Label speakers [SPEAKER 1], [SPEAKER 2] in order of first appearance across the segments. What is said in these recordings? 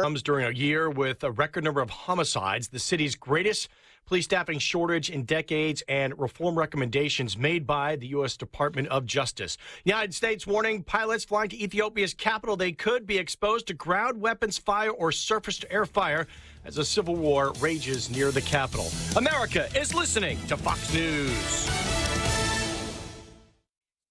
[SPEAKER 1] Comes during a year with a record number of homicides, the city's greatest police staffing shortage in decades, and reform recommendations made by the U.S. Department of Justice. United States warning pilots flying to Ethiopia's capital they could be exposed to ground weapons fire or surface-to-air fire as a civil war rages near the capital. America is listening to Fox News.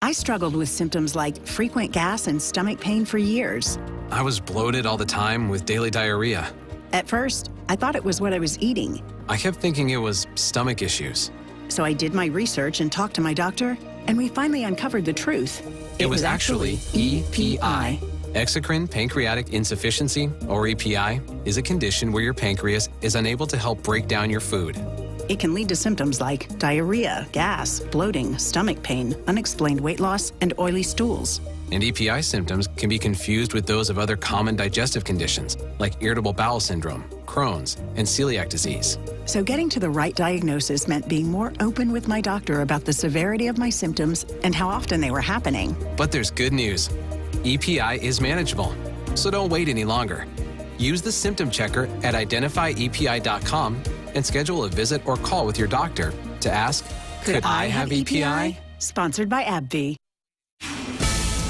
[SPEAKER 2] I struggled with symptoms like frequent gas and stomach pain for years.
[SPEAKER 3] I was bloated all the time with daily diarrhea.
[SPEAKER 2] At first, I thought it was what I was eating.
[SPEAKER 3] I kept thinking it was stomach issues.
[SPEAKER 2] So I did my research and talked to my doctor, and we finally uncovered the truth.
[SPEAKER 3] It was actually EPI. Exocrine pancreatic insufficiency, or EPI, is a condition where your pancreas is unable to help break down your food.
[SPEAKER 2] It can lead to symptoms like diarrhea, gas, bloating, stomach pain, unexplained weight loss, and oily stools.
[SPEAKER 3] And EPI symptoms can be confused with those of other common digestive conditions, like irritable bowel syndrome, Crohn's, and celiac disease.
[SPEAKER 2] So getting to the right diagnosis meant being more open with my doctor about the severity of my symptoms and how often they were happening.
[SPEAKER 3] But there's good news. EPI is manageable, so don't wait any longer. Use the symptom checker at identifyepi.com and schedule a visit or call with your doctor to ask, could I have EPI?
[SPEAKER 2] Sponsored by AbbVie.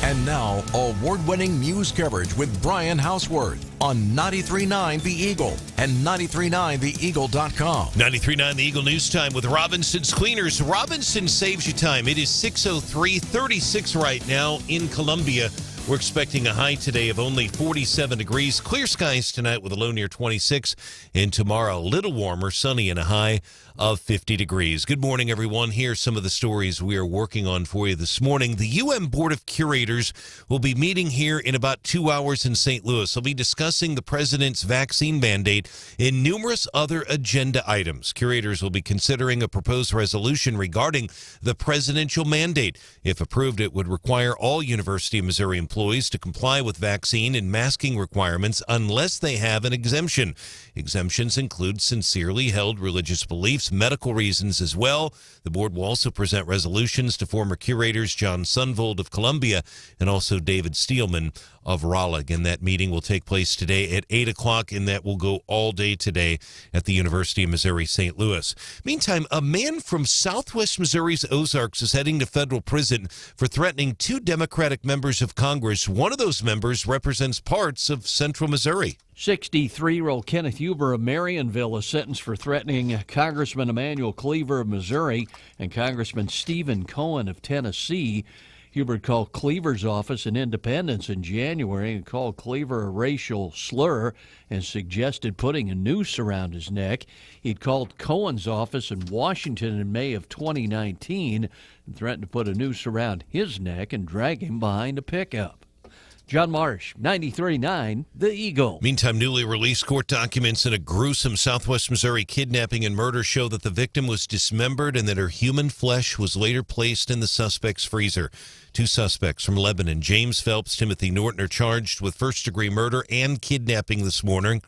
[SPEAKER 4] And now, award-winning news coverage with Brian Hauswirth on 93.9 The Eagle and 93.9theeagle.com.
[SPEAKER 5] 93.9 The Eagle News Time with Robinson's Cleaners. Robinson saves you time. It is 6:03:36 right now in Columbia. We're expecting a high today of only 47 degrees. Clear skies tonight with a low near 26. And tomorrow, a little warmer, sunny, and a high of 50 degrees. Good morning, everyone. Here's some of the stories we are working on for you this morning. The UM Board of Curators will be meeting here in about 2 hours in St. Louis. They'll be discussing the president's vaccine mandate and numerous other agenda items. Curators will be considering a proposed resolution regarding the presidential mandate. If approved, it would require all University of Missouri employees to comply with vaccine and masking requirements unless they have an exemption. Exemptions include sincerely held religious beliefs, medical reasons as well. The board will also present resolutions to former curators John Sunvold of Columbia and also David Steelman of Raleigh. And that meeting will take place today at 8 o'clock, and that will go all day today at the University of Missouri St. Louis. Meantime, a man from southwest Missouri's Ozarks is heading to federal prison for threatening two Democratic members of Congress. One of those members represents parts of central Missouri.
[SPEAKER 6] 63-year-old Kenneth Huber of Marionville is sentenced for threatening Congressman Emanuel Cleaver of Missouri and Congressman Stephen Cohen of Tennessee. Huber called Cleaver's office in Independence in January and called Cleaver a racial slur and suggested putting a noose around his neck. He'd called Cohen's office in Washington in May of 2019 and threatened to put a noose around his neck and drag him behind a pickup. John Marsh, 93.9 The Eagle.
[SPEAKER 5] Meantime, newly released court documents in a gruesome southwest Missouri kidnapping and murder show that the victim was dismembered and that her human flesh was later placed in the suspect's freezer. Two suspects from Lebanon, James Phelps, Timothy Norton, are charged with first-degree murder and kidnapping this morning.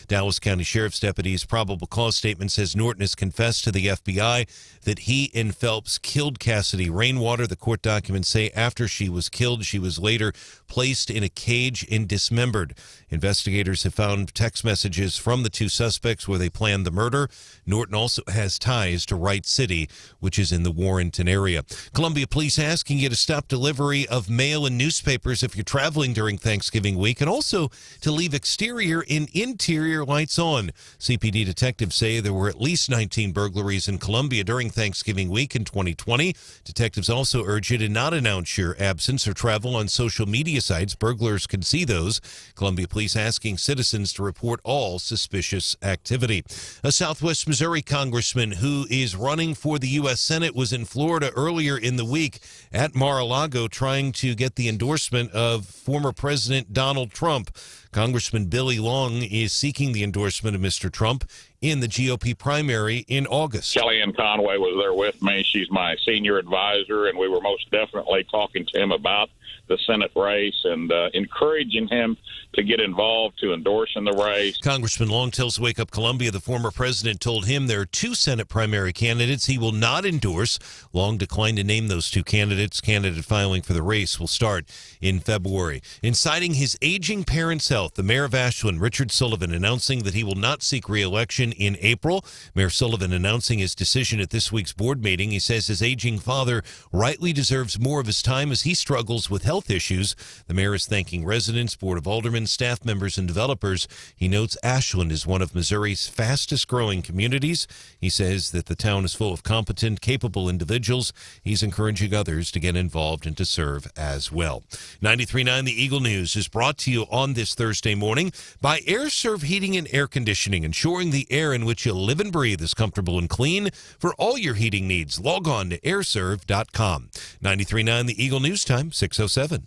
[SPEAKER 5] Dallas County Sheriff's deputies' probable cause statement says Norton has confessed to the FBI that he and Phelps killed Cassidy Rainwater. The court documents say after she was killed, she was later placed in a cage and dismembered. Investigators have found text messages from the two suspects where they planned the murder. Norton also has ties to Wright City, which is in the Warrenton area. Columbia police asking you to stop delivery of mail and newspapers if you're traveling during Thanksgiving week, and also to leave exterior and interior lights on. CPD detectives say there were at least 19 burglaries in Columbia during Thanksgiving week in 2020. Detectives also urge you to not announce your absence or travel on social media sites. Burglars can see those. Columbia police asking citizens to report all suspicious activity. A Southwest Missouri congressman who is running for the U.S. Senate was in Florida earlier in the week at Mar-a-Lago trying to get the endorsement of former President Donald Trump. Congressman Billy Long is seeking the endorsement of Mr. Trump in the GOP primary in August.
[SPEAKER 7] Kellyanne Conway was there with me. She's my senior advisor, and we were most definitely talking to him about the Senate race and encouraging him to get involved, to endorse in the race.
[SPEAKER 5] Congressman Long tells Wake Up Columbia the former president told him there are 2 Senate primary candidates he will not endorse. Long declined to name those 2 candidates. Candidate filing for the race will start in February. In citing his aging parents' health, the mayor of Ashland, Richard Sullivan, announcing that he will not seek re-election in April. Mayor Sullivan announcing his decision at this week's board meeting. He says his aging father rightly deserves more of his time as he struggles with health issues. The mayor is thanking residents, Board of Aldermen, staff members, and developers. He notes Ashland is one of Missouri's fastest-growing communities. He says that the town is full of competent, capable individuals. He's encouraging others to get involved and to serve as well. 93.9 The Eagle News is brought to you on this Thursday morning by AirServe Heating and Air Conditioning, ensuring the air in which you live and breathe is comfortable and clean. For all your heating needs, log on to airserve.com. 93.9 The Eagle News Time, 6:07.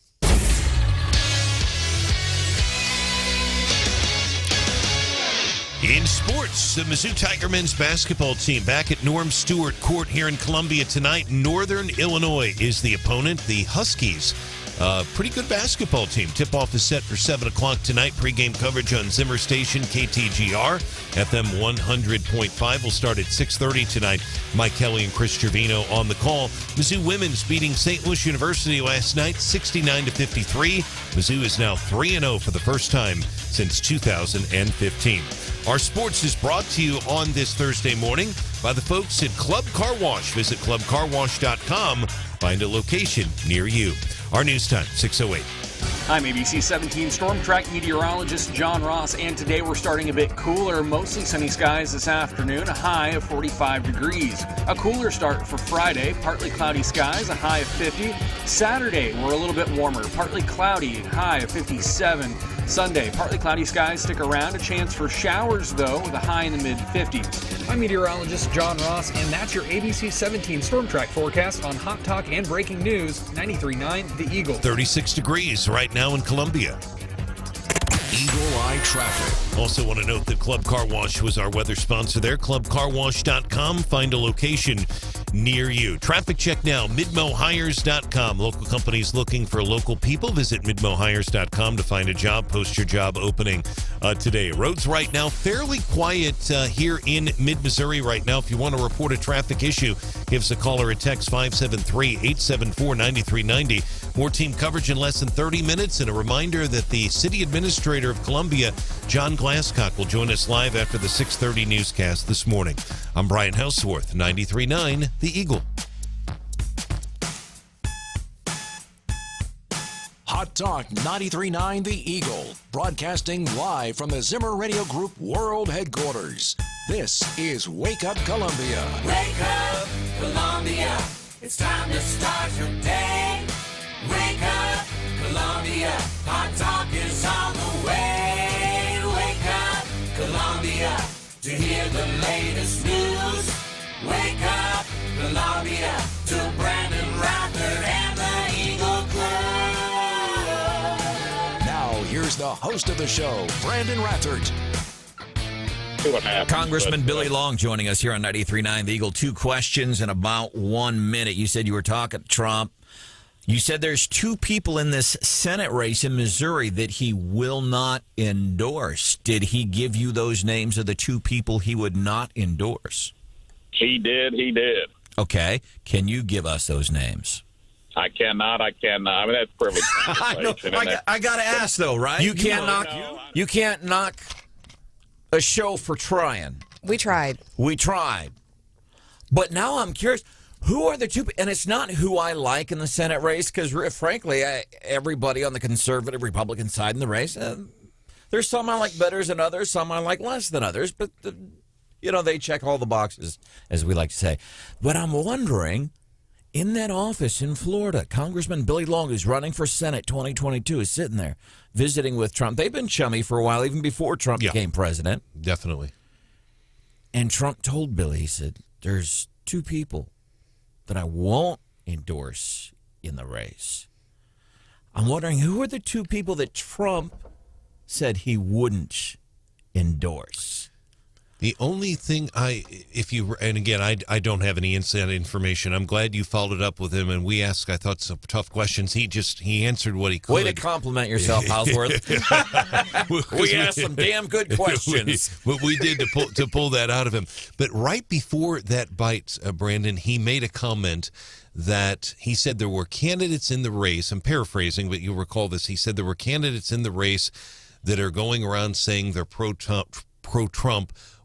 [SPEAKER 5] In sports, the Mizzou Tiger men's basketball team back at Norm Stewart Court here in Columbia tonight. Northern Illinois is the opponent. The Huskies, pretty good basketball team. Tip-off is set for 7 o'clock tonight. Pre-game coverage on Zimmer Station, KTGR. FM 100.5 will start at 6:30 tonight. Mike Kelly and Chris Trevino on the call. Mizzou women's beating St. Louis University last night, 69-53. Mizzou is now 3-0 for the first time since 2015. Our sports is brought to you on this Thursday morning by the folks at Club Car Wash. Visit clubcarwash.com. Find a location near you. Our news time, 6:08.
[SPEAKER 8] I'm ABC 17 Storm Track meteorologist John Ross, and today we're starting a bit cooler. Mostly sunny skies this afternoon, a high of 45 degrees. A cooler start for Friday, partly cloudy skies, a high of 50. Saturday, we're a little bit warmer, partly cloudy, high of 57. Sunday, partly cloudy skies stick around, a chance for showers, though, with a high in the mid-50s. I'm meteorologist John Ross, and that's your ABC 17 Storm Track forecast on Hot Talk and Breaking News, 93.9 The Eagle.
[SPEAKER 5] 36 degrees right now in Columbia.
[SPEAKER 4] Eagle Eye Traffic.
[SPEAKER 5] Also want to note that Club Car Wash was our weather sponsor there. Clubcarwash.com. Find a location near you. Traffic check now. MidmoHires.com. Local companies looking for local people. Visit MidmoHires.com to find a job. Post your job opening today. Roads right now fairly quiet here in mid-Missouri right now. If you want to report a traffic issue, give us a call or a text 573-874-9390. More team coverage in less than 30 minutes. And a reminder that the city administrator of Columbia, John Glascock, will join us live after the 6:30 newscast this morning. I'm Brian Hauswirth, 93.9 The Eagle.
[SPEAKER 4] Hot Talk 93.9 The Eagle, broadcasting live from the Zimmer Radio Group World Headquarters. This is Wake Up Columbia.
[SPEAKER 9] Wake up, Columbia. It's time to start your day. Wake up, Columbia. Hot Talk is on the way. Wake up, Columbia. To hear the latest news. Wake up, Columbia. To Branden, Rathert, and the Eagle Club.
[SPEAKER 4] Now, here's the host of the show, Branden Rathert.
[SPEAKER 10] Congressman Billy Long joining us here on 93.9 The Eagle. 2 questions in about 1 minute. You said you were talking to Trump. You said there's 2 people in this Senate race in Missouri that he will not endorse. Did he give you those names of the 2 people he would not endorse?
[SPEAKER 7] He did.
[SPEAKER 10] Okay. Can you give us those names?
[SPEAKER 7] I cannot. I mean, that's privileged conversation.
[SPEAKER 10] I got to ask, though, right? You can't knock a show for trying.
[SPEAKER 11] We tried.
[SPEAKER 10] But now I'm curious. Who are the 2? And it's not who I like in the Senate race, because, frankly, everybody on the conservative Republican side in the race, there's some I like better than others, some I like less than others, but, they check all the boxes, as we like to say. But I'm wondering, in that office in Florida, Congressman Billy Long, who's running for Senate 2022, is sitting there visiting with Trump. They've been chummy for a while, even before Trump became president.
[SPEAKER 5] Definitely.
[SPEAKER 10] And Trump told Billy, he said, there's 2 people that I won't endorse in the race. I'm wondering, who are the 2 people that Trump said he wouldn't endorse?
[SPEAKER 5] The only thing and again, I don't have any inside information. I'm glad you followed up with him, and we asked, I thought, some tough questions. He answered what he could.
[SPEAKER 10] Way to compliment yourself, Hauswirth. We asked some damn good questions.
[SPEAKER 5] What we did to pull that out of him. But right before that bite, Branden, he made a comment that he said there were candidates in the race. I'm paraphrasing, but you'll recall this. He said there were candidates in the race that are going around saying they're pro-Trump,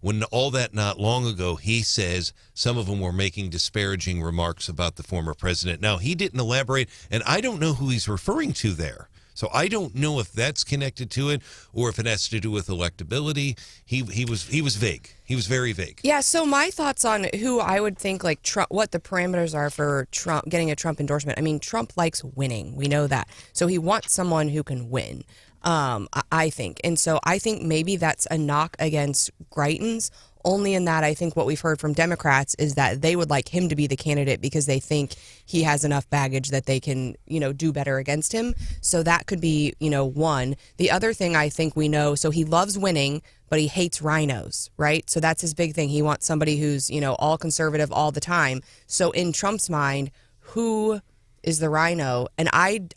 [SPEAKER 5] when all that not long ago, he says some of them were making disparaging remarks about the former president. Now, he didn't elaborate, and I don't know who he's referring to there. So I don't know if that's connected to it or if it has to do with electability. He was vague. He was very vague.
[SPEAKER 11] Yeah, so my thoughts on who I would think, like, Trump, what the parameters are for Trump getting a Trump endorsement. I mean, Trump likes winning. We know that. So he wants someone who can win. I think. And so I think maybe that's a knock against Greitens, only in that I think what we've heard from Democrats is that they would like him to be the candidate because they think he has enough baggage that they can, do better against him. So that could be, one. The other thing I think we know, so he loves winning, but he hates rhinos, right? So that's his big thing. He wants somebody who's, all conservative all the time. So in Trump's mind, who is the rhino? And I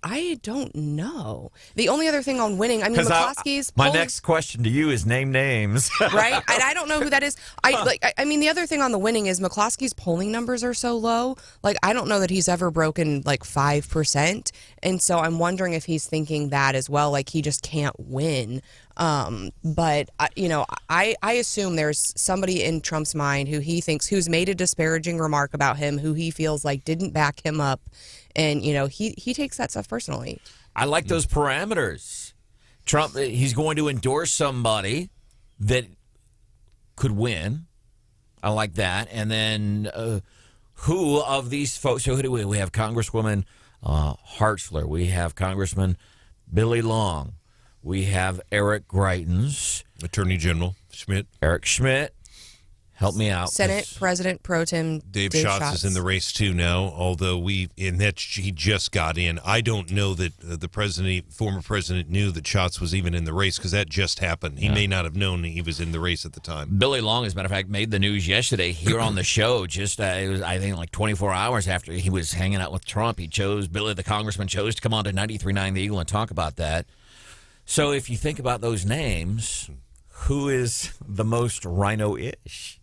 [SPEAKER 11] don't know. The only other thing on winning, I mean, McCloskey's
[SPEAKER 10] my next question to you is name names.
[SPEAKER 11] Right? And I don't know who that is. I mean, the other thing on the winning is McCloskey's polling numbers are so low. Like, I don't know that he's ever broken, 5%. And so I'm wondering if he's thinking that as well, like he just can't win. But I assume there's somebody in Trump's mind who he thinks, who's made a disparaging remark about him, who he feels like didn't back him up. And, he takes that stuff personally.
[SPEAKER 10] I like those parameters. Trump, he's going to endorse somebody that could win. I like that. And then who of these folks? So who do we have? Congresswoman Hartzler. We have Congressman Billy Long. We have Eric Greitens.
[SPEAKER 5] Attorney General Schmidt.
[SPEAKER 10] Eric Schmidt. Help me out.
[SPEAKER 11] Senate President Pro Tem
[SPEAKER 5] Dave Schatz is in the race too now, although he just got in. I don't know that the former president knew that Schatz was even in the race because that just happened. He may not have known he was in the race at the time.
[SPEAKER 10] Billy Long, as a matter of fact, made the news yesterday here on the show. Just it was, I think, 24 hours after he was hanging out with Trump. Billy, the congressman, chose to come on to 93.9 The Eagle and talk about that. So if you think about those names, who is the most rhino-ish?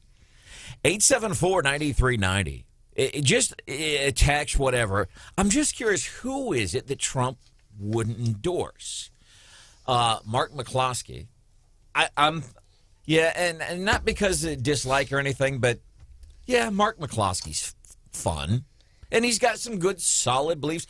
[SPEAKER 10] 874-9390. Just attach whatever. I'm just curious, who is it that Trump wouldn't endorse? Mark McCloskey. And not because of dislike or anything, but yeah, Mark McCloskey's fun. And he's got some good, solid beliefs.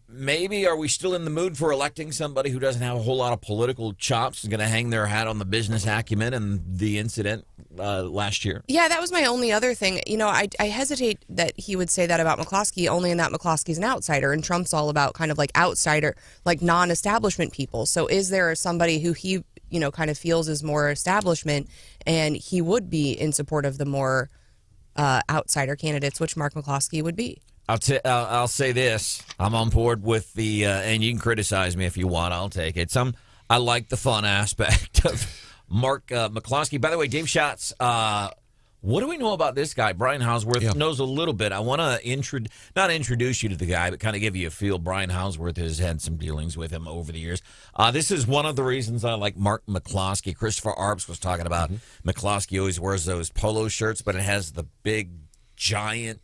[SPEAKER 10] Maybe are we still in the mood for electing somebody who doesn't have a whole lot of political chops, is going to hang their hat on the business acumen and the incident last year?
[SPEAKER 11] Yeah, that was my only other thing. I hesitate that he would say that about McCloskey, only in that McCloskey's an outsider, and Trump's all about kind of like outsider, like non-establishment people. So is there somebody who he, kind of feels is more establishment, and he would be in support of the more outsider candidates, which Mark McCloskey would be?
[SPEAKER 10] I'll say this. I'm on board with the, and you can criticize me if you want. I'll take it. I like the fun aspect of Mark McCloskey. By the way, Dave Schatz, what do we know about this guy? Brian Hauswirth knows a little bit. I want to not introduce you to the guy, but kind of give you a feel. Brian Hauswirth has had some dealings with him over the years. This is one of the reasons I like Mark McCloskey. Christopher Arps was talking about McCloskey always wears those polo shirts, but it has the big, giant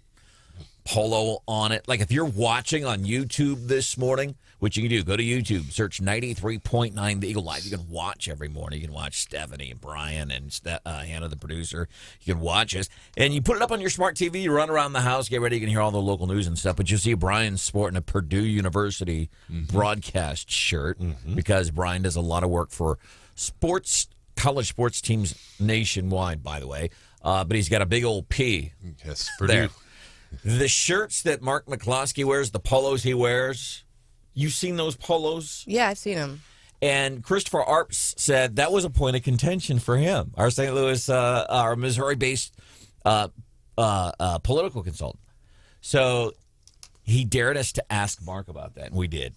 [SPEAKER 10] polo on it. Like if you're watching on YouTube this morning, which you can do, go to YouTube, search 93.9 The Eagle Live. You can watch every morning. You can watch Stephanie and Brian and Hannah, the producer. You can watch us. And you put it up on your smart TV. You run around the house, get ready. You can hear all the local news and stuff. But you'll see Brian sporting a Purdue University broadcast shirt because Brian does a lot of work for college sports teams nationwide, by the way. But he's got a big old P.
[SPEAKER 5] Yes, Purdue.
[SPEAKER 10] There. The shirts that Mark McCloskey wears, the polos he wears, you've seen those polos?
[SPEAKER 11] Yeah, I've seen them.
[SPEAKER 10] And Christopher Arps said that was a point of contention for him, our St. Louis, our Missouri-based political consultant. So he dared us to ask Mark about that, and we did.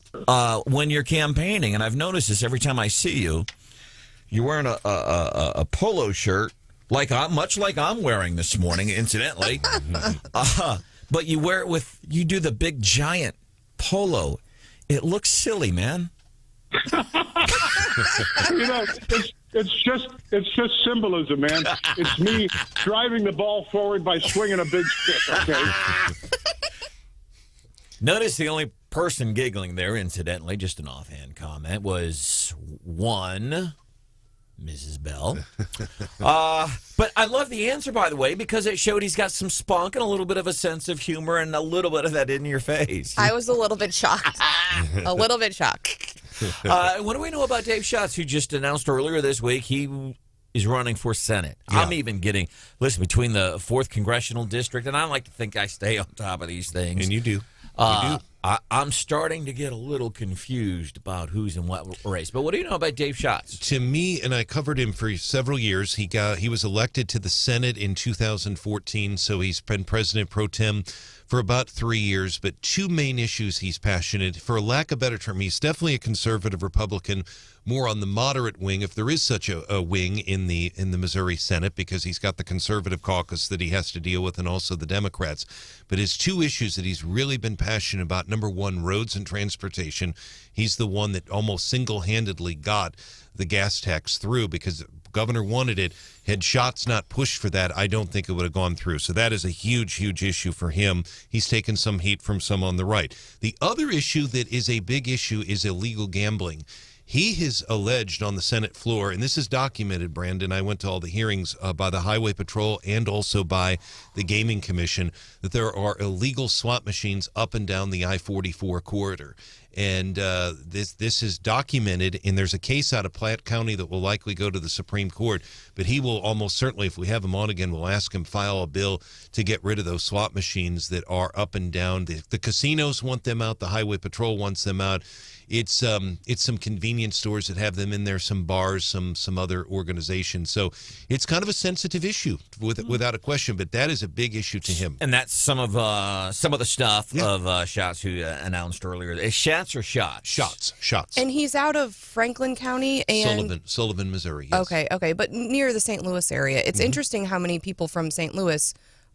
[SPEAKER 10] When you're campaigning, and I've noticed this every time I see you, you're wearing a polo shirt much like I'm wearing this morning, incidentally. But you wear it you do the big giant polo. It looks silly, man.
[SPEAKER 12] It's just symbolism, man. It's me driving the ball forward by swinging a big stick, okay?
[SPEAKER 10] Notice the only person giggling there, incidentally, just an offhand comment, was one Mrs. Bell. But I love the answer, by the way, because it showed he's got some spunk and a little bit of a sense of humor and a little bit of that in your face.
[SPEAKER 11] I was a little bit shocked. A little bit shocked.
[SPEAKER 10] What do we know about Dave Schatz, who just announced earlier this week he is running for Senate? Yeah. I'm even getting, between the 4th Congressional District, and I like to think I stay on top of these things.
[SPEAKER 5] And you do.
[SPEAKER 10] I'm starting to get a little confused about who's in what race. But what do you know about Dave Schatz?
[SPEAKER 5] To me, and I covered him for several years, he was elected to the Senate in 2014, so he's been president pro tem for about 3 years. But two main issues he's passionate, for lack of a better term, he's definitely a conservative Republican, more on the moderate wing, if there is such a wing in the Missouri Senate, because he's got the conservative caucus that he has to deal with and also the Democrats. But his two issues that he's really been passionate about, number one, roads and transportation. He's the one that almost single-handedly got the gas tax through because the governor wanted it. Had Schatz not pushed for that, I don't think it would have gone through. So that is a huge, huge issue for him. He's taken some heat from some on the right. The other issue that is a big issue is illegal gambling. He has alleged on the Senate floor, and this is documented, Branden, I went to all the hearings by the Highway Patrol and also by the Gaming Commission, that there are illegal slot machines up and down the I-44 corridor. And this is documented, and there's a case out of Platte County that will likely go to the Supreme Court. But he will almost certainly, if we have him on again, we'll ask him file a bill to get rid of those slot machines that are up and down. The casinos want them out. The Highway Patrol wants them out. It's some convenience stores that have them in there, some bars, some other organizations. So it's kind of a sensitive issue, without a question. But that is a big issue to him.
[SPEAKER 10] And that's some of the stuff of Schatz, who announced earlier. Is Schatz or Schatz?
[SPEAKER 5] Schatz.
[SPEAKER 11] And he's out of Franklin County and
[SPEAKER 5] Sullivan, Missouri. Yes.
[SPEAKER 11] Okay, but near the St. Louis area. It's interesting how many people from St. Louis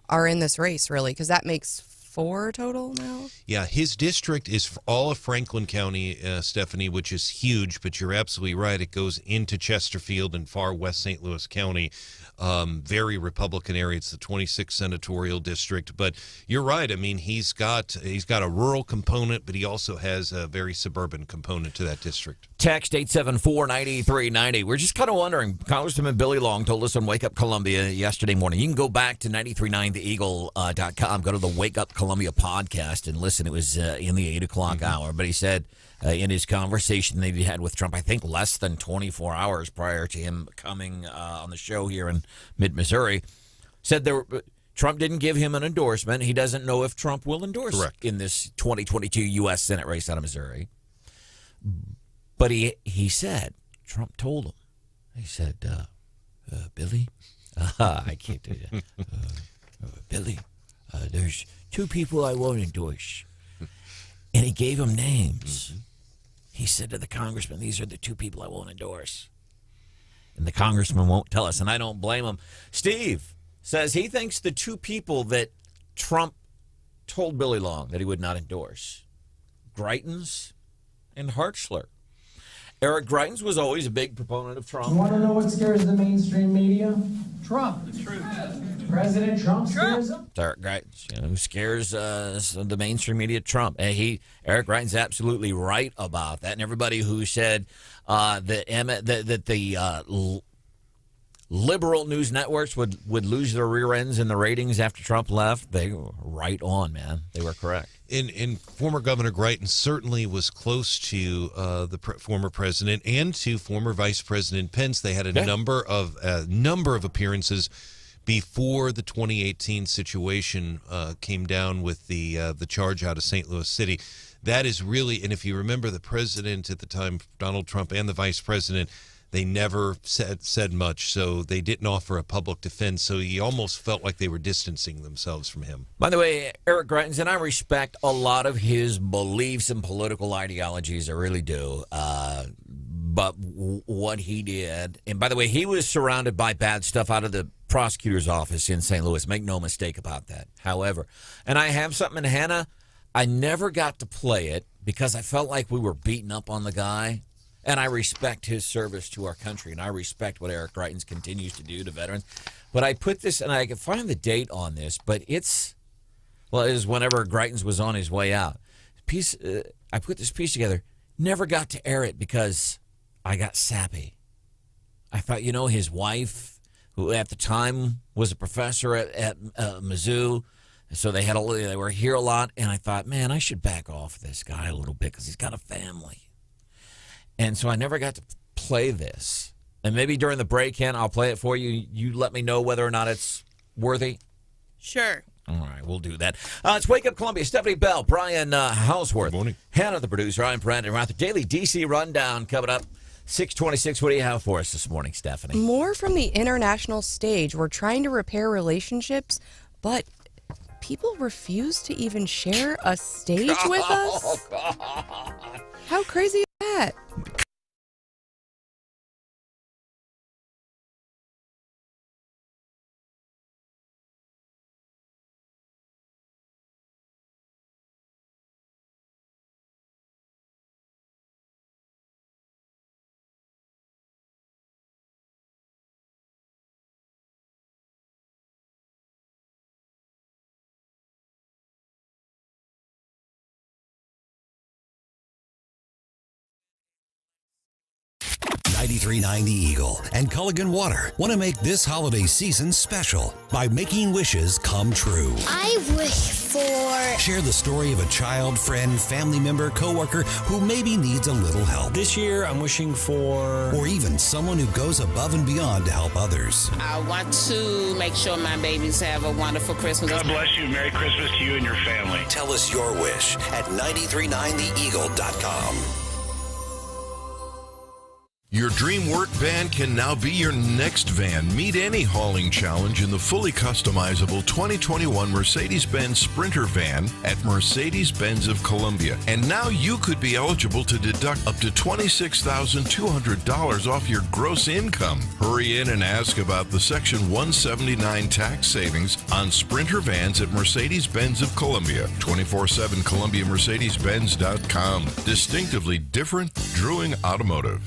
[SPEAKER 11] are in this race, really, because that makes 4 total now?
[SPEAKER 5] Yeah, his district is all of Franklin County, Stephanie, which is huge, but you're absolutely right. It goes into Chesterfield and far west St. Louis County. Very Republican area. It's the 26th senatorial district. But you're right. I mean, he's got a rural component, but he also has a very suburban component to that district.
[SPEAKER 10] Text 874-9390. We're just kind of wondering. Congressman Billy Long told us on Wake Up Columbia yesterday morning. You can go back to 939theeagle.com, go to the Wake Up Columbia podcast and listen. It was in the 8 o'clock hour. But he said in his conversation that he had with Trump, I think less than 24 hours prior to him coming on the show here in mid-Missouri, said Trump didn't give him an endorsement. He doesn't know if Trump will endorse in this 2022 U.S. Senate race out of Missouri. But he said, Trump told him, he said, Billy, I can't do that. Billy, there's 2 people I won't endorse. And he gave him names. Mm-hmm. He said to the congressman, these are the 2 people I won't endorse. And the congressman won't tell us, and I don't blame him. Steve says he thinks the 2 people that Trump told Billy Long that he would not endorse, Greitens and Hartzler. Eric Greitens was always a big proponent of Trump.
[SPEAKER 13] You want to know what scares the mainstream media?
[SPEAKER 14] Trump. The truth.
[SPEAKER 13] President Trump scares them?
[SPEAKER 10] Eric Greitens, who scares the mainstream media, Trump. And Eric Greitens is absolutely right about that. And everybody who said that the liberal news networks would lose their rear ends in the ratings after Trump left, they were right on, man. They were correct.
[SPEAKER 5] And former Governor Greitens certainly was close to the former president and to former Vice President Pence. They had a number of appearances before the 2018 situation came down with the charge out of St. Louis City. That is really, and if you remember, the president at the time, Donald Trump, and the vice president, they never said much, so they didn't offer a public defense, so he almost felt like they were distancing themselves from him.
[SPEAKER 10] By the way, Eric Greitens, and I respect a lot of his beliefs and political ideologies, I really do. But what he did, and by the way, he was surrounded by bad stuff out of the prosecutor's office in St. Louis. Make no mistake about that. However, and I have something in Hannah, I never got to play it because I felt like we were beating up on the guy. And I respect his service to our country, and I respect what Eric Greitens continues to do to veterans. But I put this, and I can find the date on this, but it is whenever Greitens was on his way out. I put this piece together, never got to air it because I got sappy. I thought, his wife, who at the time was a professor at Mizzou, so they were here a lot, and I thought, man, I should back off this guy a little bit because he's got a family. And so I never got to play this. And maybe during the break, Ken, I'll play it for you. You let me know whether or not it's worthy.
[SPEAKER 11] Sure.
[SPEAKER 10] All right, we'll do that. It's Wake Up Columbia. Stephanie Bell, Brian Hauswirth. Good morning. Hannah, the producer. I'm Branden Rathert. Daily DC Rundown coming up. 6:26. What do you have for us this morning, Stephanie?
[SPEAKER 11] More from the international stage. We're trying to repair relationships, but people refuse to even share a stage with us.
[SPEAKER 10] Oh, God.
[SPEAKER 11] How crazy is that?
[SPEAKER 14] .939 The Eagle and Culligan Water want to make this holiday season special by making wishes come true.
[SPEAKER 15] I wish for...
[SPEAKER 14] Share the story of a child, friend, family member, coworker who maybe needs a little help.
[SPEAKER 16] This year, I'm wishing for...
[SPEAKER 14] Or even someone who goes above and beyond to help others.
[SPEAKER 17] I want to make sure my babies have a wonderful Christmas.
[SPEAKER 18] God bless you. Merry Christmas to you and your family.
[SPEAKER 14] Tell us your wish at 939theeagle.com.
[SPEAKER 19] Your dream work van can now be your next van. Meet any hauling challenge in the fully customizable 2021 Mercedes-Benz Sprinter van at Mercedes-Benz of Columbia. And now you could be eligible to deduct up to $26,200 off your gross income. Hurry in and ask about the Section 179 tax savings on Sprinter vans at Mercedes-Benz of Columbia. 24/7 ColumbiaMercedes-Benz.com. Distinctively different, Drewing Automotive.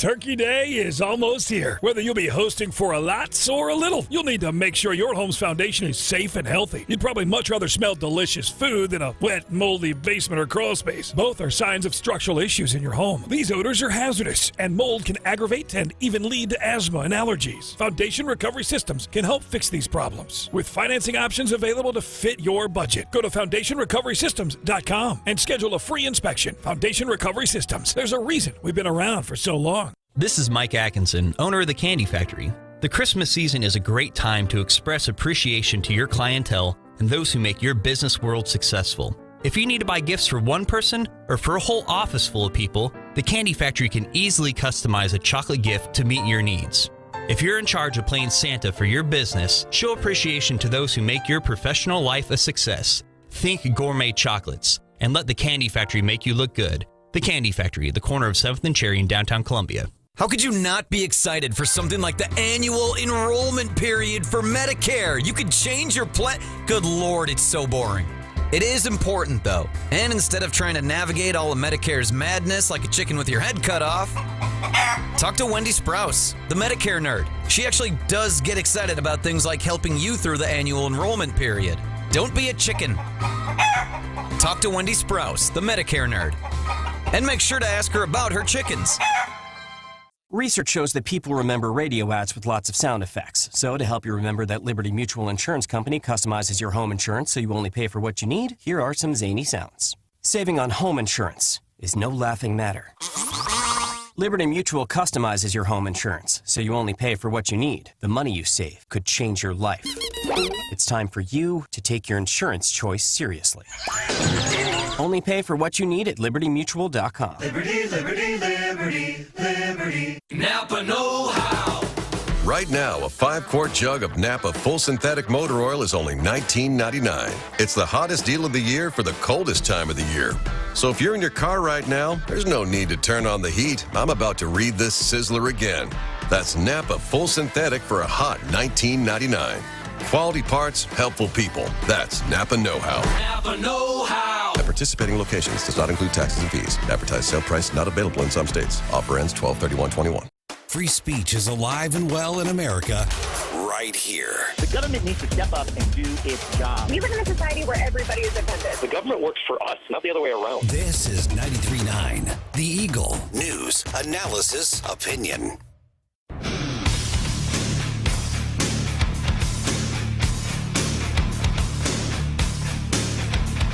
[SPEAKER 20] Turkey Day is almost here. Whether you'll be hosting for a lot or a little, you'll need to make sure your home's foundation is safe and healthy. You'd probably much rather smell delicious food than a wet, moldy basement or crawl space. Both are signs of structural issues in your home. These odors are hazardous, and mold can aggravate and even lead to asthma and allergies. Foundation Recovery Systems can help fix these problems with financing options available to fit your budget. Go to FoundationRecoverySystems.com and schedule a free inspection. Foundation Recovery Systems. There's a reason we've been around for so long.
[SPEAKER 21] This is Mike Atkinson, owner of the Candy Factory. The Christmas season is a great time to express appreciation to your clientele and those who make your business world successful. If you need to buy gifts for one person or for a whole office full of people, the Candy Factory can easily customize a chocolate gift to meet your needs. If you're in charge of playing Santa for your business, show appreciation to those who make your professional life a success. Think gourmet chocolates and let the Candy Factory make you look good. The Candy Factory at the corner of 7th and Cherry in downtown Columbia.
[SPEAKER 22] How could you not be excited for something like the annual enrollment period for Medicare? You could change your plan. Good Lord, it's so boring. It is important, though. And instead of trying to navigate all of Medicare's madness like a chicken with your head cut off, talk to Wendy Sprouse, the Medicare nerd. She actually does get excited about things like helping you through the annual enrollment period. Don't be a chicken. Talk to Wendy Sprouse, the Medicare nerd. And make sure to ask her about her chickens.
[SPEAKER 23] Research shows that people remember radio ads with lots of sound effects. So to help you remember that Liberty Mutual Insurance Company customizes your home insurance so you only pay for what you need, here are some zany sounds. Saving on home insurance is no laughing matter. Liberty Mutual customizes your home insurance so you only pay for what you need. The money you save could change your life. It's time for you to take your insurance choice seriously. Only pay for what you need at libertymutual.com.
[SPEAKER 9] Liberty, liberty, liberty, liberty.
[SPEAKER 24] Napa know-how.
[SPEAKER 1] Right now, a 5-quart jug of Napa full synthetic motor oil is only $19.99. It's the hottest deal of the year for the coldest time of the year. So if you're in your car right now, there's no need to turn on the heat. I'm about to read this sizzler again. That's Napa full synthetic for a hot $19.99. Quality parts, helpful people. That's Napa Know-How.
[SPEAKER 9] Napa Know-How.
[SPEAKER 1] At participating locations does not include taxes and fees. Advertised sale price not available in some states. Offer ends 12/31/21.
[SPEAKER 14] Free speech is alive and well in America right here.
[SPEAKER 2] The government needs to step up and do its job.
[SPEAKER 3] We live in a society where everybody is offended.
[SPEAKER 2] The government works for us, not the other way around.
[SPEAKER 14] This is 93.9 The Eagle. News, analysis, opinion.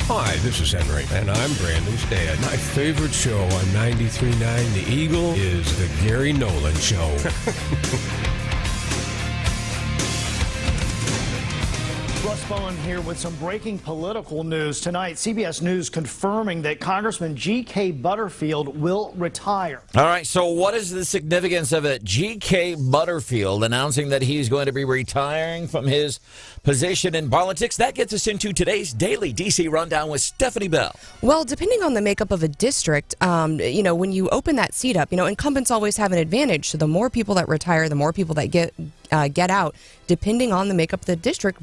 [SPEAKER 24] Hi, this is Henry, and I'm Brandon's dad. My favorite show on 93.9 The Eagle is The Gary Nolan Show.
[SPEAKER 25] Russ Bowen here with some breaking political news tonight. CBS News confirming that Congressman G.K. Butterfield will retire.
[SPEAKER 10] All right, so what is the significance of it? G.K. Butterfield announcing that he's going to be retiring from his position in politics. That gets us into today's Daily D.C. Rundown with Stephanie Bell.
[SPEAKER 11] Well, depending on the makeup of a district, when you open that seat up, incumbents always have an advantage. So the more people that retire, the more people that get out, depending on the makeup of the district,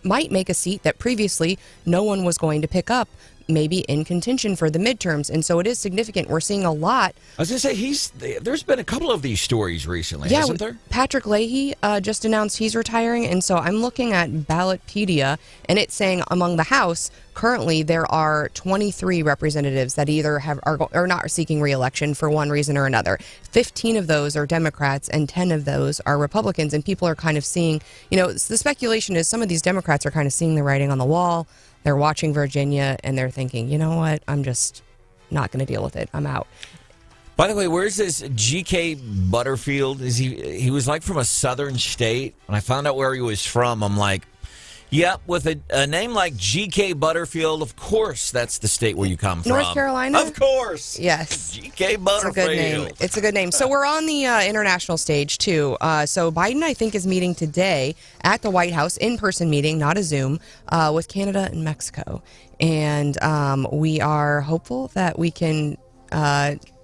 [SPEAKER 11] might make a seat that previously no one was going to pick up, maybe in contention for the midterms. And so it is significant. We're seeing a lot.
[SPEAKER 10] I was going to say, there's been a couple of these stories recently, hasn't there?
[SPEAKER 11] Patrick Leahy just announced he's retiring. And so I'm looking at Ballotpedia, and it's saying among the House, currently there are 23 representatives that either are not seeking re-election for one reason or another. 15 of those are Democrats and 10 of those are Republicans. And people are kind of seeing, the speculation is some of these Democrats are kind of seeing the writing on the wall. They're watching Virginia, and they're thinking, you know what, I'm just not going to deal with it. I'm out.
[SPEAKER 10] By the way, where's this G.K. Butterfield? He was like from a southern state. When I found out where he was from, I'm like, yep, with a name like G.K. Butterfield, of course that's the state where you come from.
[SPEAKER 11] North Carolina?
[SPEAKER 10] Of course.
[SPEAKER 11] Yes.
[SPEAKER 10] G.K. Butterfield.
[SPEAKER 11] It's a good name. So we're on the international stage, too. So Biden, I think, is meeting today at the White House, in-person meeting, not a Zoom, with Canada and Mexico. And we are hopeful that we can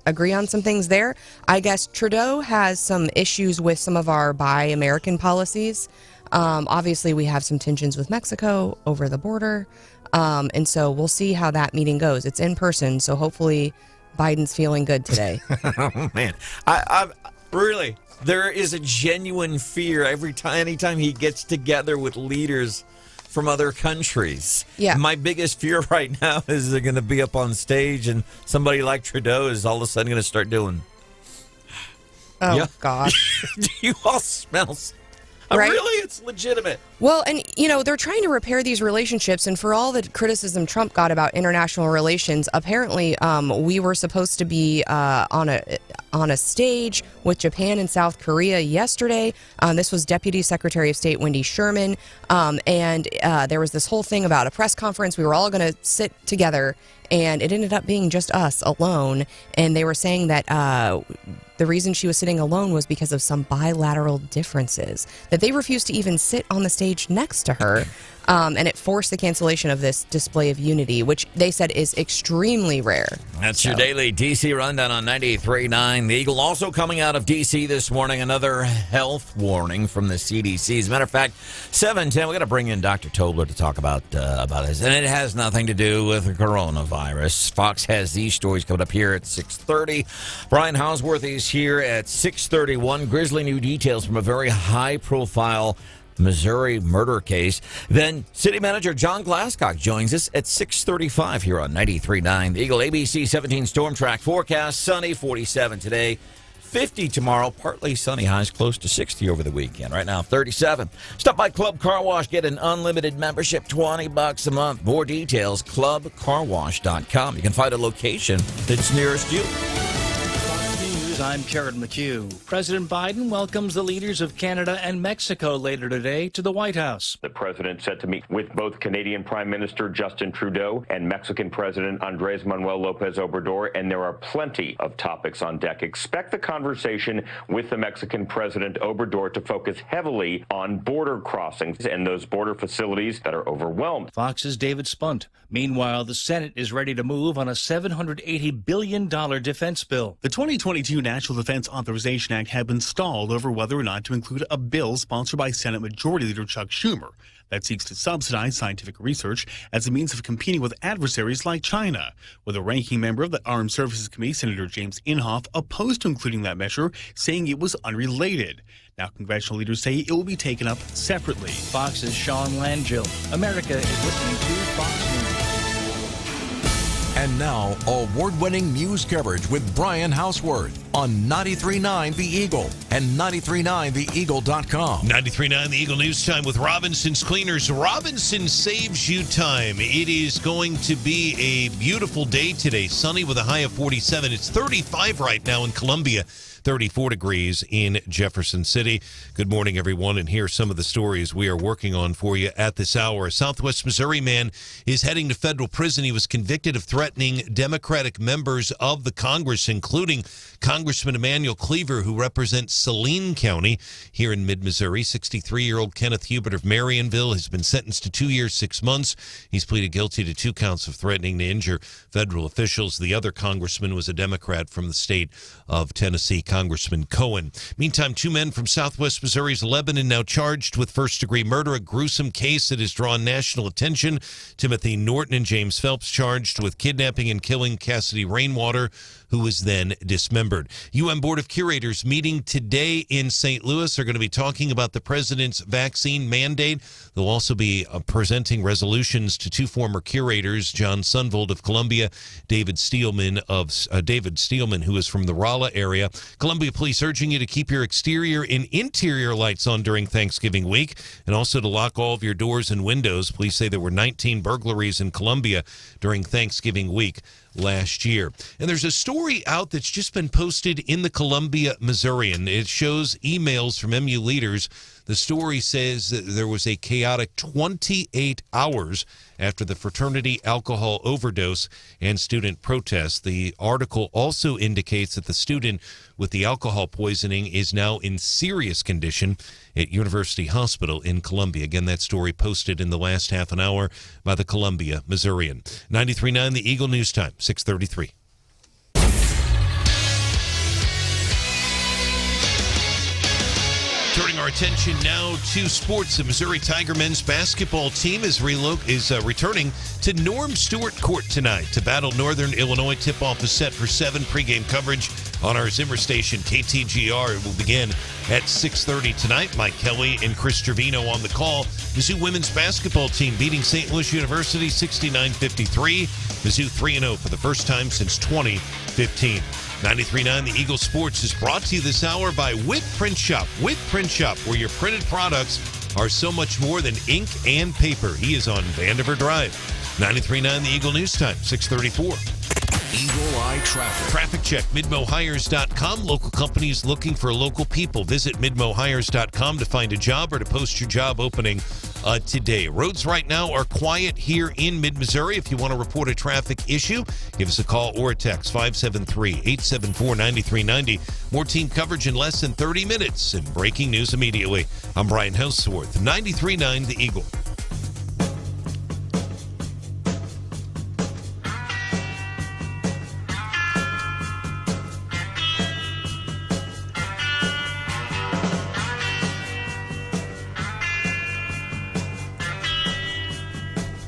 [SPEAKER 11] agree on some things there. I guess Trudeau has some issues with some of our Buy American policies. Obviously, we have some tensions with Mexico over the border. And so we'll see how that meeting goes. It's in person, so hopefully Biden's feeling good today.
[SPEAKER 10] Oh, man. I really, there is a genuine fear anytime he gets together with leaders from other countries.
[SPEAKER 11] Yeah.
[SPEAKER 10] My biggest fear right now is they're going to be up on stage and somebody like Trudeau is all of a sudden going to start doing.
[SPEAKER 11] Oh, God.
[SPEAKER 10] Do you all smell?
[SPEAKER 11] Right?
[SPEAKER 10] Really? It's legitimate.
[SPEAKER 11] Well, and, they're trying to repair these relationships. And for all the criticism Trump got about international relations, apparently we were supposed to be on a stage with Japan and South Korea yesterday. This was Deputy Secretary of State Wendy Sherman. And there was this whole thing about a press conference. We were all going to sit together, and it ended up being just us alone. And they were saying that the reason she was sitting alone was because of some bilateral differences, that they refused to even sit on the stage next to her. And it forced the cancellation of this display of unity, which they said is extremely rare.
[SPEAKER 10] That's your daily D.C. rundown on 93.9 The Eagle. Also coming out of D.C. this morning, another health warning from the CDC. As a matter of fact, 7:10, we're going to bring in Dr. Tobler to talk about this. And it has nothing to do with the coronavirus. Fox has these stories coming up here at 6:30. Brian Hauswirth is here at 6:31. Grisly new details from a very high-profile Missouri murder case. Then City Manager John Glascock joins us at 6:35 here on 93.9 The Eagle. ABC 17 storm track forecast. Sunny, 47 today. 50 tomorrow. Partly sunny. Highs close to 60 over the weekend. Right now, 37. Stop by Club Car Wash. Get an unlimited membership, $20 a month. More details, clubcarwash.com. You can find a location that's nearest you.
[SPEAKER 4] News, I'm Karen McHugh. President Biden welcomes the leaders of Canada and Mexico later today to the White House.
[SPEAKER 6] The president set to meet with both Canadian Prime Minister Justin Trudeau and Mexican President Andrés Manuel López Obrador, and there are plenty of topics on deck. Expect the conversation with the Mexican President Obrador to focus heavily on border crossings and those border facilities that are overwhelmed.
[SPEAKER 4] Fox's David Spunt. Meanwhile, the Senate is ready to move on a $780 billion defense bill.
[SPEAKER 7] The 2022 National Defense Authorization Act had been stalled over whether or not to include a bill sponsored by Senate Majority Leader Chuck Schumer that seeks to subsidize scientific research as a means of competing with adversaries like China, with a ranking member of the Armed Services Committee, Senator James Inhofe, opposed to including that measure, saying it was unrelated. Now, congressional leaders say it will be taken up separately.
[SPEAKER 4] Fox's Sean Langell. America is listening to Fox News.
[SPEAKER 8] And now, award-winning news coverage with Brian Hauswirth on 93.9 The Eagle and 93.9theeagle.com.
[SPEAKER 5] 93.9 The Eagle News Time with Robinson's Cleaners. Robinson saves you time. It is going to be a beautiful day today. Sunny with a high of 47. It's 35 right now in Columbia. 34 degrees in Jefferson City. Good morning, everyone, and here are some of the stories we are working on for you at this hour. A Southwest Missouri man is heading to federal prison. He was convicted of threatening Democratic members of the Congress, including Congressman Emanuel Cleaver, who represents Saline County here in mid-Missouri. 63-year-old Kenneth Hubert of Marionville has been sentenced to 2 years, 6 months. He's pleaded guilty to 2 counts of threatening to injure federal officials. The other congressman was a Democrat from the state of Tennessee, Congressman Cohen. Meantime, 2 men from southwest Missouri's Lebanon now charged with first-degree murder, a gruesome case that has drawn national attention. Timothy Norton and James Phelps charged with kidnapping and killing Cassidy Rainwater, who was then dismembered. UN Board of Curators meeting today in St. Louis are going to be talking about the president's vaccine mandate. They'll also be presenting resolutions to 2 former curators, John Sunvold of Columbia, David Steelman, who is from the Rolla area. Columbia Police urging you to keep your exterior and interior lights on during Thanksgiving week, and also to lock all of your doors and windows. Police say there were 19 burglaries in Columbia during Thanksgiving week last year. And there's a story out that's just been posted in the Columbia Missourian. It shows emails from MU leaders. The story says that there was a chaotic 28 hours after the fraternity alcohol overdose and student protests. The article also indicates that the student with the alcohol poisoning is now in serious condition at University Hospital in Columbia. Again, that story posted in the last half an hour by the Columbia Missourian. 93.9 The Eagle News Time, 6:33. Turning our attention now to sports, the Missouri Tiger men's basketball team is returning to Norm Stewart Court tonight to battle Northern Illinois. Tip-off is set for 7. Pregame coverage on our Zimmer station, KTGR. It will begin at 6:30 tonight. Mike Kelly and Chris Trevino on the call. Mizzou women's basketball team beating St. Louis University 69-53. Mizzou 3-0 for the first time since 2015. 93.9 The Eagle Sports is brought to you this hour by Witt Print Shop. Witt Print Shop, where your printed products are so much more than ink and paper. He is on Vandiver Drive. 93.9 The Eagle News Time, 6:34.
[SPEAKER 14] Eagle Eye Traffic.
[SPEAKER 5] Traffic check, midmohires.com. Local companies looking for local people. Visit midmohires.com to find a job or to post your job opening today. Roads right now are quiet here in mid-Missouri. If you want to report a traffic issue, give us a call or a text, 573-874-9390. More team coverage in less than 30 minutes and breaking news immediately. I'm Brian Hauswirth, 93.9 The Eagle.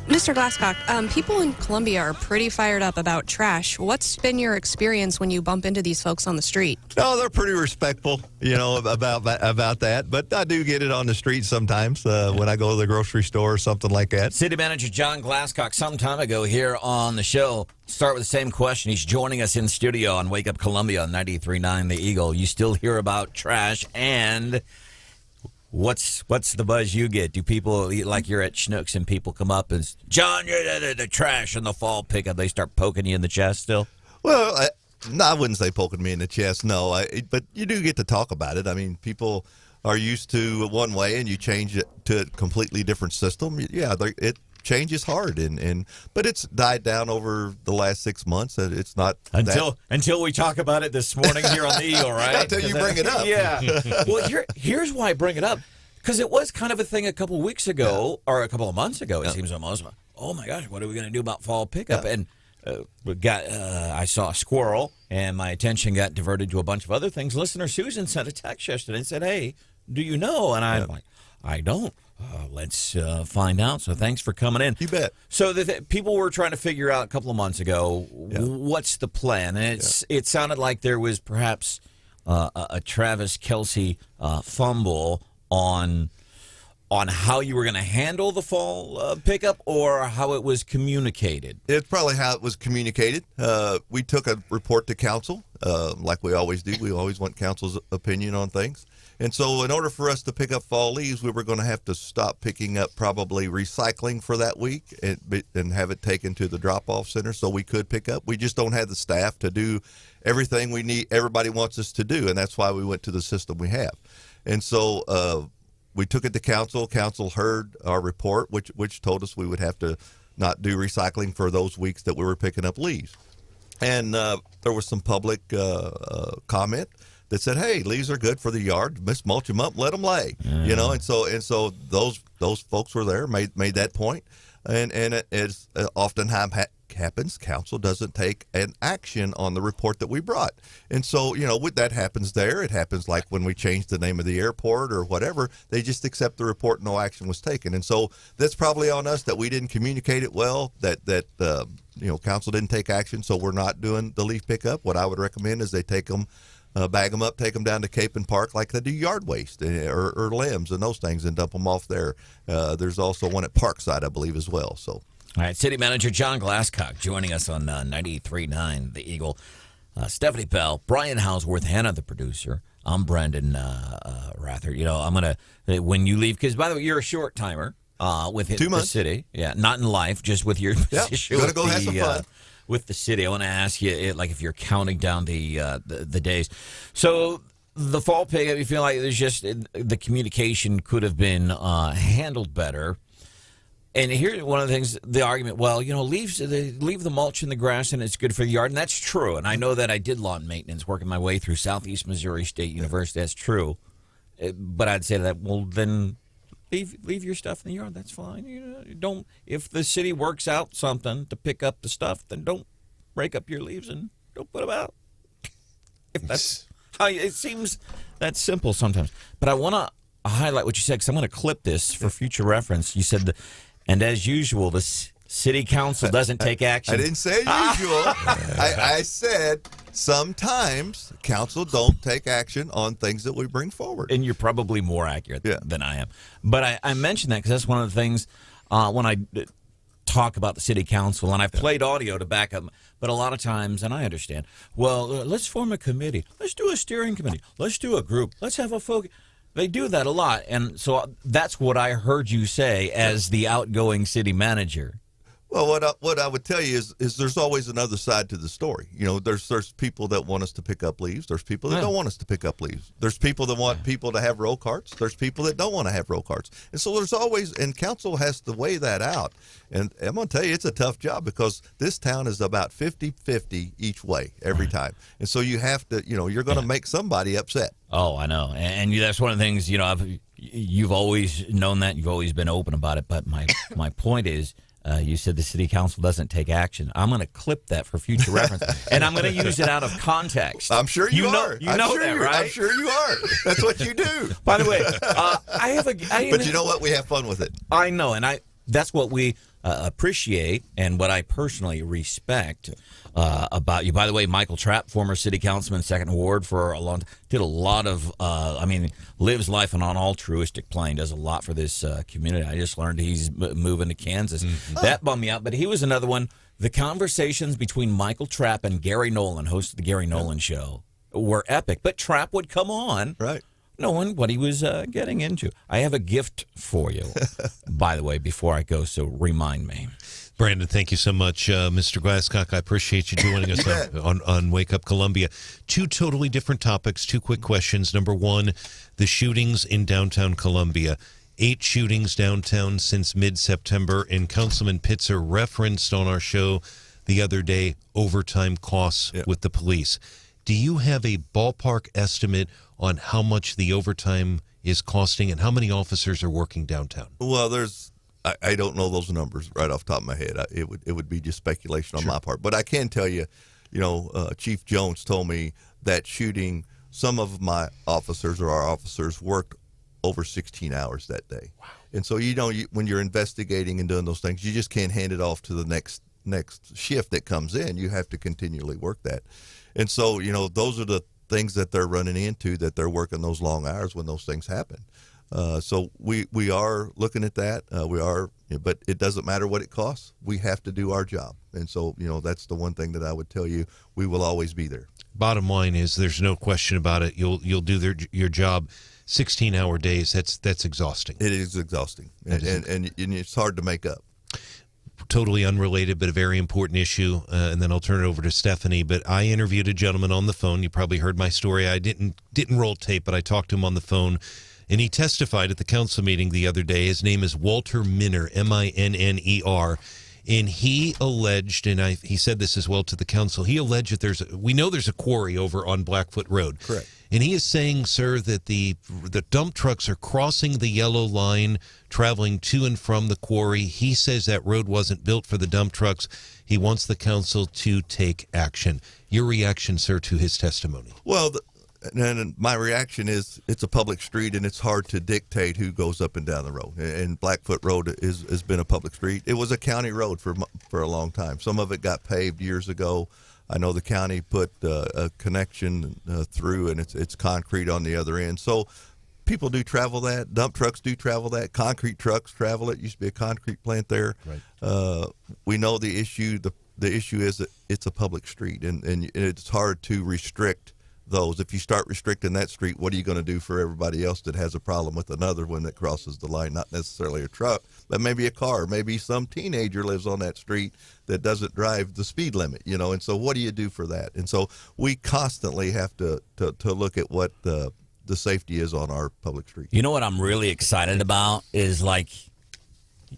[SPEAKER 11] Mr. Glascock, people in Columbia are pretty fired up about trash. What's been your experience when you bump into these folks on the street?
[SPEAKER 12] No, they're pretty respectful, about that. But I do get it on the street sometimes when I go to the grocery store or something like that.
[SPEAKER 10] City Manager John Glascock, some time ago here on the show, start with the same question. He's joining us in studio on Wake Up Columbia on 93.9 The Eagle. You still hear about trash, and what's the buzz you get? Do people, like you're at Schnucks and people come up and, John, you're the trash in the fall pickup, they start poking you in the chest still?
[SPEAKER 12] Well, No, I wouldn't say poking me in the chest. No, but you do get to talk about it. I mean, people are used to one way, and you change it to a completely different system. Yeah, it change is hard, but it's died down over the last 6 months. It's not
[SPEAKER 10] until we talk about it this morning here on the Eagle, right?
[SPEAKER 12] Until you bring it up.
[SPEAKER 10] Yeah. Well, here's why I bring it up, because it was kind of a thing a couple of weeks ago or a couple of months ago. It seems almost. Oh my gosh, what are we going to do about fall pickup? Yeah. And I saw a squirrel, and my attention got diverted to a bunch of other things. Listener Susan sent a text yesterday and said, "Hey, do you know?" And I'm like, "I don't." Let's find out. So thanks for coming in.
[SPEAKER 12] You bet.
[SPEAKER 10] So people were trying to figure out a couple of months ago, what's the plan? And it sounded like there was perhaps a Travis Kelce fumble on how you were going to handle the fall pickup, or how it was communicated.
[SPEAKER 12] It's probably how it was communicated. We took a report to council, like we always do. We always want council's opinion on things. And so in order for us to pick up fall leaves, we were going to have to stop picking up probably recycling for that week and have it taken to the drop-off center so we could pick up. We just don't have the staff to do everything we need. Everybody wants us to do, and that's why we went to the system we have. And so we took it to council. Council heard our report, which told us we would have to not do recycling for those weeks that we were picking up leaves. And there was some public comment that said, "Hey, leaves are good for the yard. Just mulch them up, let them lay." You know, and so those folks were there, made that point, and as often happens, council doesn't take an action on the report that we brought, and so that happens there. It happens like when we changed the name of the airport or whatever. They just accept the report, no action was taken, and so that's probably on us that we didn't communicate it well. That council didn't take action, so we're not doing the leaf pickup. What I would recommend is they take them. Bag them up, take them down to Cape and Park like they do yard waste or limbs and those things, and dump them off there. There's also one at Parkside, I believe, as well. So,
[SPEAKER 10] all right, City Manager John Glascock joining us on 93.9 The Eagle. Stephanie Bell, Brian Hauswirth, Hannah, the producer. I'm Branden Rathert. I'm going to, when you leave, because, by the way, you're a short timer with
[SPEAKER 12] 2 months.
[SPEAKER 10] The city. Yeah, not in life, just with your position.
[SPEAKER 12] Going to go have some fun.
[SPEAKER 10] With the city. I want to ask you, if you're counting down the days. So the fall pickup, you feel like there's just the communication could have been handled better. And here's one of the things, the argument, leave the mulch in the grass and it's good for the yard. And that's true. And I know that I did lawn maintenance working my way through Southeast Missouri State University. That's true. But I'd say to that, well, then leave your stuff in the yard. That's fine. Don't. If the city works out something to pick up the stuff, then don't break up your leaves and don't put them out. If that's how it seems, that simple sometimes. But I want to highlight what you said, because I'm going to clip this for future reference. You said, and as usual, the city council doesn't take action.
[SPEAKER 12] I didn't say usual. I said sometimes council don't take action on things that we bring forward.
[SPEAKER 10] And you're probably more accurate than I am. But I mentioned that because that's one of the things when I talk about the city council, and I've played audio to back up, but a lot of times, and I understand, let's form a committee. Let's do a steering committee. Let's do a group. Let's have a focus. They do that a lot. And so that's what I heard you say as the outgoing city manager.
[SPEAKER 12] Well, what I would tell you is there's always another side to the story. There's people that want us to pick up leaves. There's people that don't want us to pick up leaves. There's people that want people to have row carts. There's people that don't want to have row carts. And so there's always, and council has to weigh that out. And I'm going to tell you, it's a tough job because this town is about 50-50 each way every time. And so you have to, you're going to make somebody upset.
[SPEAKER 10] Oh, I know. And that's one of the things, you've always known that. You've always been open about it. But my point is, you said the city council doesn't take action. I'm going to clip that for future reference, and I'm going to use it out of context.
[SPEAKER 12] I'm sure you are.
[SPEAKER 10] You know that, right?
[SPEAKER 12] I'm sure you are. That's what you do.
[SPEAKER 10] By the way,
[SPEAKER 12] but you know what? We have fun with it.
[SPEAKER 10] I know, and that's what we appreciate and what I personally respect about you. By the way, Michael Trapp, former city councilman, 2nd Ward for a long time, did a lot of, lives life on an altruistic plane, does a lot for this community. I just learned he's moving to Kansas. Mm-hmm. That bummed me out, but he was another one. The conversations between Michael Trapp and Gary Nolan, host of the Gary Nolan Show, were epic. But Trapp would come on.
[SPEAKER 12] Right.
[SPEAKER 10] Knowing what he was getting into. I have a gift for you, by the way, before I go, so remind me.
[SPEAKER 5] Branden, thank you so much. Mr. Glascock, I appreciate you joining us on Wake Up Columbia. Two totally different topics, two quick questions. Number one, the shootings in downtown Columbia. 8 shootings downtown since mid-September, and Councilman Pitzer referenced on our show the other day overtime costs with the police. Do you have a ballpark estimate on how much the overtime is costing and how many officers are working downtown?
[SPEAKER 12] Well, I don't know those numbers right off the top of my head. It would be just speculation on my part. But I can tell you, Chief Jones told me that shooting, some of my officers or our officers worked over 16 hours that day. Wow. And so, when you're investigating and doing those things, you just can't hand it off to the next shift that comes in. You have to continually work that. And so, those are the things that they're running into, that they're working those long hours when those things happen. So we are looking at that. But it doesn't matter what it costs. We have to do our job. And so, that's the one thing that I would tell you. We will always be there.
[SPEAKER 5] Bottom line is there's no question about it. You'll do your job. 16-hour days, that's exhausting.
[SPEAKER 12] It is exhausting. And it's hard to make up.
[SPEAKER 5] Totally unrelated, but a very important issue, and then I'll turn it over to Stephanie. But I interviewed a gentleman on the phone. You probably heard my story. I didn't roll tape, but I talked to him on the phone, and he testified at the council meeting the other day. His name is Walter Minner, Minner, and he alleged, and he said this as well to the council, he alleged that we know there's a quarry over on Blackfoot Road.
[SPEAKER 12] Correct. And
[SPEAKER 5] he is saying, sir, that the dump trucks are crossing the yellow line, traveling to and from the quarry. He says that road wasn't built for the dump trucks. He wants the council to take action. Your reaction, sir, to his testimony?
[SPEAKER 12] Well, and my reaction is it's a public street, and it's hard to dictate who goes up and down the road. And Blackfoot Road has been a public street. It was a county road for a long time. Some of it got paved years ago. I know the county put a connection through, and it's concrete on the other end. So people do travel that. Dump trucks do travel that. Concrete trucks travel it. Used to be a concrete plant there.
[SPEAKER 5] Right.
[SPEAKER 12] We know the issue. The issue is that it's a public street, and it's hard to restrict those. If you start restricting that street, what are you going to do for everybody else that has a problem with another one that crosses the line? Not necessarily a truck, but maybe a car. Maybe some teenager lives on that street that doesn't drive the speed limit, and so what do you do for that? And so we constantly have to look at what the safety is on our public street.
[SPEAKER 10] You know what I'm really excited about is like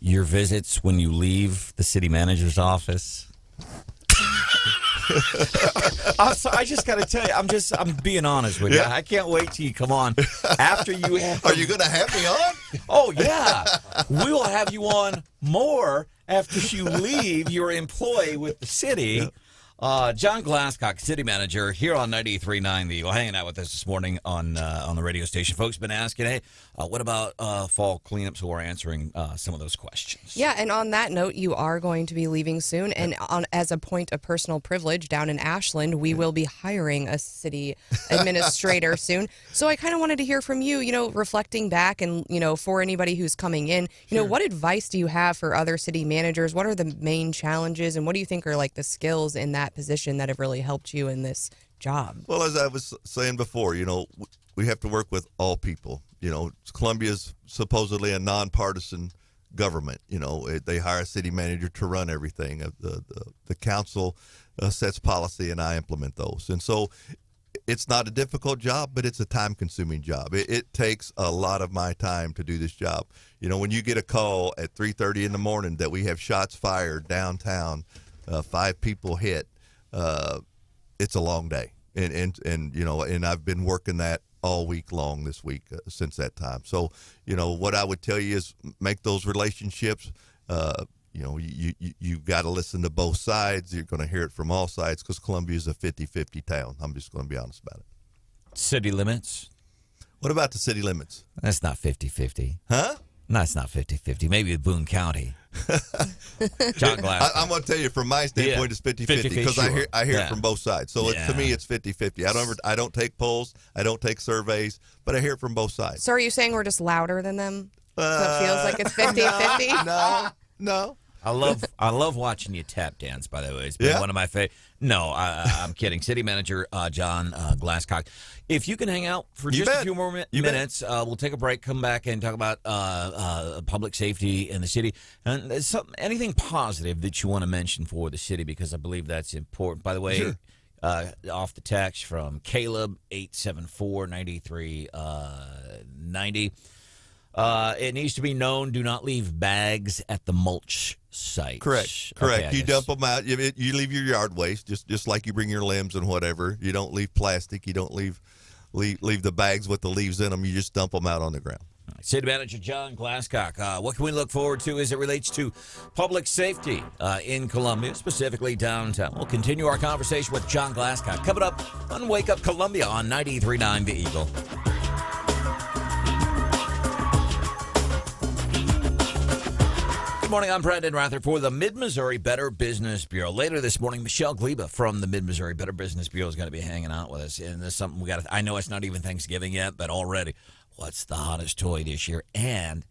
[SPEAKER 10] your visits when you leave the city manager's office. I just got to tell you, I'm being honest with you. I can't wait till you come on after you have.
[SPEAKER 12] Are you going to have me on?
[SPEAKER 10] Oh, yeah. We will have you on more after you leave your employee with the city. John Glascock, city manager, here on 93.9 The Eagle, hanging out with us this morning on the radio station. Folks been asking, hey, what about fall cleanup? So we're answering some of those questions.
[SPEAKER 11] Yeah, and on that note, you are going to be leaving soon. And as a point of personal privilege, down in Ashland, we will be hiring a city administrator soon. So I kind of wanted to hear from you, reflecting back and, for anybody who's coming in, what advice do you have for other city managers? What are the main challenges, and what do you think are like the skills in that position that have really helped you in this job?
[SPEAKER 12] Well, as I was saying before, we have to work with all people. Columbia's supposedly a nonpartisan government. They hire a city manager to run everything. The council sets policy, and I implement those. And so it's not a difficult job, but it's a time-consuming job. It takes a lot of my time to do this job. When you get a call at 3:30 in the morning that we have shots fired downtown, 5 people hit, it's a long day, and I've been working that all week long this week since that time. So what I would tell you is make those relationships. You got to listen to both sides. You're going to hear it from all sides because Columbia is a 50-50 town. I'm just going to be honest about it.
[SPEAKER 10] City limits.
[SPEAKER 12] What about the city limits?
[SPEAKER 10] That's not 50-50.
[SPEAKER 12] Huh?
[SPEAKER 10] No, it's not 50-50. Maybe Boone County. John Glass.
[SPEAKER 12] I'm going to tell you, from my standpoint, it's 50-50 because sure. I hear it from both sides. So to me, it's 50-50. I don't take polls. I don't take surveys, but I hear it from both sides.
[SPEAKER 11] So are you saying we're just louder than them? So it feels like it's 50-50?
[SPEAKER 12] No.
[SPEAKER 10] I love watching you tap dance, by the way. It's been one of my favorite. No, I'm kidding. City Manager John Glascock. If you can hang out for just a few more minutes, we'll take a break, come back, and talk about public safety in the city. And anything positive that you want to mention for the city, because I believe that's important. By the way, off the text from Caleb, 874-9390. It needs to be known, do not leave bags at the mulch site.
[SPEAKER 12] Correct. You dump them out. You leave your yard waste, just like you bring your limbs and whatever. You don't leave plastic. You don't leave the bags with the leaves in them. You just dump them out on the ground.
[SPEAKER 10] City Manager John Glascock, what can we look forward to as it relates to public safety in Columbia, specifically downtown? We'll continue our conversation with John Glascock coming up on Wake Up Columbia on 93.9 The Eagle. Good morning, I'm Branden Rathert for the Mid-Missouri Better Business Bureau. Later this morning, Michelle Gleba from the Mid-Missouri Better Business Bureau is going to be hanging out with us. And there's something we got to, I know it's not even Thanksgiving yet, but already, what's the hottest toy this year? And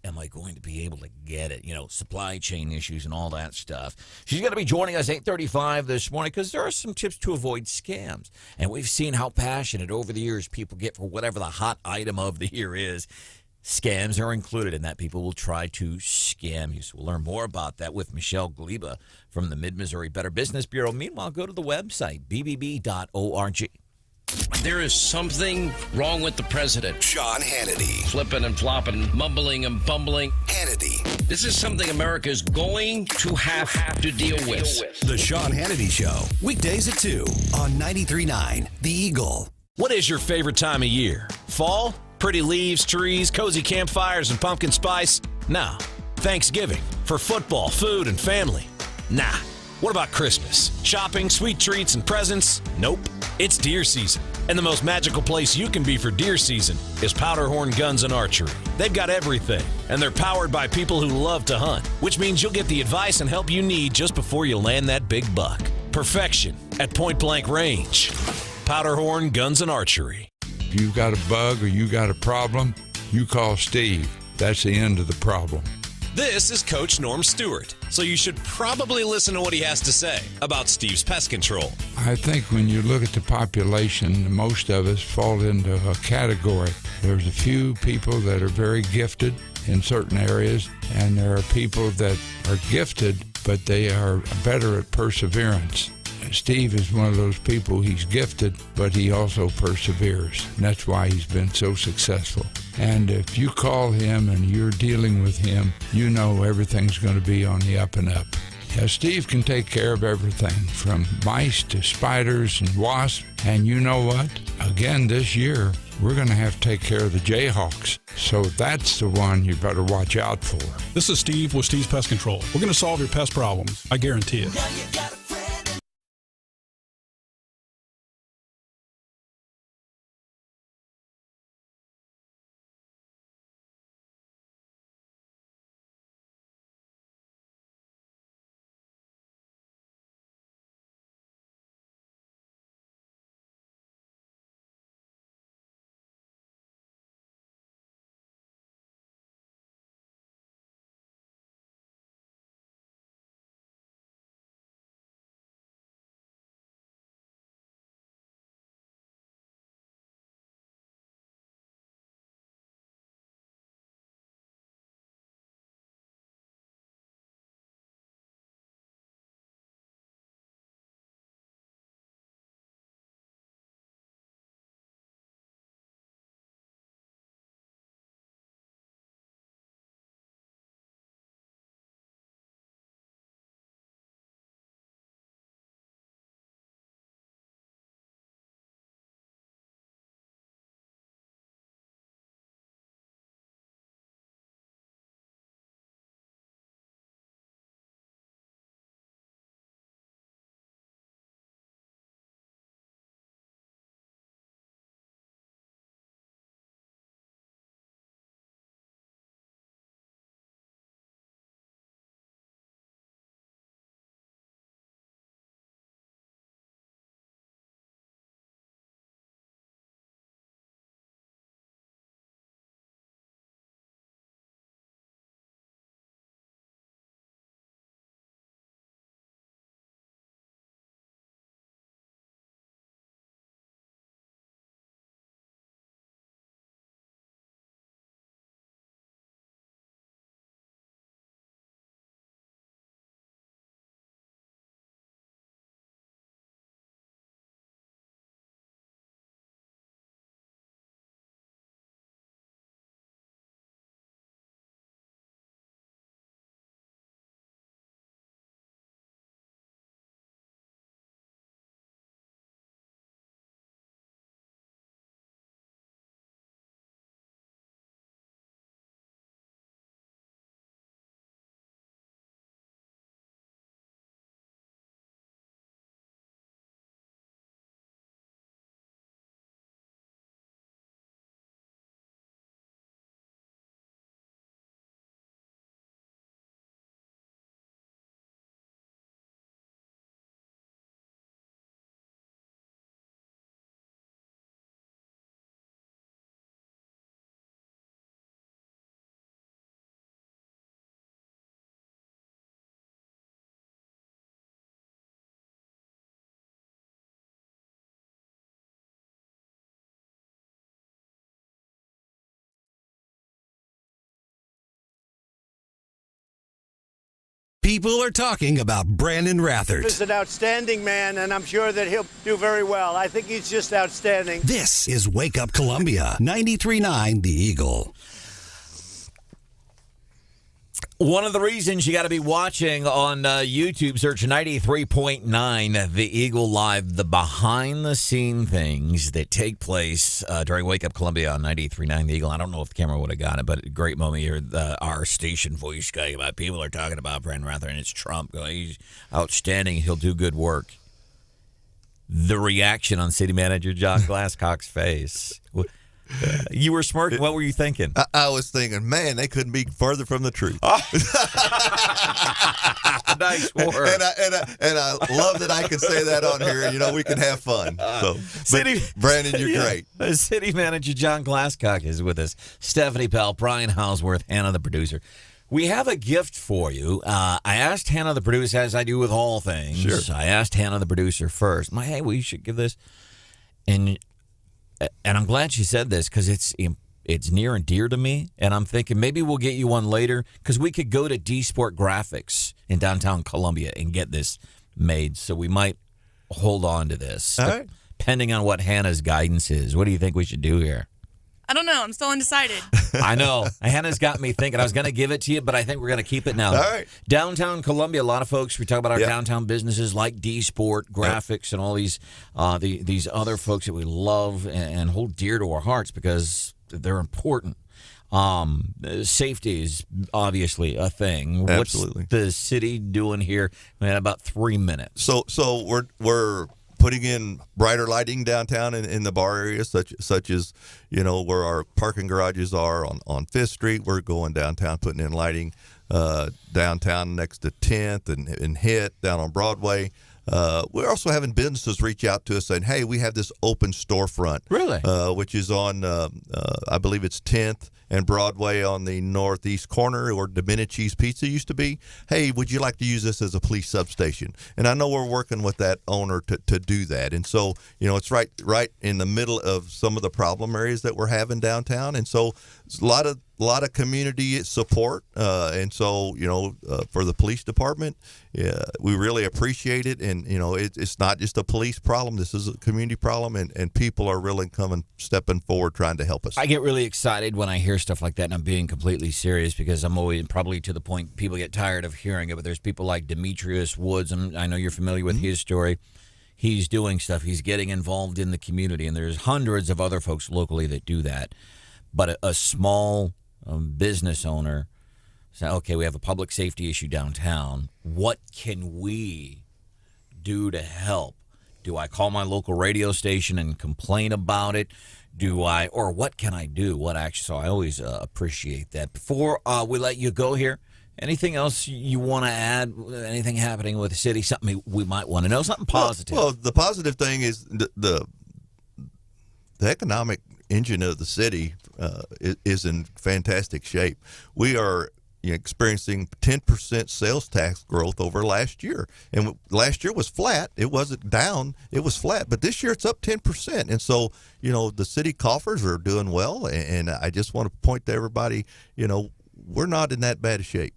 [SPEAKER 10] am I going to be able to get it? You know, supply chain issues and all that stuff. She's going to be joining us 8:35 this morning because there are some tips to avoid scams. And we've seen how passionate over the years people get for whatever the hot item of the year is. Scams are included in that. People will try to scam you. So we'll learn more about that with Michelle Gleba from the Mid-Missouri Better Business Bureau. Meanwhile, go to the website, bbb.org.
[SPEAKER 13] There is something wrong with the president.
[SPEAKER 14] Sean Hannity.
[SPEAKER 13] Flipping and flopping, mumbling and bumbling.
[SPEAKER 14] Hannity.
[SPEAKER 13] This is something America is going to have to deal with.
[SPEAKER 14] The Sean Hannity Show. Weekdays at 2 on 93.9 The Eagle.
[SPEAKER 15] What is your favorite time of year? Fall? Pretty leaves, trees, cozy campfires, and pumpkin spice? No. Thanksgiving for football, food, and family? Nah. What about Christmas? Shopping, sweet treats, and presents? Nope. It's deer season. And the most magical place you can be for deer season is Powderhorn Guns and Archery. They've got everything, and they're powered by people who love to hunt, which means you'll get the advice and help you need just before you land that big buck. Perfection at point-blank range. Powderhorn Guns and Archery.
[SPEAKER 16] If you've got a bug or you got a problem, you call Steve. That's the end of the problem.
[SPEAKER 15] This is Coach Norm Stewart, so you should probably listen to what he has to say about Steve's pest control.
[SPEAKER 16] I think when you look at the population, most of us fall into a category. There's a few people that are very gifted in certain areas, and there are people that are gifted, but they are better at perseverance. Steve is one of those people. He's gifted, but he also perseveres. And that's why he's been so successful. And if you call him and you're dealing with him, you know everything's going to be on the up and up. Yeah, Steve can take care of everything from mice to spiders and wasps. And you know what? Again, this year, we're going to have to take care of the Jayhawks. So that's the one you better watch out for.
[SPEAKER 17] This is Steve with Steve's Pest Control. We're going to solve your pest problems. I guarantee it.
[SPEAKER 14] People are talking about Branden Rathert.
[SPEAKER 18] He's an outstanding man, and I'm sure that he'll do very well. I think he's just outstanding.
[SPEAKER 14] This is Wake Up Columbia, 93.9 The Eagle.
[SPEAKER 10] One of the reasons you got to be watching on YouTube, search 93.9 The Eagle Live, the behind-the-scene things that take place during Wake Up Columbia on 93.9 The Eagle. I don't know if the camera would have got it, but a great moment here. Our station voice guy about people are talking about Branden Rathert, and it's Trump going, he's outstanding, he'll do good work. The reaction on City Manager John Glascock's face. You were smirking. What were you thinking?
[SPEAKER 12] I was thinking, man, they couldn't be further from the truth.
[SPEAKER 10] Nice work.
[SPEAKER 12] And I love that I can say that on here. You know, we can have fun. So, Branden, you're great.
[SPEAKER 10] City Manager John Glascock is with us. Stephanie Pell, Brian Hauswirth, Hannah, the producer. We have a gift for you. I asked Hannah, the producer, as I do with all things.
[SPEAKER 12] Sure.
[SPEAKER 10] I asked Hannah, the producer, first. Hey, we should give this. And I'm glad she said this because it's near and dear to me. And I'm thinking maybe we'll get you one later because we could go to D Sport Graphics in downtown Columbia and get this made. So we might hold on to this.
[SPEAKER 12] All right.
[SPEAKER 10] Depending on what Hannah's guidance is. What do you think we should do here?
[SPEAKER 19] I don't know. I'm still undecided.
[SPEAKER 10] I know. Hannah's got me thinking. I was going to give it to you, but I think we're going to keep it now.
[SPEAKER 12] All right.
[SPEAKER 10] Downtown Columbia, a lot of folks, we talk about our downtown businesses like D Sport Graphics and all these these other folks that we love and hold dear to our hearts because they're important. Safety is obviously a thing.
[SPEAKER 12] Absolutely.
[SPEAKER 10] What's the city doing here in about 3 minutes?
[SPEAKER 12] So we're putting in brighter lighting downtown in the bar area, such as, you know, where our parking garages are on 5th Street. We're going downtown, putting in lighting downtown next to 10th and HIT down on Broadway. We're also having businesses reach out to us saying, hey, we have this open storefront.
[SPEAKER 10] Really?
[SPEAKER 12] Which is on, I believe it's 10th and Broadway on the northeast corner where Domenici's Pizza used to be. Hey, would you like to use this as a police substation? And I know we're working with that owner to do that. And so, you know, it's right in the middle of some of the problem areas that we're having downtown. And so it's a lot of community support. And so, you know, for the police department, we really appreciate it. And, you know, it's not just a police problem. This is a community problem. And people are really stepping forward, trying to help us.
[SPEAKER 10] I get really excited when I hear stuff like that, and I'm being completely serious because I'm always probably to the point people get tired of hearing it. But there's people like Demetrius Woods. I know you're familiar with his story. He's doing stuff. He's getting involved in the community, and there's hundreds of other folks locally that do that. But a small business owner say, okay, we have a public safety issue downtown. What can we do to help? Do I call my local radio station and complain about it? Or what can I do? So I always appreciate that. Before we let you go here, anything else you want to add? Anything happening with the city? Something we might want to know? Something positive?
[SPEAKER 12] Well, the positive thing is the economic engine of the city is in fantastic shape. We are experiencing 10% sales tax growth over last year. And last year was flat. It wasn't down. It was flat. But this year it's up 10%. And so, you know, the city coffers are doing well. And I just want to point to everybody, you know, we're not in that bad a shape.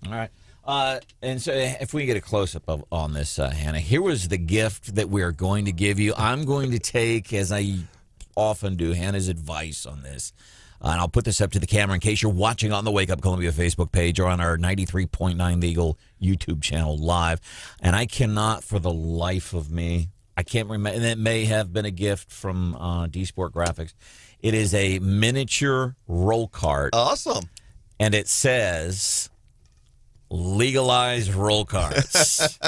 [SPEAKER 10] All right. And so if we get a close-up on this, Hannah, here was the gift that we are going to give you. I'm going to take, as I often do, Hannah's advice on this. And I'll put this up to the camera in case you're watching on the Wake Up Columbia Facebook page or on our 93.9 The Eagle YouTube channel live. And I cannot, for the life of me, I can't remember. And it may have been a gift from D Sport Graphics. It is a miniature roll cart.
[SPEAKER 12] Awesome.
[SPEAKER 10] And it says, legalize roll carts.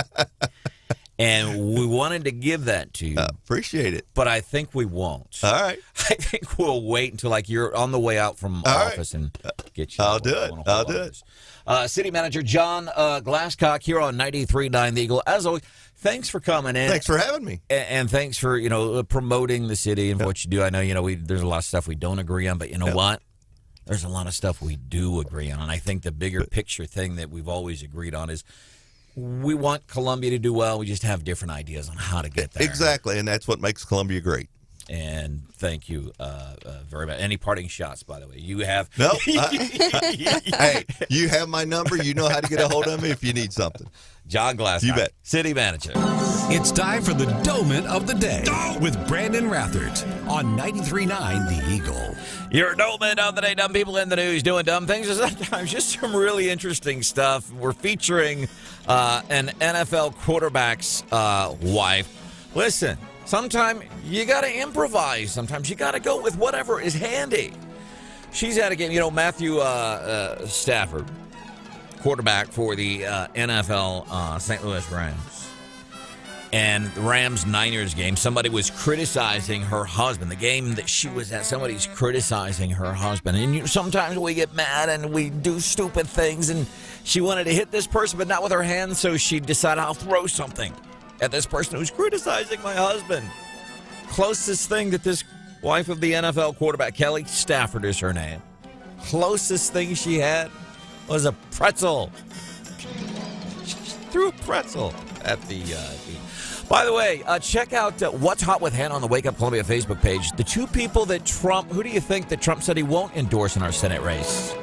[SPEAKER 10] And we wanted to give that to you.
[SPEAKER 12] Appreciate it.
[SPEAKER 10] But I think we won't.
[SPEAKER 12] All right.
[SPEAKER 10] I think we'll wait until you're on the way out from office and get you.
[SPEAKER 12] I'll do it. I'll do it.
[SPEAKER 10] City Manager John Glascock here on 93.9 The Eagle. As always, thanks for coming in.
[SPEAKER 12] Thanks for having me.
[SPEAKER 10] And thanks for, promoting the city and what you do. I know, there's a lot of stuff we don't agree on, but you know what? There's a lot of stuff we do agree on. And I think the bigger picture thing that we've always agreed on is we want Columbia to do well. We just have different ideas on how to get there.
[SPEAKER 12] Exactly, and that's what makes Columbia great.
[SPEAKER 10] And thank you very much. Any parting shots, by the way? You have.
[SPEAKER 12] No. Hey, you have my number. You know how to get a hold of me if you need something.
[SPEAKER 10] John Glascock,
[SPEAKER 12] you bet.
[SPEAKER 10] City Manager.
[SPEAKER 14] It's time for the Doment of the Day with Branden Rathert on 93.9 The Eagle.
[SPEAKER 10] Your Doment of the Day. Dumb people in the news doing dumb things. Sometimes just some really interesting stuff. We're featuring an NFL quarterback's wife. Listen, sometimes you got to improvise. Sometimes you got to go with whatever is handy. She's at a game. You know, Matthew Stafford, quarterback for the NFL St. Louis Rams. And the Rams-Niners game, somebody was criticizing her husband. The game that she was at, somebody's criticizing her husband. And sometimes we get mad and we do stupid things. And she wanted to hit this person, but not with her hands, so she decided, I'll throw something at this person who's criticizing my husband. Closest thing that this wife of the NFL quarterback, Kelly Stafford is her name. Closest thing she had was a pretzel. She threw a pretzel at the By the way, check out What's Hot with Hannah on the Wake Up Columbia Facebook page. The two people that Trump, who do you think that Trump said he won't endorse in our Senate race?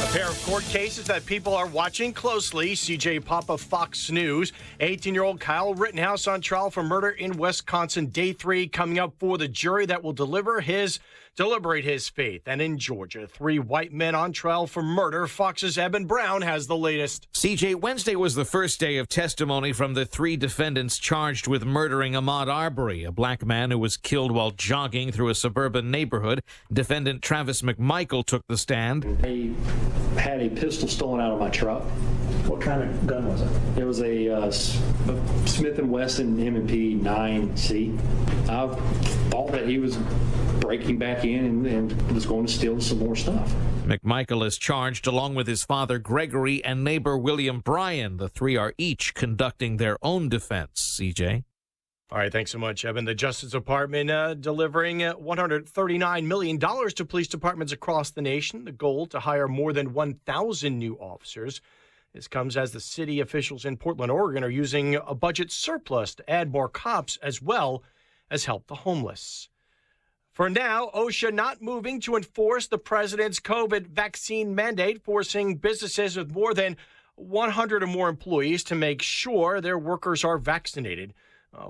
[SPEAKER 9] A pair of court cases that people are watching closely. CJ Papa, Fox News. 18-year-old Kyle Rittenhouse on trial for murder in Wisconsin. Day 3 coming up for the jury that will deliberate his fate. And in Georgia, 3 white men on trial for murder. Fox's Eben Brown has the latest.
[SPEAKER 20] CJ, Wednesday was the first day of testimony from the 3 defendants charged with murdering Ahmaud Arbery, a black man who was killed while jogging through a suburban neighborhood. Defendant Travis McMichael took the stand.
[SPEAKER 21] They had a pistol stolen out of my truck.
[SPEAKER 22] What kind of gun was it?
[SPEAKER 21] It was a Smith & Wesson M&P 9C. I thought that he was breaking back in and was going to steal some more stuff.
[SPEAKER 20] McMichael is charged along with his father Gregory and neighbor William Bryan. The 3 are each conducting their own defense. CJ.
[SPEAKER 9] All right, thanks so much, Evan. The Justice Department delivering $139 million to police departments across the nation. The goal to hire more than 1,000 new officers. This comes as the city officials in Portland, Oregon are using a budget surplus to add more cops as well as help the homeless. For now, OSHA not moving to enforce the president's COVID vaccine mandate, forcing businesses with more than 100 or more employees to make sure their workers are vaccinated.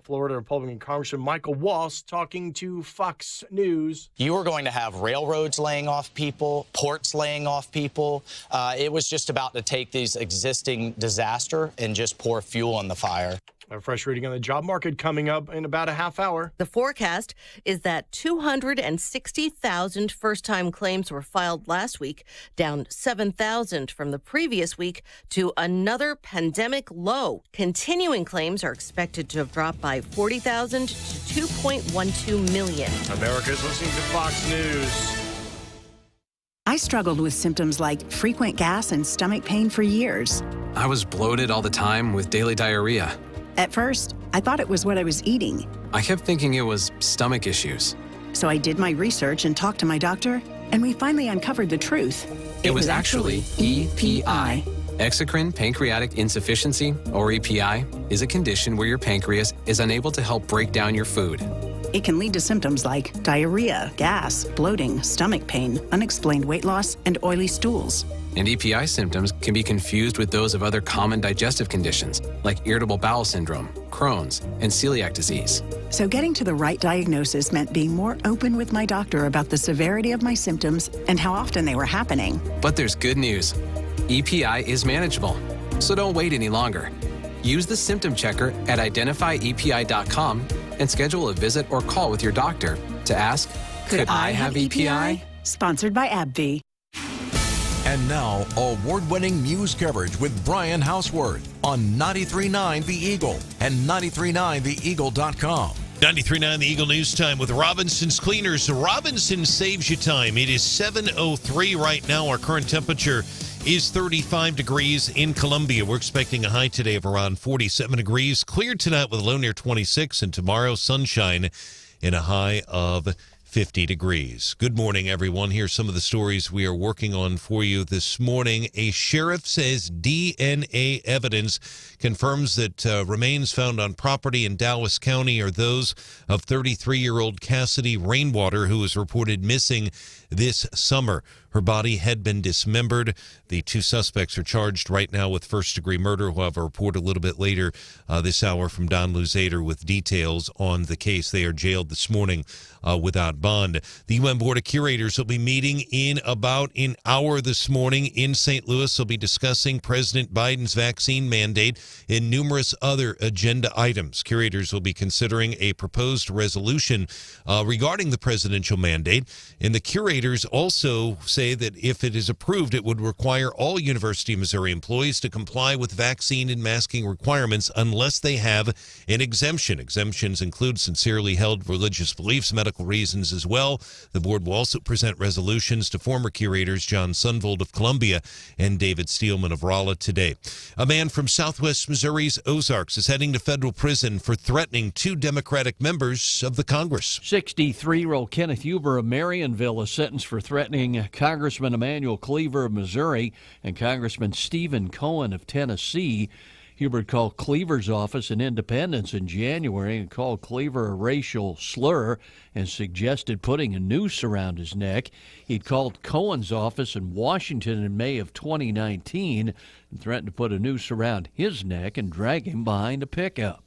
[SPEAKER 9] Florida Republican Congressman Michael Walsh talking to Fox News.
[SPEAKER 1] You were going to have railroads laying off people, ports laying off people. It was just about to take these existing disaster and just pour fuel on the fire.
[SPEAKER 9] A fresh reading on the job market coming up in about a half hour.
[SPEAKER 2] The forecast is that 260,000 first-time claims were filed last week, down 7,000 from the previous week to another pandemic low. Continuing claims are expected to have dropped by 40,000 to 2.12 million.
[SPEAKER 9] America's listening to Fox News.
[SPEAKER 3] I struggled with symptoms like frequent gas and stomach pain for years.
[SPEAKER 23] I was bloated all the time with daily diarrhea.
[SPEAKER 3] At first, I thought it was what I was eating.
[SPEAKER 23] I kept thinking it was stomach issues.
[SPEAKER 3] So I did my research and talked to my doctor, and we finally uncovered the truth.
[SPEAKER 23] It was actually EPI. Exocrine pancreatic insufficiency, or EPI, is a condition where your pancreas is unable to help break down your food.
[SPEAKER 3] It can lead to symptoms like diarrhea, gas, bloating, stomach pain, unexplained weight loss, and oily stools.
[SPEAKER 23] And EPI symptoms can be confused with those of other common digestive conditions, like irritable bowel syndrome, Crohn's, and celiac disease.
[SPEAKER 3] So getting to the right diagnosis meant being more open with my doctor about the severity of my symptoms and how often they were happening.
[SPEAKER 23] But there's good news. EPI is manageable, so don't wait any longer. Use the symptom checker at identifyepi.com and schedule a visit or call with your doctor to ask, could I have EPI?
[SPEAKER 3] Sponsored by AbbVie.
[SPEAKER 8] And now, award-winning news coverage with Brian Hauswirth on 93.9 The Eagle and 93.9theeagle.com.
[SPEAKER 5] 93.9 The Eagle News Time with Robinson's Cleaners. Robinson saves you time. It is 7:03 right now. Our current temperature is 35 degrees in Columbia. We're expecting a high today of around 47 degrees. Cleared tonight with a low near 26, and tomorrow sunshine and a high of 50 degrees. Good morning, everyone. Here's some of the stories we are working on for you this morning. A sheriff says DNA evidence confirms that remains found on property in Dallas County are those of 33-year-old Cassidy Rainwater, who was reported missing this summer. Her body had been dismembered. The two suspects are charged right now with first-degree murder. We'll have a report a little bit later this hour from Don Luzader with details on the case. They are jailed this morning without bond. The UN Board of Curators will be meeting in about an hour this morning in St. Louis. They'll be discussing President Biden's vaccine mandate and numerous other agenda items. Curators will be considering a proposed resolution regarding the presidential mandate, and the curators also say that if it is approved, it would require all University of Missouri employees to comply with vaccine and masking requirements unless they have an exemption. Exemptions include sincerely held religious beliefs, medical reasons as well. The board will also present resolutions to former curators John Sunvold of Columbia and David Steelman of Rolla today. A man from southwest Missouri's Ozarks is heading to federal prison for threatening two Democratic members of the Congress.
[SPEAKER 24] 63-year-old Kenneth Huber of Marionville is sentenced for threatening Congressman Emanuel Cleaver of Missouri and Congressman Stephen Cohen of Tennessee. Huber called Cleaver's office in Independence in January and called Cleaver a racial slur and suggested putting a noose around his neck. He'd called Cohen's office in Washington in May of 2019 and threatened to put a noose around his neck and drag him behind a pickup.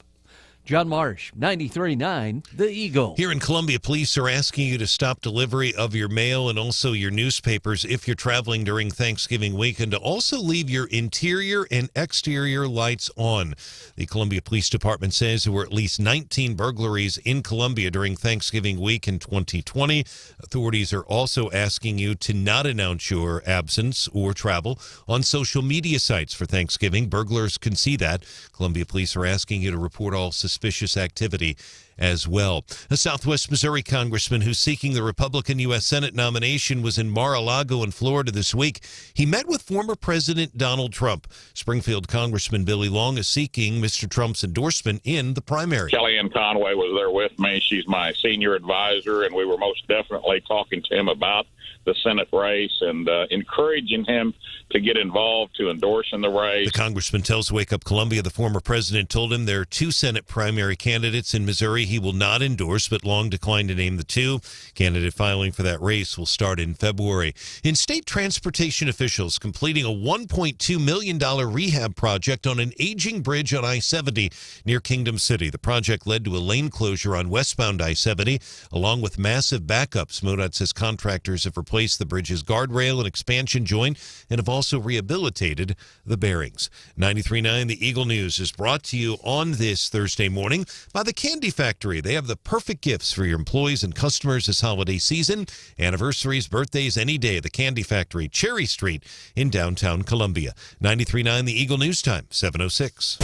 [SPEAKER 24] John Marsh, 93.9 The Eagle.
[SPEAKER 5] Here in Columbia, police are asking you to stop delivery of your mail and also your newspapers if you're traveling during Thanksgiving weekend, to also leave your interior and exterior lights on. The Columbia Police Department says there were at least 19 burglaries in Columbia during Thanksgiving week in 2020. Authorities are also asking you to not announce your absence or travel on social media sites for Thanksgiving. Burglars can see that. Columbia Police are asking you to report all suspicious activity as well. A Southwest Missouri congressman who's seeking the Republican U.S. Senate nomination was in Mar-a-Lago in Florida this week. He met with former President Donald Trump. Springfield Congressman Billy Long is seeking Mr. Trump's endorsement in the primary.
[SPEAKER 26] Kellyanne Conway was there with me. She's my senior advisor, and we were most definitely talking to him about the Senate race and encouraging him to get involved, to endorse in the race.
[SPEAKER 5] The congressman tells Wake Up Columbia the former president told him there are two Senate primary candidates in Missouri he will not endorse, but Long declined to name the two. Candidate filing for that race will start in February. In state transportation officials completing a $1.2 million rehab project on an aging bridge on I-70 near Kingdom City. The project led to a lane closure on westbound I-70, along with massive backups. MoDOT says contractors have replaced the bridge's guardrail and expansion joint and have also rehabilitated the bearings. 93.9 The Eagle News is brought to you on this Thursday morning by the Candy Factory. They have the perfect gifts for your employees and customers this holiday season. Anniversaries, birthdays, any day. The Candy Factory, Cherry Street in downtown Columbia. 93.9 The Eagle News Time, 7:06.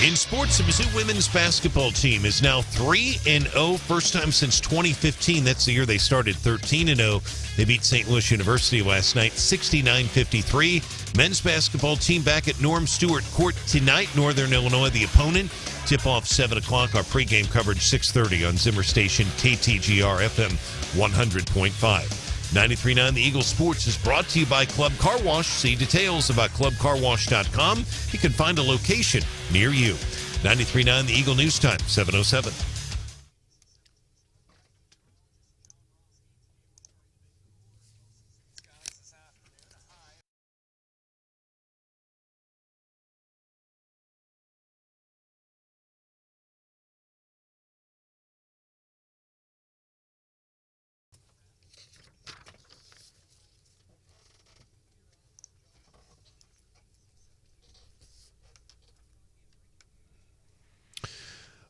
[SPEAKER 5] In sports, the Mizzou women's basketball team is now 3-0, first time since 2015. That's the year they started 13-0. They beat St. Louis University last night, 69-53. Men's basketball team back at Norm Stewart Court tonight. Northern Illinois, the opponent. Tip-off 7 o'clock. Our pregame coverage 6:30 on Zimmer Station, KTGR FM 100.5. 93.9 The Eagle Sports is brought to you by Club Car Wash. See details about clubcarwash.com. You can find a location near you. 93.9 The Eagle News Time, 7:07.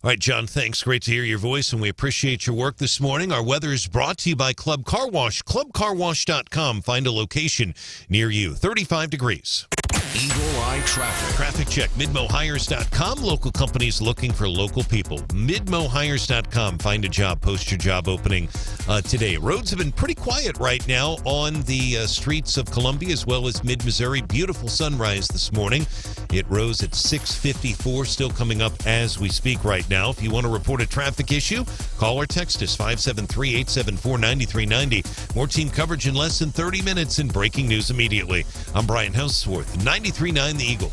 [SPEAKER 5] All right, John, thanks. Great to hear your voice, and we appreciate your work this morning. Our weather is brought to you by Club Car Wash. ClubCarWash.com. Find a location near you. 35 degrees.
[SPEAKER 8] Eagle Eye Traffic.
[SPEAKER 5] Traffic check. MidmoHires.com. Local companies looking for local people. MidmoHires.com. Find a job. Post your job opening today. Roads have been pretty quiet right now on the streets of Columbia as well as mid-Missouri. Beautiful sunrise this morning. It rose at 6:54. Still coming up as we speak right now. If you want to report a traffic issue, call or text us 573-874-9390. More team coverage in less than 30 minutes and breaking news immediately. I'm Brian Hauswirth, 93.9 The Eagle.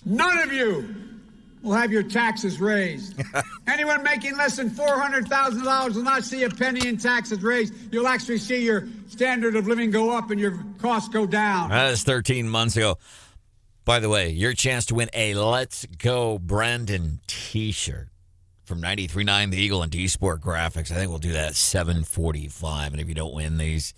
[SPEAKER 4] None of you will have your taxes raised. Anyone making less than $400,000 will not see a penny in taxes raised. You'll actually see your standard of living go up and your costs go down.
[SPEAKER 10] That was 13 months ago. By the way, your chance to win a Let's Go Branden t-shirt from 93.9 The Eagle and D-Sport Graphics. I think we'll do that at 7:45. And if you don't win these,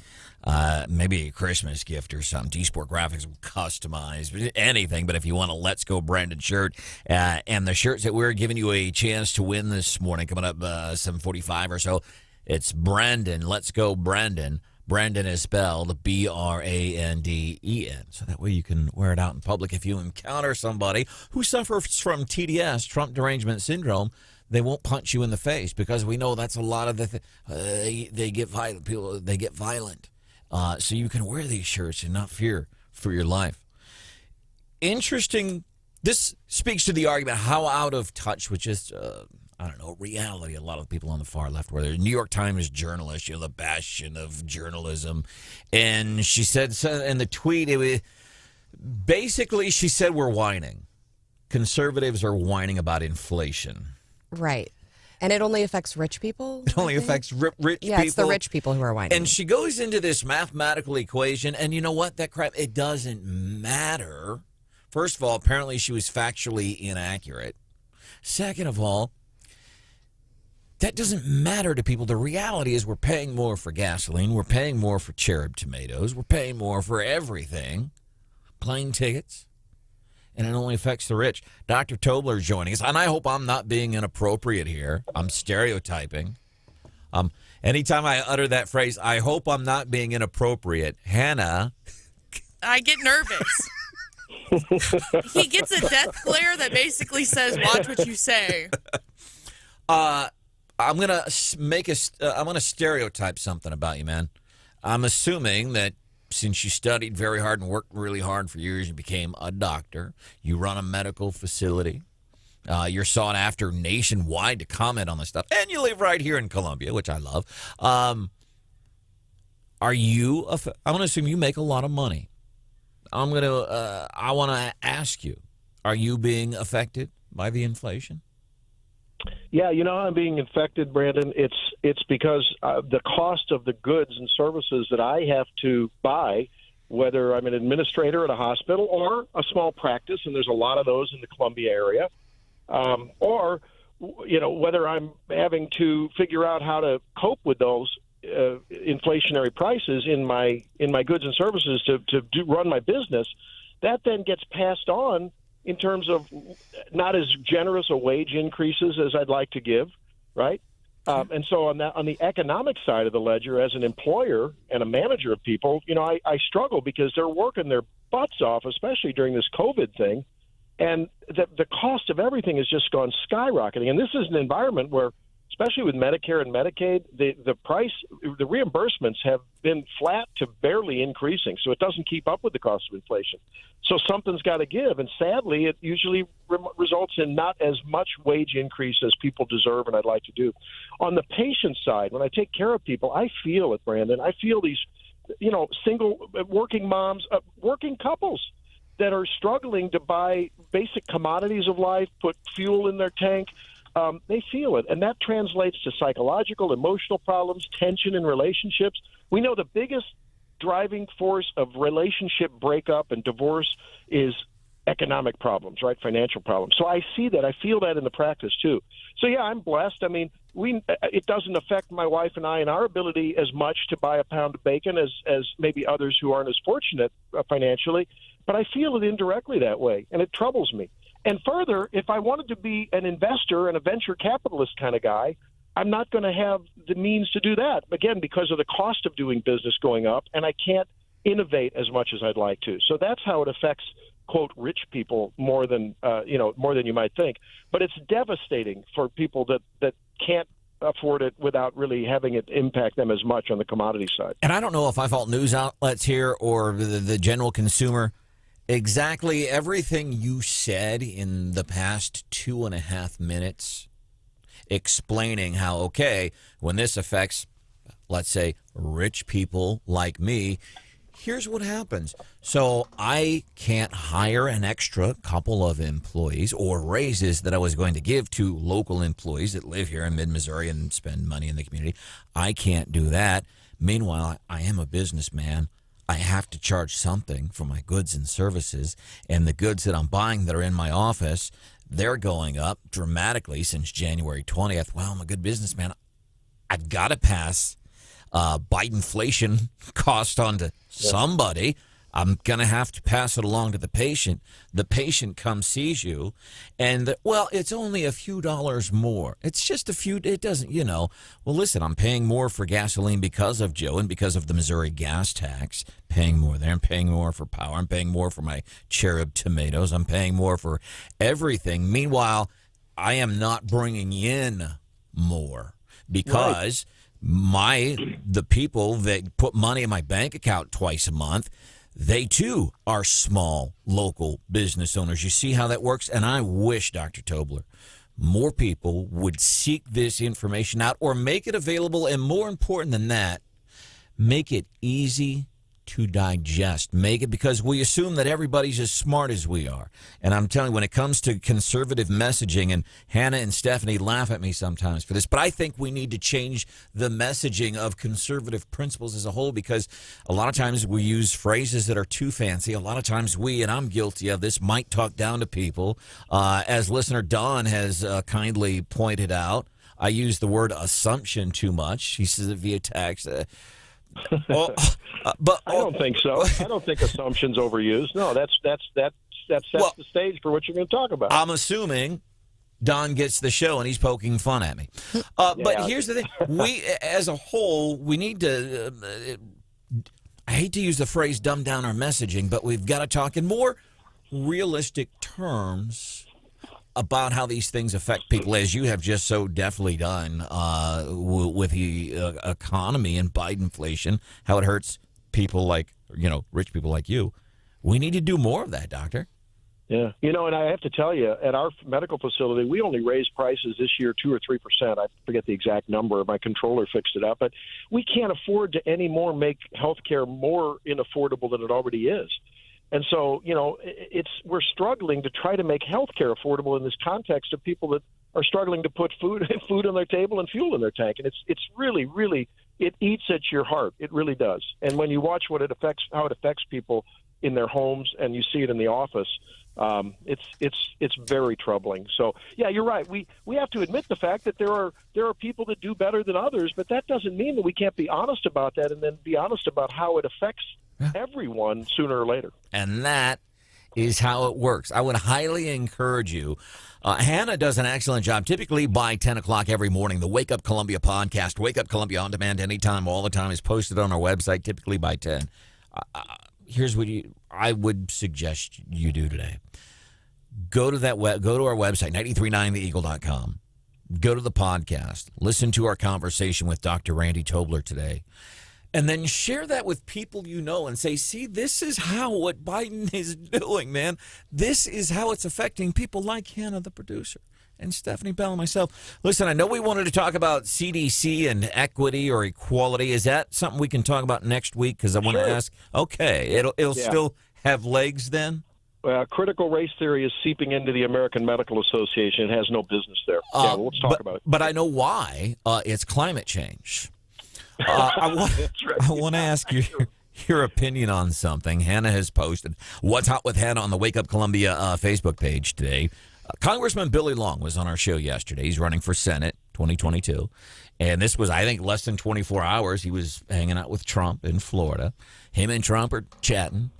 [SPEAKER 10] maybe a Christmas gift or something. D-Sport Graphics will customize anything, but if you want a Let's Go Branden shirt, and the shirts that we're giving you a chance to win this morning, coming up 7:45 or so, it's Branden. Let's Go Branden. Branden is spelled Branden. So that way you can wear it out in public. If you encounter somebody who suffers from TDS, Trump Derangement Syndrome, they won't punch you in the face, because we know that's a lot of they get violent. People, they get violent. So you can wear these shirts and not fear for your life. Interesting. This speaks to the argument how out of touch, which is, I don't know, reality. A lot of people on the far left, where they're New York Times journalists, the bastion of journalism. And she said in the tweet, basically she said we're whining. Conservatives are whining about inflation.
[SPEAKER 6] Right. And it only affects rich people?
[SPEAKER 10] It only affects rich people.
[SPEAKER 6] Yeah, it's the rich people who are whining.
[SPEAKER 10] And she goes into this mathematical equation, and you know what? That crap, it doesn't matter. First of all, apparently she was factually inaccurate. Second of all, that doesn't matter to people. The reality is we're paying more for gasoline. We're paying more for cherub tomatoes. We're paying more for everything. Plane tickets. And it only affects the rich. Dr. Tobler is joining us, and I hope I'm not being inappropriate here. I'm stereotyping. Anytime I utter that phrase, I hope I'm not being inappropriate. Hannah.
[SPEAKER 19] I get nervous. He gets a death glare that basically says, watch what you say.
[SPEAKER 10] I'm gonna stereotype something about you, man. I'm assuming that since you studied very hard and worked really hard for years, you became a doctor. You run a medical facility. You're sought after nationwide to comment on this stuff, and you live right here in Columbia, which I love. I'm going to assume you make a lot of money. I want to ask you, are you being affected by the inflation?
[SPEAKER 7] Yeah, I'm being affected, Branden. It's because the cost of the goods and services that I have to buy, whether I'm an administrator at a hospital or a small practice, and there's a lot of those in the Columbia area, or whether I'm having to figure out how to cope with those inflationary prices in my goods and services to run my business, that then gets passed on in terms of not as generous a wage increases as I'd like to give, right? And so on the economic side of the ledger, as an employer and a manager of people, I struggle because they're working their butts off, especially during this COVID thing. And the cost of everything has just gone skyrocketing. And this is an environment where, especially with Medicare and Medicaid, the reimbursements have been flat to barely increasing. So it doesn't keep up with the cost of inflation. So something's got to give. And sadly, it usually results in not as much wage increase as people deserve and I'd like to do. On the patient side, when I take care of people, I feel it, Branden. I feel these, single working moms, working couples that are struggling to buy basic commodities of life, put fuel in their tank. They feel it, and that translates to psychological, emotional problems, tension in relationships. We know the biggest driving force of relationship breakup and divorce is economic problems, right? Financial problems. So I see that. I feel that in the practice, too. So, yeah, I'm blessed. I mean, it doesn't affect my wife and I and our ability as much to buy a pound of bacon as maybe others who aren't as fortunate financially, but I feel it indirectly that way, and it troubles me. And further, if I wanted to be an investor and a venture capitalist kind of guy, I'm not going to have the means to do that, again, because of the cost of doing business going up, and I can't innovate as much as I'd like to. So that's how it affects, quote, rich people more than you might think. But it's devastating for people that can't afford it without really having it impact them as much on the commodity side.
[SPEAKER 10] And I don't know if I fault news outlets here or the general consumer. Exactly everything you said in the past 2.5 minutes explaining how, okay, when this affects, let's say, rich people like me, here's what happens. So I can't hire an extra couple of employees or raises that I was going to give to local employees that live here in mid-Missouri and spend money in the community. I can't do that. Meanwhile, I am a businessman. I have to charge something for my goods and services, and the goods that I'm buying that are in my office, they're going up dramatically since January 20th. Well, I'm a good businessman. I've got to pass Biden-inflation cost on to somebody. I'm going to have to pass it along to the patient. The patient comes, sees you, and, well, it's only a few dollars more. It's just a few. It doesn't, well, listen, I'm paying more for gasoline because of Joe and because of the Missouri gas tax. Paying more there. I'm paying more for power. I'm paying more for my cherub tomatoes. I'm paying more for everything. Meanwhile, I am not bringing in more because the people that put money in my bank account twice a month, they, too, are small, local business owners. You see how that works? And I wish, Dr. Tobler, more people would seek this information out or make it available, and more important than that, make it easy to digest. Make it, because we assume that everybody's as smart as we are. And I'm telling you, when it comes to conservative messaging, and Hannah and Stephanie laugh at me sometimes for this, but I think we need to change the messaging of conservative principles as a whole, because a lot of times we use phrases that are too fancy. A lot of times and I'm guilty of this, might talk down to people. As listener Don has kindly pointed out, I use the word assumption too much. He says it via text.
[SPEAKER 7] But I don't think so. I don't think assumption's overused. No, that sets the stage for what you're going to talk about.
[SPEAKER 10] I'm assuming Don gets the show and he's poking fun at me. But here's the thing. We, as a whole, we need to, I hate to use the phrase dumb down our messaging, but we've got to talk in more realistic terms about how these things affect people, as you have just so deftly done with the economy and Bidenflation, how it hurts people like, rich people like you. We need to do more of that, Doctor.
[SPEAKER 7] Yeah. And I have to tell you, at our medical facility, we only raised prices this year 2 or 3%. I forget the exact number. My controller fixed it up. But we can't afford to anymore make health care more inaffordable than it already is. And so, we're struggling to try to make health care affordable in this context of people that are struggling to put food on their table and fuel in their tank. And it's really, really, it eats at your heart. It really does. And when you watch how it affects people in their homes and you see it in the office, it's very troubling. So, yeah, you're right. We have to admit the fact that there are people that do better than others, but that doesn't mean that we can't be honest about that and then be honest about how it affects everyone sooner or later.
[SPEAKER 10] And that is how it works. I would highly encourage you. Hannah does an excellent job, typically by 10 o'clock every morning. The Wake Up Columbia podcast, Wake Up Columbia on demand anytime, all the time, is posted on our website, typically by 10. Here's what I would suggest you do today. Go to our website, 939theeagle.com. Go to the podcast. Listen to our conversation with Dr. Randy Tobler today. And then share that with people you know and say, see, this is how what Biden is doing, man. This is how it's affecting people like Hannah, the producer, and Stephanie Bell and myself. Listen, I know we wanted to talk about CDC and equity or equality. Is that something we can talk about next week? Because I want to ask, okay, it'll still have legs then?
[SPEAKER 7] Critical race theory is seeping into the American Medical Association. It has no business there. Let's talk about it.
[SPEAKER 10] But I know why. It's climate change. I want to ask your opinion on something. Hannah has posted What's Hot with Hannah on the Wake Up Columbia Facebook page today. Congressman Billy Long was on our show yesterday. He's running for Senate 2022. And this was, I think, less than 24 hours. He was hanging out with Trump in Florida. Him and Trump are chatting.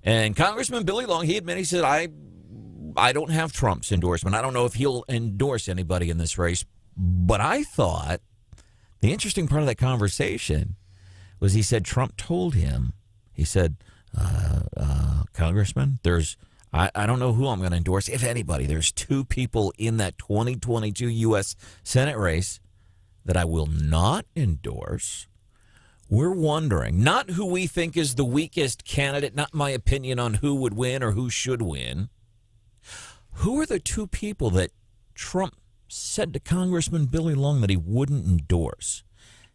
[SPEAKER 10] And Congressman Billy Long, he admitted, he said, I don't have Trump's endorsement. I don't know if he'll endorse anybody in this race. But I thought the interesting part of that conversation was he said Trump told him, he said, Congressman, I don't know who I'm going to endorse, if anybody. There's 2 people in that 2022 U.S. Senate race that I will not endorse. We're wondering, not who we think is the weakest candidate, not my opinion on who would win or who should win. Who are the 2 people that Trump said to Congressman Billy Long that he wouldn't endorse?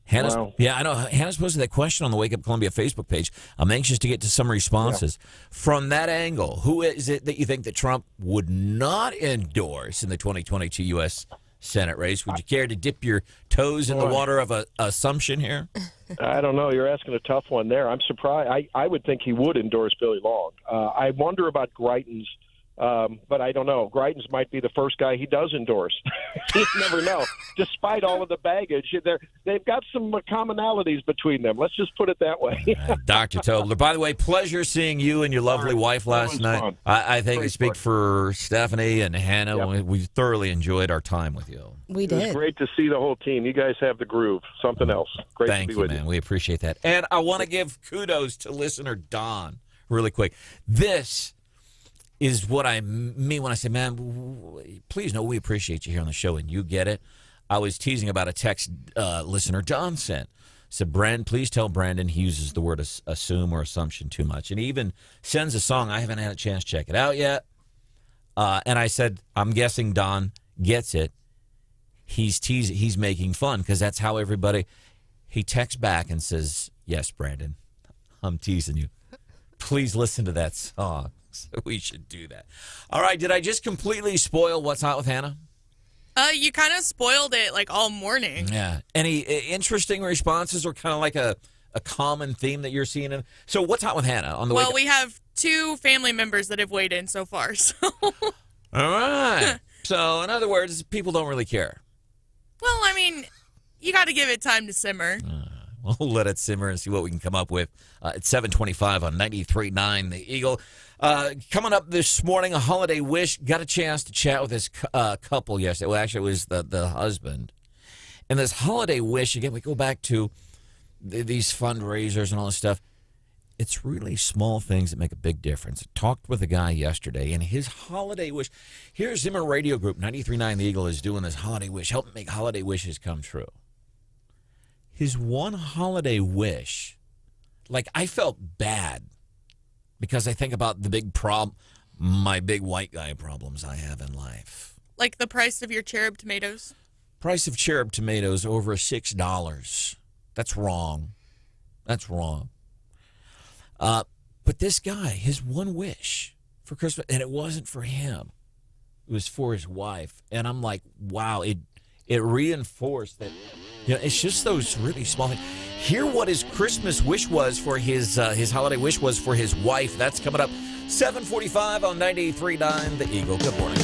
[SPEAKER 10] Yeah, I know. Hannah's posted that question on the Wake Up Columbia Facebook page. I'm anxious to get to some responses. Yeah. From that angle, who is it that you think that Trump would not endorse in the 2022 U.S. Senate race? Would you care to dip your toes in the water of assumption here?
[SPEAKER 7] I don't know. You're asking a tough one there. I'm surprised. I would think he would endorse Billy Long. I wonder about Greitens. But I don't know. Greitens might be the first guy he does endorse. You never know. Despite all of the baggage, they've got some commonalities between them. Let's just put it that way.
[SPEAKER 10] Dr. Tobler, by the way, pleasure seeing you and your lovely wife last night. I think I speak for Stephanie and Hannah. Yep. We thoroughly enjoyed our time with you.
[SPEAKER 6] We did.
[SPEAKER 7] It was great to see the whole team. You guys have the groove. Something else. Great
[SPEAKER 10] Thank
[SPEAKER 7] to be
[SPEAKER 10] you,
[SPEAKER 7] with
[SPEAKER 10] man.
[SPEAKER 7] you.
[SPEAKER 10] We appreciate that. And I want to give kudos to listener Don really quick. This is what I mean when I say, man, please know we appreciate you here on the show, and you get it. I was teasing about a text listener John sent. Said, please tell Branden he uses the word assume or assumption too much. And he even sends a song. I haven't had a chance to check it out yet. And I said, I'm guessing Don gets it. He's teasing. He's making fun because that's how everybody. He texts back and says, yes, Branden, I'm teasing you. Please listen to that song. So we should do that. All right. Did I just completely spoil What's Hot with Hannah?
[SPEAKER 19] You kind of spoiled it like all morning.
[SPEAKER 10] Yeah. Any interesting responses or kind of like a common theme that you're seeing? So What's Hot with Hannah on the
[SPEAKER 19] Well, we have 2 family members that have weighed in so far. So.
[SPEAKER 10] All right. So in other words, people don't really care.
[SPEAKER 19] Well, I mean, you got to give it time to simmer.
[SPEAKER 10] We'll let it simmer and see what we can come up with. It's 7:25 on 93.9 The Eagle. Coming up this morning, a holiday wish. Got a chance to chat with this couple yesterday. Well, actually, it was the husband. And this holiday wish, again, we go back to these fundraisers and all this stuff. It's really small things that make a big difference. I talked with a guy yesterday, and his holiday wish. Here's Zimmer Radio Group, 93.9 The Eagle, is doing this holiday wish, helping make holiday wishes come true. His one holiday wish, like, I felt bad because I think about the big my big white guy problems I have in life.
[SPEAKER 19] Like the price of your cherub tomatoes?
[SPEAKER 10] Price of cherub tomatoes over $6. That's wrong. That's wrong. But this guy, his one wish for Christmas, and it wasn't for him. It was for his wife. And I'm like, wow, it reinforced that, it's just those really small things. Hear what his Christmas wish was for his holiday wish was for his wife. That's coming up 7:45 on 93.9 The Eagle. Good morning.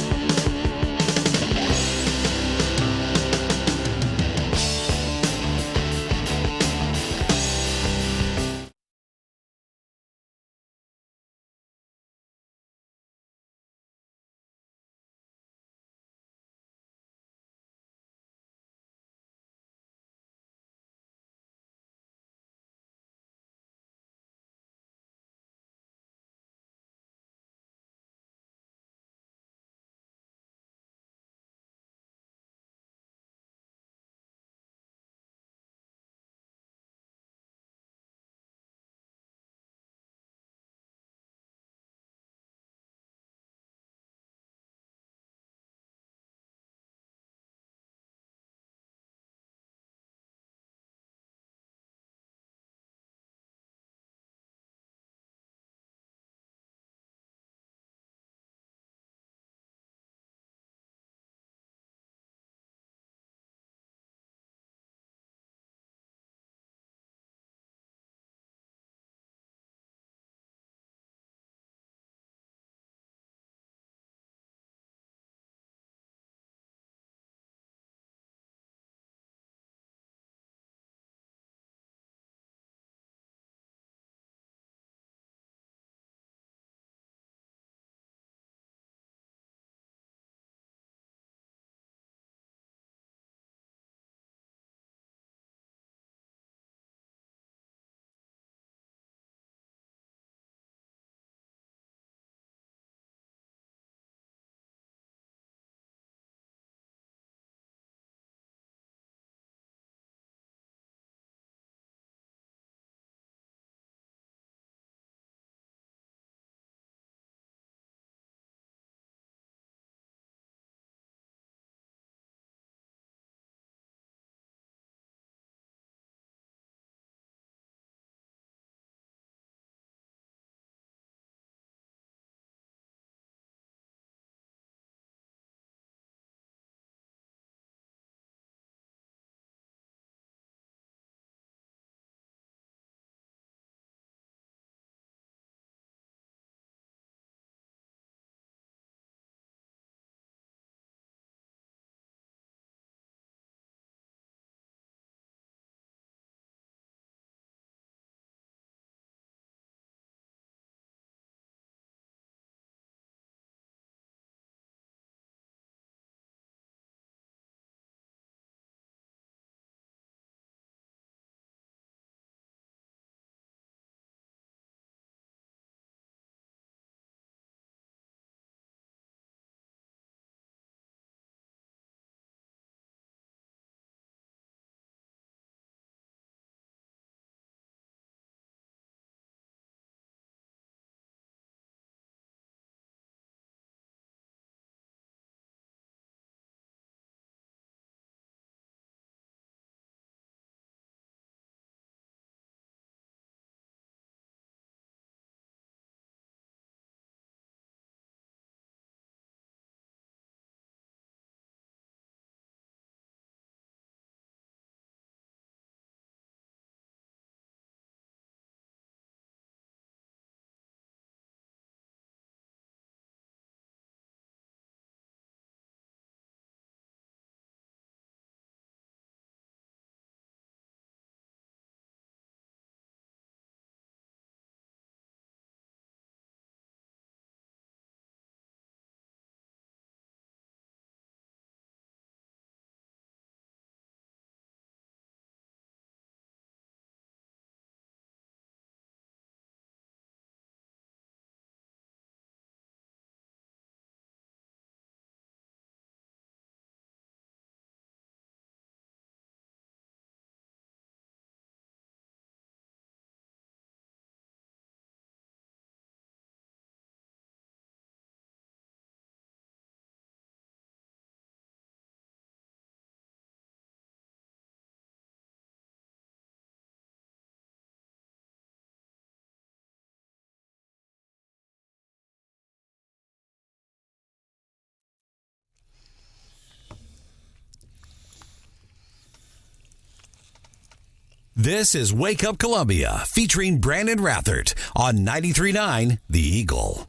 [SPEAKER 14] This is Wake Up Columbia, featuring Branden Rathert on 93.9 The Eagle.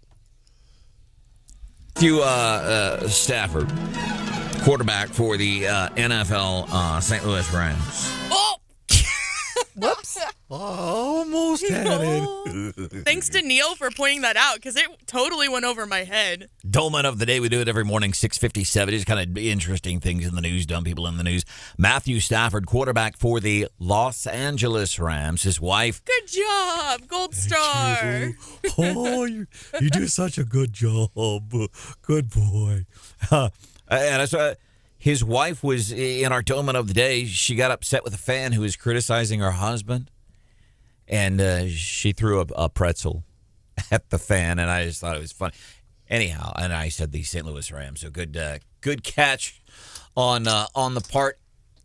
[SPEAKER 10] Stafford, quarterback for the NFL St. Louis Rams.
[SPEAKER 19] Oh!
[SPEAKER 2] Whoops.
[SPEAKER 10] Almost had it.
[SPEAKER 19] Thanks to Neil for pointing that out, because it totally went over my head.
[SPEAKER 10] Dolman of the day. We do it every morning, 6:57. Just kind of interesting things in the news, dumb people in the news. Matthew Stafford, quarterback for the Los Angeles Rams. His wife.
[SPEAKER 19] Good job. Gold star.
[SPEAKER 10] Oh, you do such a good job. Good boy. And so, his wife was in our Dolman of the day. She got upset with a fan who was criticizing her husband. And she threw a pretzel at the fan, and I just thought it was funny. Anyhow, and I said the St. Louis Rams. So good catch on the part.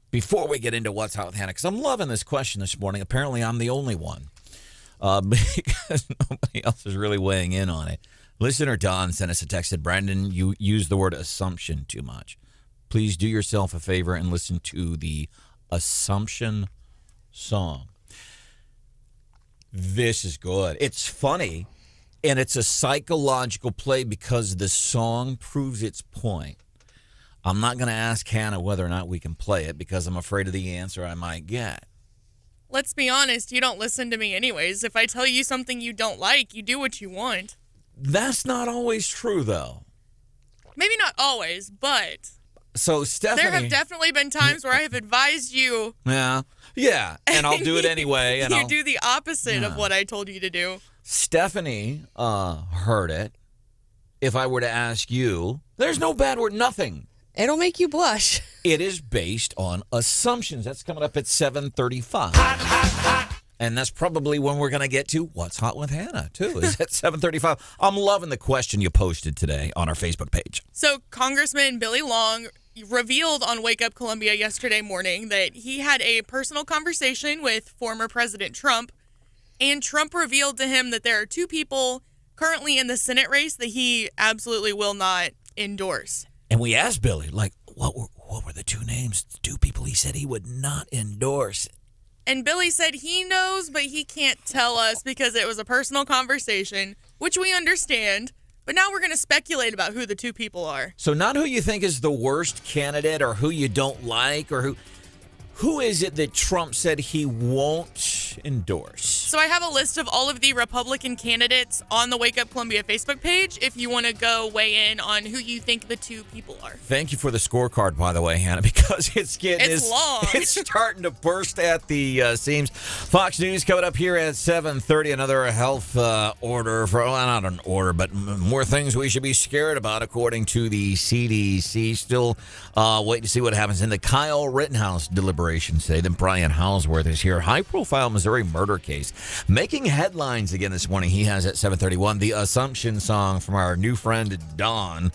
[SPEAKER 10] Before we get into what's hot with Hannah, because I'm loving this question this morning. Apparently, I'm the only one because nobody else is really weighing in on it. Listener Don sent us a text that Branden, you use the word assumption too much. Please do yourself a favor and listen to the Assumption song. This is good. It's funny, and it's a psychological play because the song proves its point. I'm not going to ask Hannah whether or not we can play it because I'm afraid of the answer I might get.
[SPEAKER 19] Let's be honest, you don't listen to me anyways. If I tell you something you don't like, you do what you want.
[SPEAKER 10] That's not always true, though.
[SPEAKER 19] Maybe not always, but...
[SPEAKER 10] So, Stephanie...
[SPEAKER 19] There have definitely been times where I have advised you...
[SPEAKER 10] Yeah, and I'll do it anyway. And
[SPEAKER 19] you do the opposite of what I told you to do.
[SPEAKER 10] Stephanie heard it. If I were to ask you, there's no bad word, nothing.
[SPEAKER 6] It'll make you blush.
[SPEAKER 10] It is based on assumptions. That's coming up at 7:35. And that's probably when we're going to get to What's Hot with Hannah, too, is at 7:35. I'm loving the question you posted today on our Facebook page.
[SPEAKER 19] So Congressman Billy Long revealed on Wake Up Columbia yesterday morning that he had a personal conversation with former President Trump, and Trump revealed to him that there are two people currently in the Senate race that he absolutely will not endorse.
[SPEAKER 10] And we asked Billy, like, what were the two names, the two people he said he would not endorse?
[SPEAKER 19] And Billy said he knows, but he can't tell us because it was a personal conversation, which we understand. But now we're going to speculate about who the two people are.
[SPEAKER 10] So not who you think is the worst candidate or who you don't like or who is it that Trump said he won't endorse?
[SPEAKER 19] So I have a list of all of the Republican candidates on the Wake Up Columbia Facebook page if you want to go weigh in on who you think the two people are.
[SPEAKER 10] Thank you for the scorecard, by the way, Hannah, because it's
[SPEAKER 19] long.
[SPEAKER 10] It's starting to burst at the seams. Fox News coming up here at 7:30. Another health order not an order, but more things we should be scared about, according to the CDC. Still waiting to see what happens in the Kyle Rittenhouse deliberation today. Then Brian Hauswirth is here. High-profile Missouri murder case making headlines again this morning. He has at 7:31 the Assumption song from our new friend Don.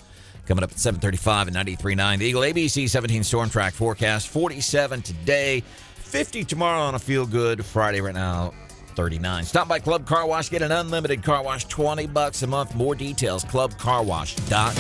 [SPEAKER 10] Coming up at 7:35 and 93.9 The Eagle. ABC 17 storm track forecast. 47 today, 50 tomorrow on a feel-good Friday. Right now, 39. Stop by Club Car Wash. Get an unlimited car wash, $20 a month. More details, clubcarwash.com.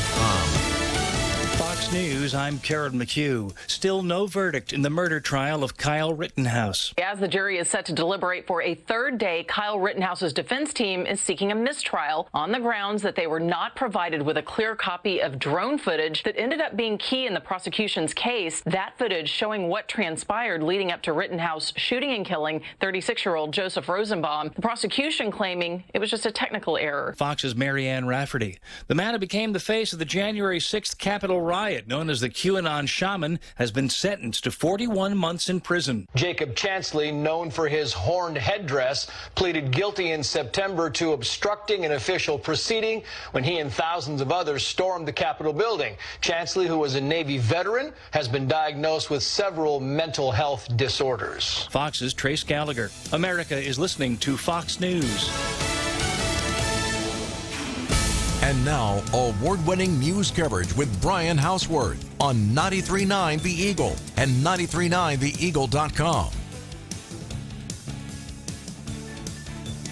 [SPEAKER 22] Fox News, I'm Karen McHugh. Still no verdict in the murder trial of Kyle Rittenhouse.
[SPEAKER 11] As the jury is set to deliberate for a third day, Kyle Rittenhouse's defense team is seeking a mistrial on the grounds that they were not provided with a clear copy of drone footage that ended up being key in the prosecution's case. That footage showing what transpired leading up to Rittenhouse shooting and killing 36-year-old Joseph Rosenbaum. The prosecution claiming it was just a technical error.
[SPEAKER 22] Fox's Marianne Rafferty. The man who became the face of the January 6th Capitol riot, known as the QAnon Shaman, has been sentenced to 41 months in prison.
[SPEAKER 13] Jacob Chansley, known for his horned headdress, pleaded guilty in September to obstructing an official proceeding when he and thousands of others stormed the Capitol building. Chansley, who was a Navy veteran, has been diagnosed with several mental health disorders.
[SPEAKER 22] Fox's Trace Gallagher. America is listening to Fox News.
[SPEAKER 8] And now, award-winning news coverage with Brian Hauswirth on 93.9 The Eagle and 93.9theeagle.com.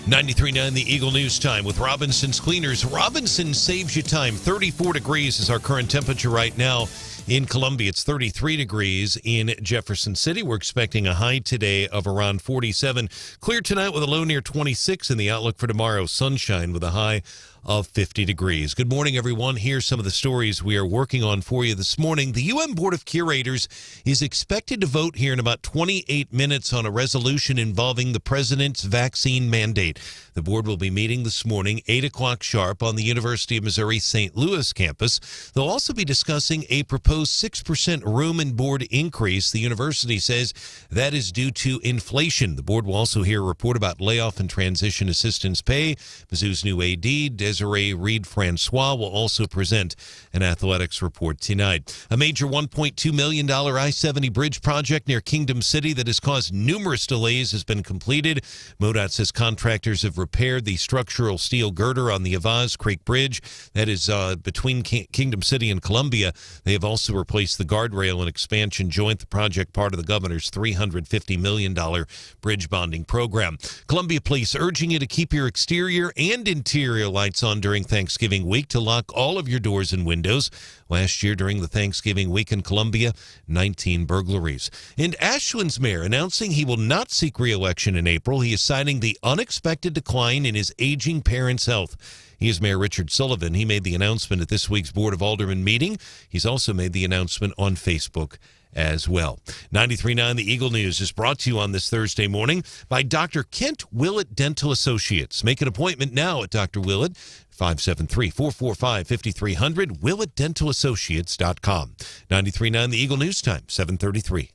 [SPEAKER 5] 93.9 The Eagle News Time with Robinson's Cleaners. Robinson saves you time. 34 degrees is our current temperature right now. In Columbia, it's 33 degrees. In Jefferson City, we're expecting a high today of around 47. Clear tonight with a low near 26, and the outlook for tomorrow, sunshine with a high of 50 degrees. Good morning, everyone. Here's some of the stories we are working on for you this morning. The UN Board of Curators is expected to vote here in about 28 minutes on a resolution involving the president's vaccine mandate. The board will be meeting this morning, 8 o'clock sharp, on the University of Missouri St. Louis campus. They'll also be discussing a proposed 6% room and board increase. The university says that is due to inflation. The board will also hear a report about layoff and transition assistance pay. Mizzou's new AD, Desiree Reed-Francois, will also present an athletics report tonight. A major $1.2 million I-70 bridge project near Kingdom City that has caused numerous delays has been completed. MoDOT says contractors have repaired the structural steel girder on the Avaz Creek Bridge that is between Kingdom City and Columbia. They have also replaced the guardrail and expansion joint, the project part of the governor's $350 million bridge bonding program. Columbia Police urging you to keep your exterior and interior lights on during Thanksgiving week, to lock all of your doors and windows. Last year during the Thanksgiving week in Columbia, 19 burglaries. And Ashland's mayor announcing he will not seek re-election in April. He is citing the unexpected decline in his aging parents' health. He is Mayor Richard Sullivan. He made the announcement at this week's Board of Aldermen meeting. He's also made the announcement on Facebook as well. 93.9 The Eagle News is brought to you on this Thursday morning by Dr. Kent Willett Dental Associates. Make an appointment now at Dr. Willett, 573-445-5300, WillettDentalAssociates.com. 93.9 The Eagle News Time, 7:33.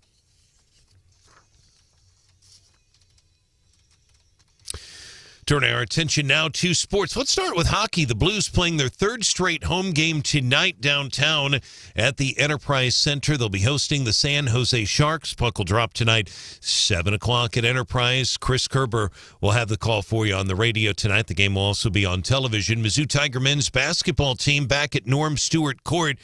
[SPEAKER 5] Turning our attention now to sports. Let's start with hockey. The Blues playing their third straight home game tonight downtown at the Enterprise Center. They'll be hosting the San Jose Sharks. Puck will drop tonight, 7 o'clock at Enterprise. Chris Kerber will have the call for you on the radio tonight. The game will also be on television. Mizzou Tiger men's basketball team back at Norm Stewart Court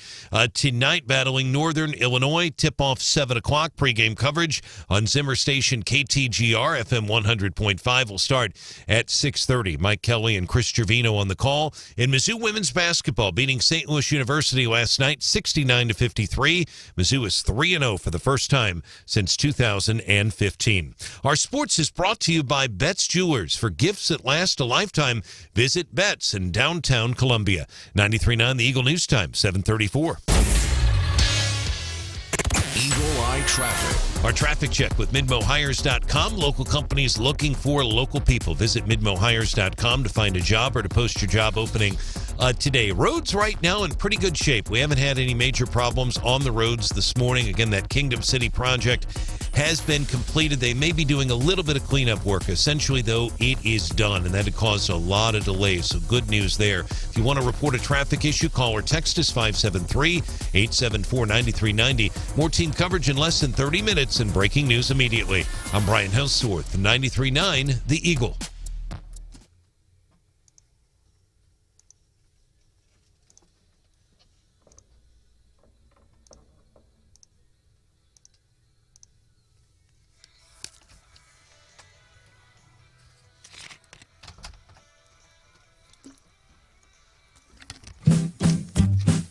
[SPEAKER 5] tonight, battling Northern Illinois. Tip-off 7 o'clock. Pre-game coverage on Zimmer Station KTGR FM 100.5 will start at 6:30. Mike Kelly and Chris Gervino on the call. In Mizzou women's basketball, beating St. Louis University last night, 69-53. Mizzou is 3-0 for the first time since 2015. Our sports is brought to you by Betts Jewelers. For gifts that last a lifetime, visit Betts in downtown Columbia. 93.9 The Eagle News Time, 7:34.
[SPEAKER 8] Eagle Eye Traffic.
[SPEAKER 5] Our traffic check with MidmoHires.com. Local companies looking for local people. Visit MidmoHires.com to find a job or to post your job opening today. Roads right now in pretty good shape. We haven't had any major problems on the roads this morning. Again, that Kingdom City project has been completed. They may be doing a little bit of cleanup work. Essentially, though, it is done, and that had caused a lot of delays, so good news there. If you want to report a traffic issue, call or text us 573-874-9390. More team coverage in less than 30 minutes and breaking news immediately. I'm Brian Hauswirth, 93.9 The Eagle.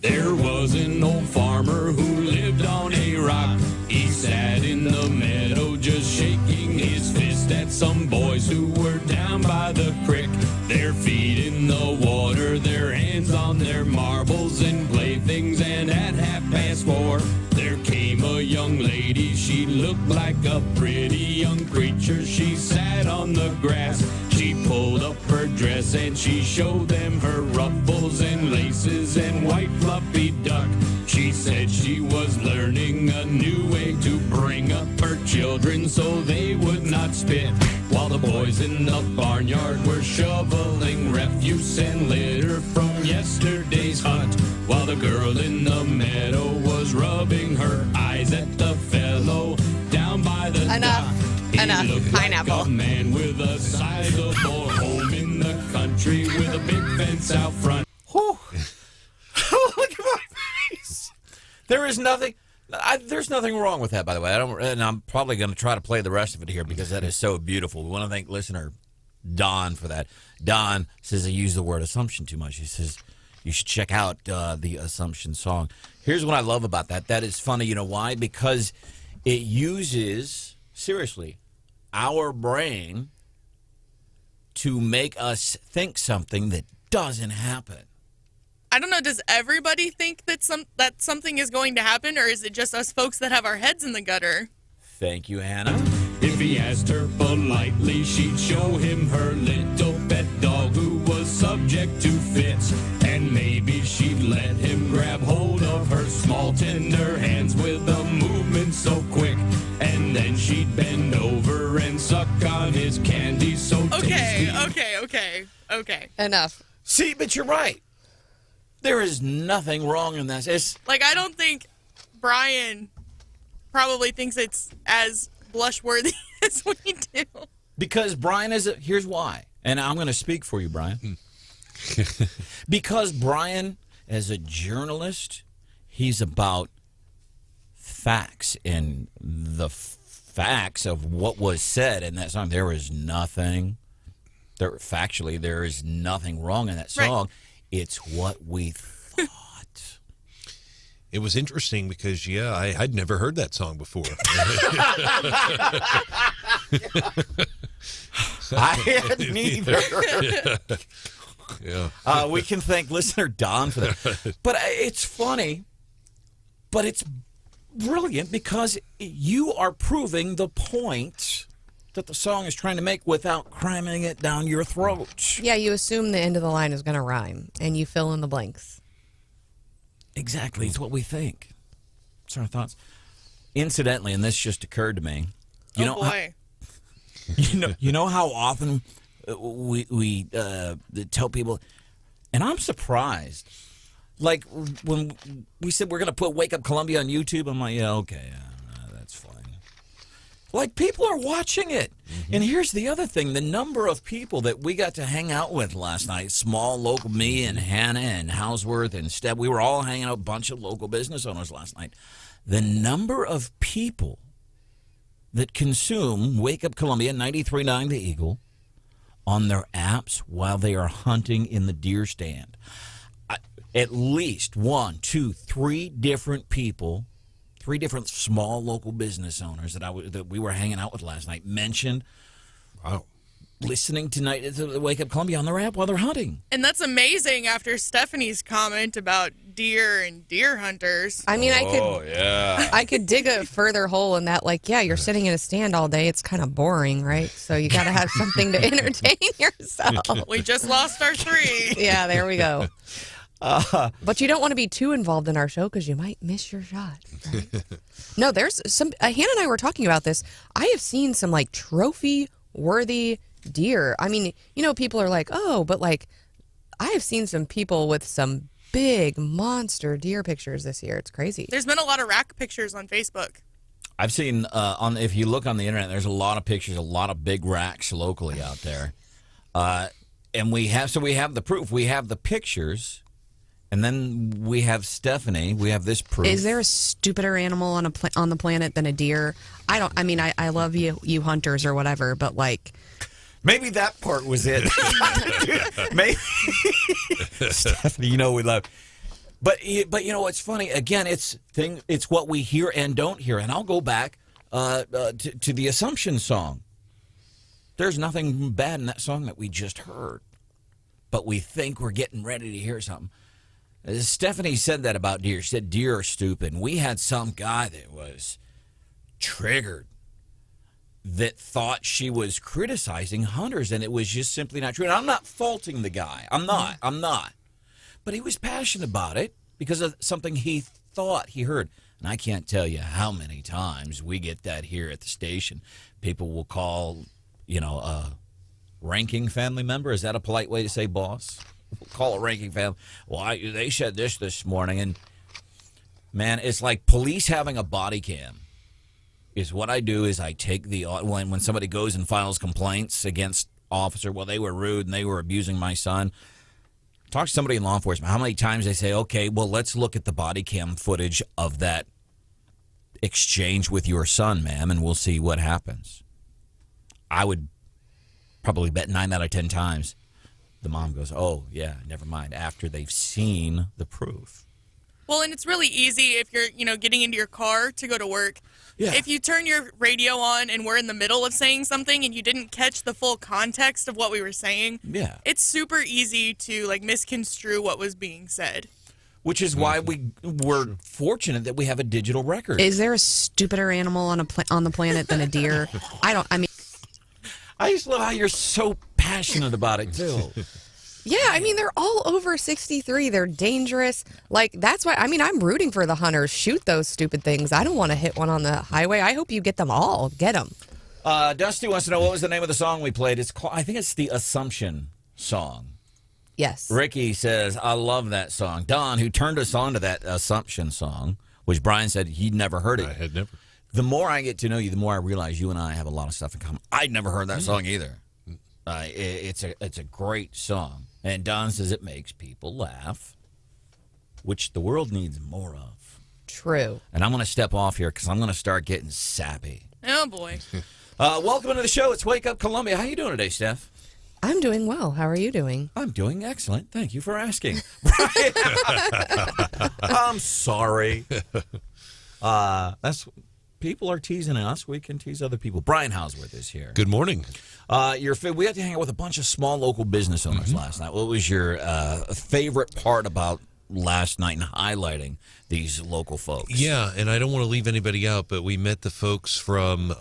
[SPEAKER 12] There was an old farmer who lived on a rock. He sat in the meadow just shaking his fist at some boys who were down by the creek. Their feet in the water, their hands on their marbles and playthings, and at 4:30 there came a young lady. She looked like a pretty young creature. She sat on the grass. She pulled up her dress and she showed them her ruffles and laces and white fluffy duck. She said she was learning a new way to bring up her children so they would not spit, while the boys in the barnyard were shoveling refuse and litter from yesterday's hunt, while the girl in the meadow was rubbing her eyes at the fellow down by the dock.
[SPEAKER 2] Enough. Pineapple.
[SPEAKER 12] Like a man with a sizable home in the country with a big fence out front.
[SPEAKER 10] Look at my face. There is nothing. There's nothing wrong with that, by the way. And I'm probably going to try to play the rest of it here because that is so beautiful. We want to thank listener Don for that. Don says I use the word assumption too much. He says, You should check out the Assumption song. Here's what I love about that. That is funny. You know why? Because it uses, seriously, our brain to make us think something that doesn't happen.
[SPEAKER 19] I don't know, does everybody think that something is going to happen, or is it just us folks that have our heads in the gutter?
[SPEAKER 10] Thank you, Hannah.
[SPEAKER 12] If he asked her politely, she'd show him her little pet dog who was subject to fits. And maybe she'd let him grab hold of her small, tender hands with a movement so quick. And then she'd bend over and suck on his candy so tasty.
[SPEAKER 19] Okay.
[SPEAKER 6] Enough.
[SPEAKER 10] See, but you're right. There is nothing wrong in this. It's
[SPEAKER 19] like, I don't think Brian probably thinks it's as blush-worthy as we do.
[SPEAKER 10] because Brian here's why. And I'm going to speak for you, Brian. Because Brian, as a journalist, he's about facts and the facts of what was said in that song. There is nothing, factually, there is nothing wrong in that song. Right. It's what we thought.
[SPEAKER 5] It was interesting because, I'd never heard that song before.
[SPEAKER 10] I hadn't either.
[SPEAKER 5] Yeah.
[SPEAKER 10] We can thank listener Don for that. But it's funny, but it's brilliant because you are proving the point that the song is trying to make without cramming it down your throat.
[SPEAKER 6] Yeah, you assume the end of the line is going to rhyme, and you fill in the blanks.
[SPEAKER 10] Exactly. It's what we think. It's our thoughts. Incidentally, and this just occurred to me. You know how often we tell people, and I'm surprised. Like when we said we're going to put Wake Up Columbia on YouTube, I'm like, that's fine. Like, people are watching it. Mm-hmm. And here's the other thing. The number of people that we got to hang out with last night, small local, me and Hannah and Hauswirth and Steb, we were all hanging out, a bunch of local business owners last night. The number of people that consume Wake Up Columbia 93.9 The Eagle on their apps while they are hunting in the deer stand. At least 1, 2, 3 different people, 3 different small local business owners that we were hanging out with last night mentioned listening tonight to Wake Up Columbia on their app while they're hunting.
[SPEAKER 19] And that's amazing after Stephanie's comment about deer and deer hunters.
[SPEAKER 6] I mean, I could dig a further hole in that. Like, you're sitting in a stand all day. It's kind of boring, right? So you got to have something to entertain yourself.
[SPEAKER 19] We just lost our 3.
[SPEAKER 6] Yeah, there we go. But you don't want to be too involved in our show because you might miss your shot. Right? No, there's some. Hannah and I were talking about this. I have seen some like trophy-worthy deer. I mean, people are like, but like, I have seen some people with some big monster deer pictures this year. It's crazy.
[SPEAKER 19] There's been a lot of rack pictures on Facebook.
[SPEAKER 10] I've seen if you look on the internet, there's a lot of pictures, a lot of big racks locally out there, and we have the proof. We have the pictures. And then we have Stephanie. We have this proof.
[SPEAKER 6] Is there a stupider animal on the planet than a deer? I love you hunters or whatever, but like,
[SPEAKER 10] maybe that part was it. Maybe Stephanie, we love. But what's funny? Again, it's what we hear and don't hear. And I'll go back to the Assumption song. There's nothing bad in that song that we just heard, but we think we're getting ready to hear something. Stephanie said that about deer. She said deer are stupid. And we had some guy that was triggered that thought she was criticizing hunters, and it was just simply not true. And I'm not faulting the guy. I'm not. But he was passionate about it because of something he thought he heard. And I can't tell you how many times we get that here at the station. People will call, a ranking family member. Is that a polite way to say boss? We'll call a ranking family. Well, they said this morning, and man, it's like police having a body cam. Is what I do is I take when somebody goes and files complaints against officer. Well, they were rude and they were abusing my son. Talk to somebody in law enforcement. How many times they say, okay, well, let's look at the body cam footage of that exchange with your son, ma'am, and we'll see what happens. I would probably bet 9 out of 10 times the mom goes, oh, yeah, never mind, after they've seen the proof.
[SPEAKER 19] Well, and it's really easy if you're, getting into your car to go to work.
[SPEAKER 10] Yeah.
[SPEAKER 19] If you turn your radio on and we're in the middle of saying something and you didn't catch the full context of what we were saying,
[SPEAKER 10] yeah,
[SPEAKER 19] it's super easy to misconstrue what was being said.
[SPEAKER 10] Which is why we're fortunate that we have a digital record.
[SPEAKER 6] Is there a stupider animal on the planet than a deer? I
[SPEAKER 10] just love how you're so passionate about it, too.
[SPEAKER 6] Yeah, they're all over 63. They're dangerous. That's why, I'm rooting for the hunters. Shoot those stupid things. I don't want to hit one on the highway. I hope you get them all. Get them.
[SPEAKER 10] Dusty wants to know, what was the name of the song we played? I think it's the Assumption song.
[SPEAKER 6] Yes.
[SPEAKER 10] Ricky says, I love that song. Don, who turned us on to that Assumption song, which Brian said he'd never heard it.
[SPEAKER 5] I had never.
[SPEAKER 10] The more I get to know you, the more I realize you and I have a lot of stuff in common. I'd never heard that song either. It's a great song. And Don says it makes people laugh, which the world needs more of.
[SPEAKER 6] True.
[SPEAKER 10] And I'm going to step off here because I'm going to start getting sappy.
[SPEAKER 19] Oh, boy.
[SPEAKER 10] Welcome to the show. It's Wake Up Columbia. How you doing today, Steph?
[SPEAKER 6] I'm doing well. How are you doing?
[SPEAKER 10] I'm doing excellent. Thank you for asking. I'm sorry. People are teasing us. We can tease other people. Brian Hauswirth is here.
[SPEAKER 5] Good morning.
[SPEAKER 10] We had to hang out with a bunch of small local business owners last night. What was your favorite part about last night and highlighting these local folks?
[SPEAKER 5] Yeah, and I don't want to leave anybody out, but we met the folks from,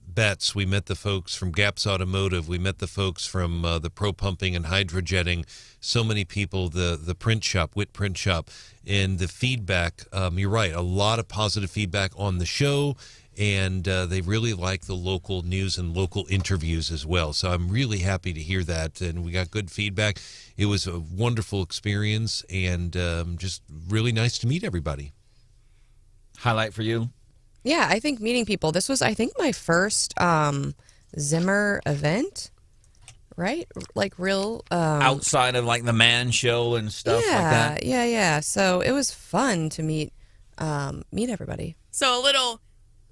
[SPEAKER 5] Betts. We met the folks from Gaps Automotive. We met the folks from the Pro Pumping and Hydrojetting. So many people, the print shop, Witt Print Shop, and the feedback. You're right, a lot of positive feedback on the show, and they really like the local news and local interviews as well. So I'm really happy to hear that, and we got good feedback. It was a wonderful experience, and just really nice to meet everybody.
[SPEAKER 10] Highlight for you?
[SPEAKER 6] Yeah, I think meeting people. This was, I think, my first Zimmer event, right? Real...
[SPEAKER 10] outside of, the Man Show and stuff like that?
[SPEAKER 6] Yeah. So it was fun to meet everybody.
[SPEAKER 19] So a little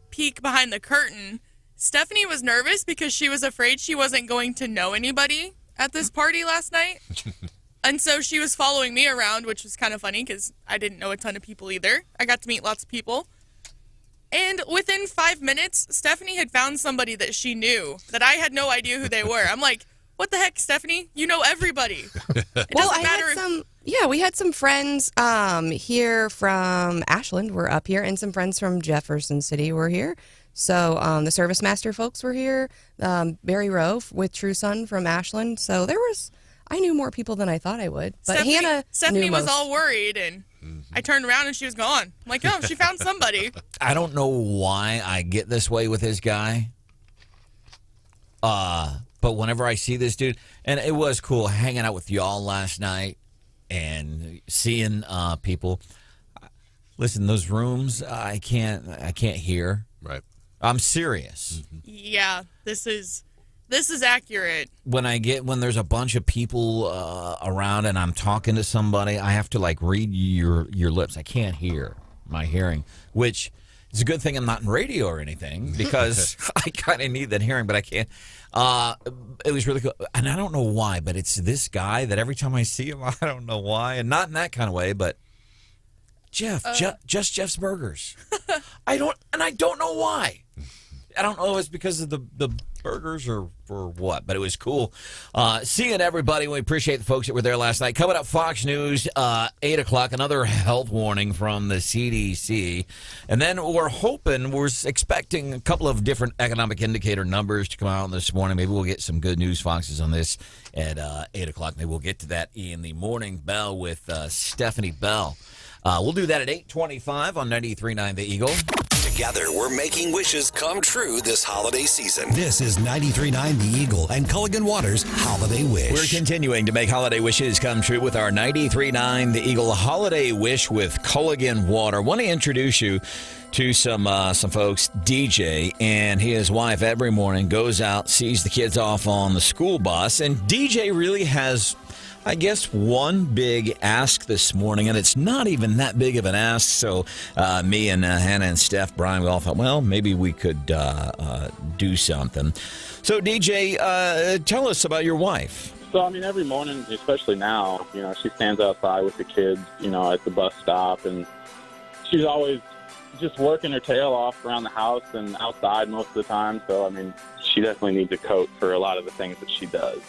[SPEAKER 19] peek behind the curtain. Stephanie was nervous because she was afraid she wasn't going to know anybody at this party last night. And so she was following me around, which was kind of funny because I didn't know a ton of people either. I got to meet lots of people. And within 5 minutes, Stephanie had found somebody that she knew that I had no idea who they were. I'm like, what the heck, Stephanie? You know everybody.
[SPEAKER 6] We had some friends here from Ashland were up here, and some friends from Jefferson City were here. So the Service Master folks were here. Barry Rowe with True Sun from Ashland. So I knew more people than I thought I would. But
[SPEAKER 19] Stephanie
[SPEAKER 6] knew
[SPEAKER 19] was
[SPEAKER 6] most.
[SPEAKER 19] all worried, and I turned around and she was gone. I'm like, oh, she found somebody.
[SPEAKER 10] I don't know why I get this way with this guy. But whenever I see this dude, and it was cool hanging out with y'all last night and seeing people. Listen, those rooms, I can't hear.
[SPEAKER 5] Right.
[SPEAKER 10] I'm serious.
[SPEAKER 19] Yeah, this is accurate.
[SPEAKER 10] When there's a bunch of people around and I'm talking to somebody, I have to read your lips. I can't hear my hearing, which is a good thing I'm not in radio or anything because I kind of need that hearing, but I can't. It was really cool, and I don't know why, but it's this guy that every time I see him, I don't know why, and not in that kind of way, but Jeff, just Jeff's Burgers. I don't know why. I don't know if it's because of the burgers or what, but it was cool seeing everybody. We appreciate the folks that were there last night. Coming up, Fox News, 8 o'clock, another health warning from the CDC. And then we're expecting a couple of different economic indicator numbers to come out this morning. Maybe we'll get some good news, Foxes, on this at 8 o'clock. Maybe we'll get to that in the morning bell with Stephanie Bell. We'll do that at 8:25 on 93.9 The Eagle.
[SPEAKER 14] Together, we're making wishes come true this holiday season. This is 93.9 The Eagle and Culligan Water's Holiday Wish.
[SPEAKER 10] We're continuing to make holiday wishes come true with our 93.9 The Eagle Holiday Wish with Culligan Water. I want to introduce you to some folks. DJ and his wife every morning goes out, sees the kids off on the school bus, and DJ really has, I guess, one big ask this morning, and it's not even that big of an ask. So me and Hannah and Steph, Brian, we all thought, well, maybe we could do something. So DJ, tell us about your wife.
[SPEAKER 15] So, I mean, every morning, especially now, she stands outside with the kids, at the bus stop, and she's always just working her tail off around the house and outside most of the time. So, I mean, she definitely needs a coat for a lot of the things that she does.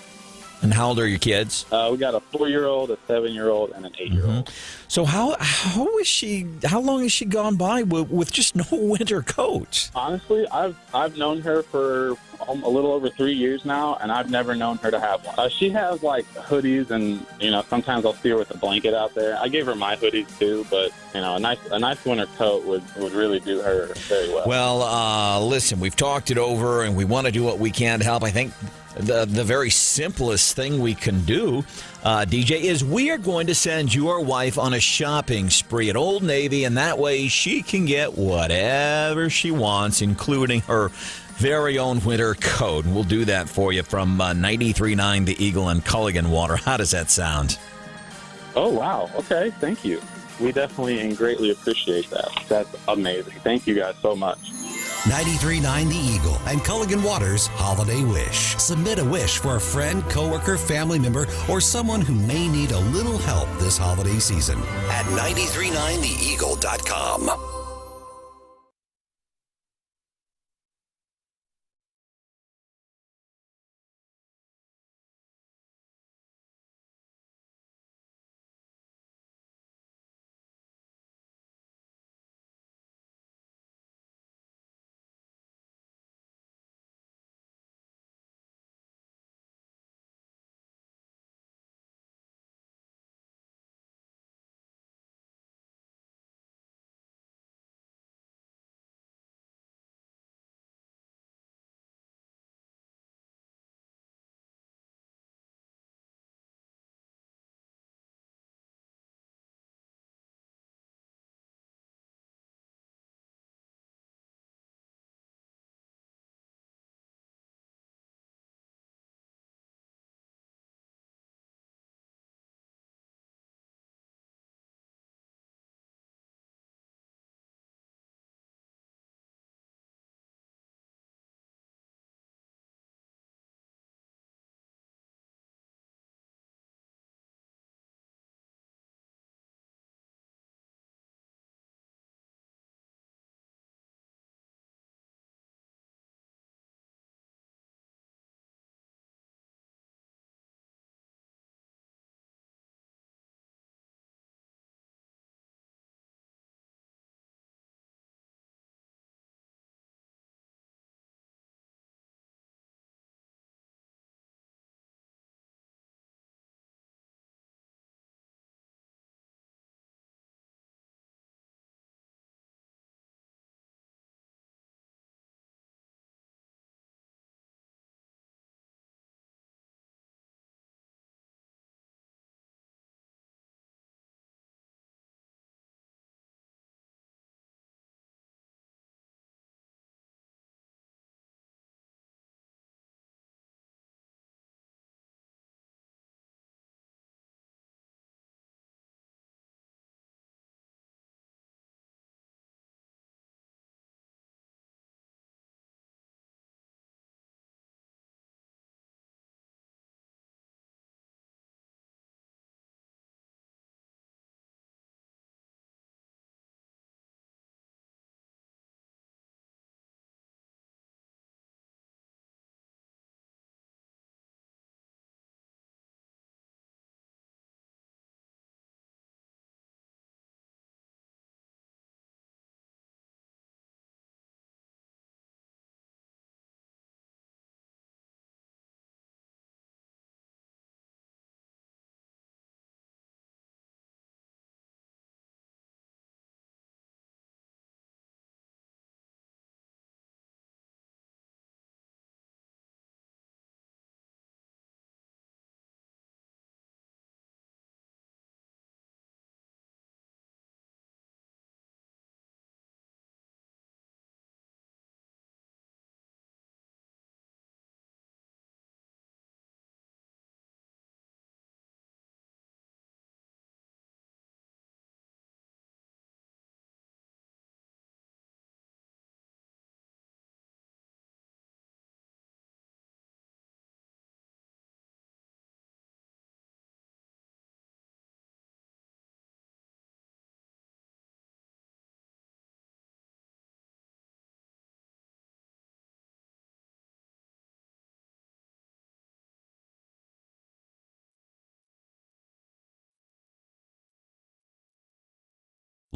[SPEAKER 10] And how old are your kids?
[SPEAKER 15] We got a 4-year-old, a 7-year-old, and an 8-year-old.
[SPEAKER 10] So how long has she gone by with just no winter coat?
[SPEAKER 15] Honestly, I've known her for a little over 3 years now, and I've never known her to have one. She has like hoodies, and sometimes I'll see her with a blanket out there. I gave her my hoodies too, but a nice winter coat would really do her very well.
[SPEAKER 10] Well, listen, we've talked it over, and we want to do what we can to help. I think the very simplest thing we can do, DJ, is we are going to send your wife on a shopping spree at Old Navy, and that way she can get whatever she wants, including her very own winter coat. And we'll do that for you from 93.9 The Eagle and Culligan Water. How does that sound?
[SPEAKER 15] Oh, wow. Okay, thank you. We definitely and greatly appreciate that. That's amazing. Thank you guys so much.
[SPEAKER 14] 93.9 The Eagle and Culligan Water's Holiday Wish. Submit a wish for a friend, coworker, family member, or someone who may need a little help this holiday season at 939theeagle.com.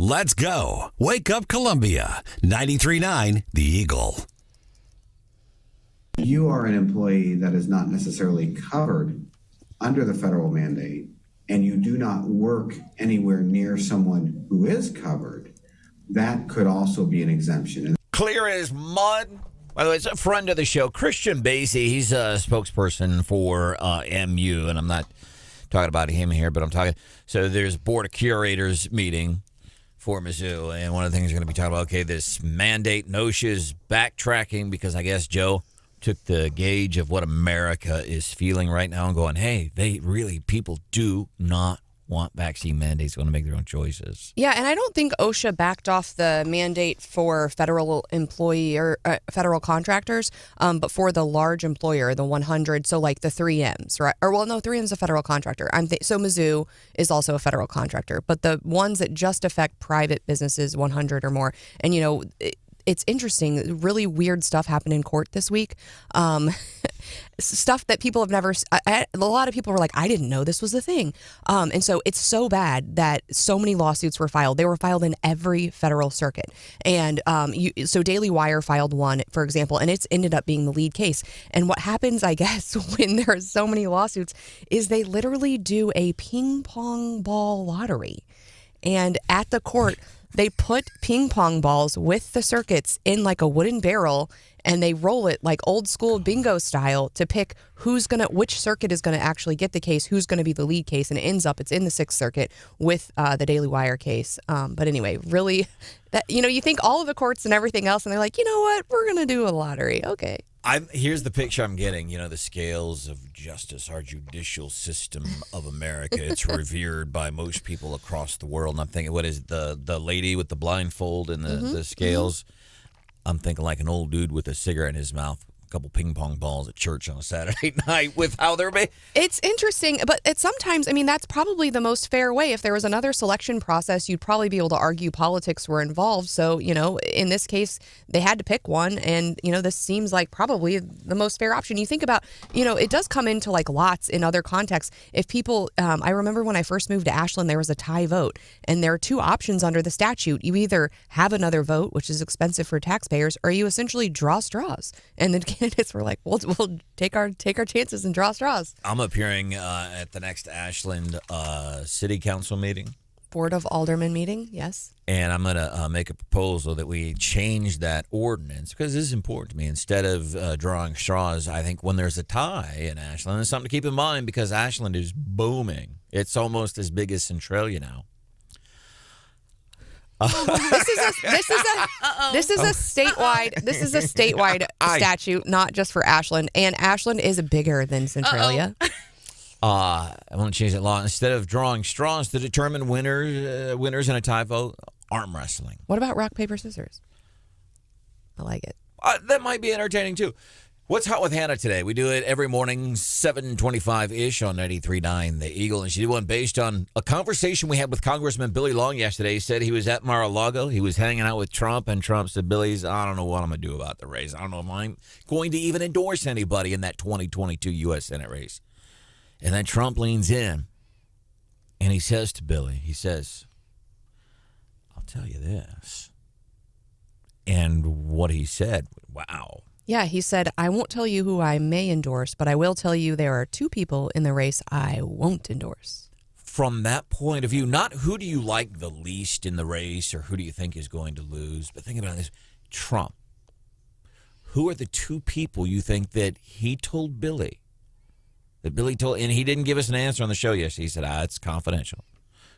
[SPEAKER 14] Let's go. Wake Up Columbia. 93.9 The Eagle.
[SPEAKER 16] You are an employee that is not necessarily covered under the federal mandate, and you do not work anywhere near someone who is covered, that could also be an exemption.
[SPEAKER 10] Clear as mud. By the way, it's a friend of the show, Christian Basie. He's a spokesperson for MU, and I'm not talking about him here, but I'm talking. So there's Board of Curators meeting for Mizzou, and one of the things we're going to be talking about, okay, this mandate, NOSHA's backtracking, because I guess Joe took the gauge of what America is feeling right now and going, hey, people do not want vaccine mandates, want to make their own choices.
[SPEAKER 6] Yeah, and I don't think OSHA backed off the mandate for federal employee or federal contractors, but for the large employer, the 100, so like the 3Ms, right? Or, well, no, 3M's is a federal contractor. So Mizzou is also a federal contractor, but the ones that just affect private businesses, 100 or more, and, you know, it's interesting. Really weird stuff happened in court this week. Stuff that people have never. A lot of people were like, "I didn't know this was a thing," and so it's so bad that so many lawsuits were filed. They were filed in every federal circuit, and so Daily Wire filed one, for example, and it's ended up being the lead case. And what happens, I guess, when there are so many lawsuits, is they literally do a ping pong ball lottery, and at the court, they put ping pong balls with the circuits in like a wooden barrel, and they roll it like old school bingo style to pick which circuit is gonna actually get the case, who's gonna be the lead case, and it ends up it's in the Sixth Circuit with the Daily Wire case. But anyway, really, that you think all of the courts and everything else, and they're like, you know what, we're gonna do a lottery, okay.
[SPEAKER 10] Here's the picture I'm getting. The scales of justice, our judicial system of America. It's revered by most people across the world. And I'm thinking, what is the lady with the blindfold and the scales? I'm thinking like an old dude with a cigarette in his mouth, a couple ping pong balls at church on a Saturday night with how they're made.
[SPEAKER 6] It's interesting, but sometimes, that's probably the most fair way. If there was another selection process, you'd probably be able to argue politics were involved. So, in this case, they had to pick one, and, this seems like probably the most fair option. You think about, it does come into like lots in other contexts. If people, I remember when I first moved to Ashland, there was a tie vote, and there are two options under the statute. You either have another vote, which is expensive for taxpayers, or you essentially draw straws. And the candidates were like, we'll take our chances and draw straws.
[SPEAKER 10] I'm appearing at the next Ashland City Council meeting.
[SPEAKER 6] Board of Aldermen meeting, yes.
[SPEAKER 10] And I'm going to make a proposal that we change that ordinance, because this is important to me. Instead of drawing straws, I think when there's a tie in Ashland, it's something to keep in mind, because Ashland is booming. It's almost as big as Centralia now.
[SPEAKER 6] This is a statewide statute, not just for Ashland, and Ashland is bigger than Centralia.
[SPEAKER 10] I want to change that law. Instead of drawing straws to determine winners in a tie vote, arm wrestling.
[SPEAKER 6] What about rock, paper, scissors? I like it.
[SPEAKER 10] That might be entertaining too. What's Hot with Hannah today? We do it every morning, 7:25-ish on 93.9 The Eagle. And she did one based on a conversation we had with Congressman Billy Long yesterday. He said he was at Mar-a-Lago. He was hanging out with Trump, and Trump said, Billy's, I don't know what I'm going to do about the race. I don't know if I'm going to even endorse anybody in that 2022 U.S. Senate race. And then Trump leans in, and he says to Billy, he says, I'll tell you this. And what he said, wow.
[SPEAKER 6] Yeah, he said, I won't tell you who I may endorse, but I will tell you there are two people in the race I won't endorse.
[SPEAKER 10] From that point of view, not who do you like the least in the race or who do you think is going to lose, but think about this, Trump. Who are the two people you think that he told Billy? That Billy told, and he didn't give us an answer on the show yesterday. He said, it's confidential.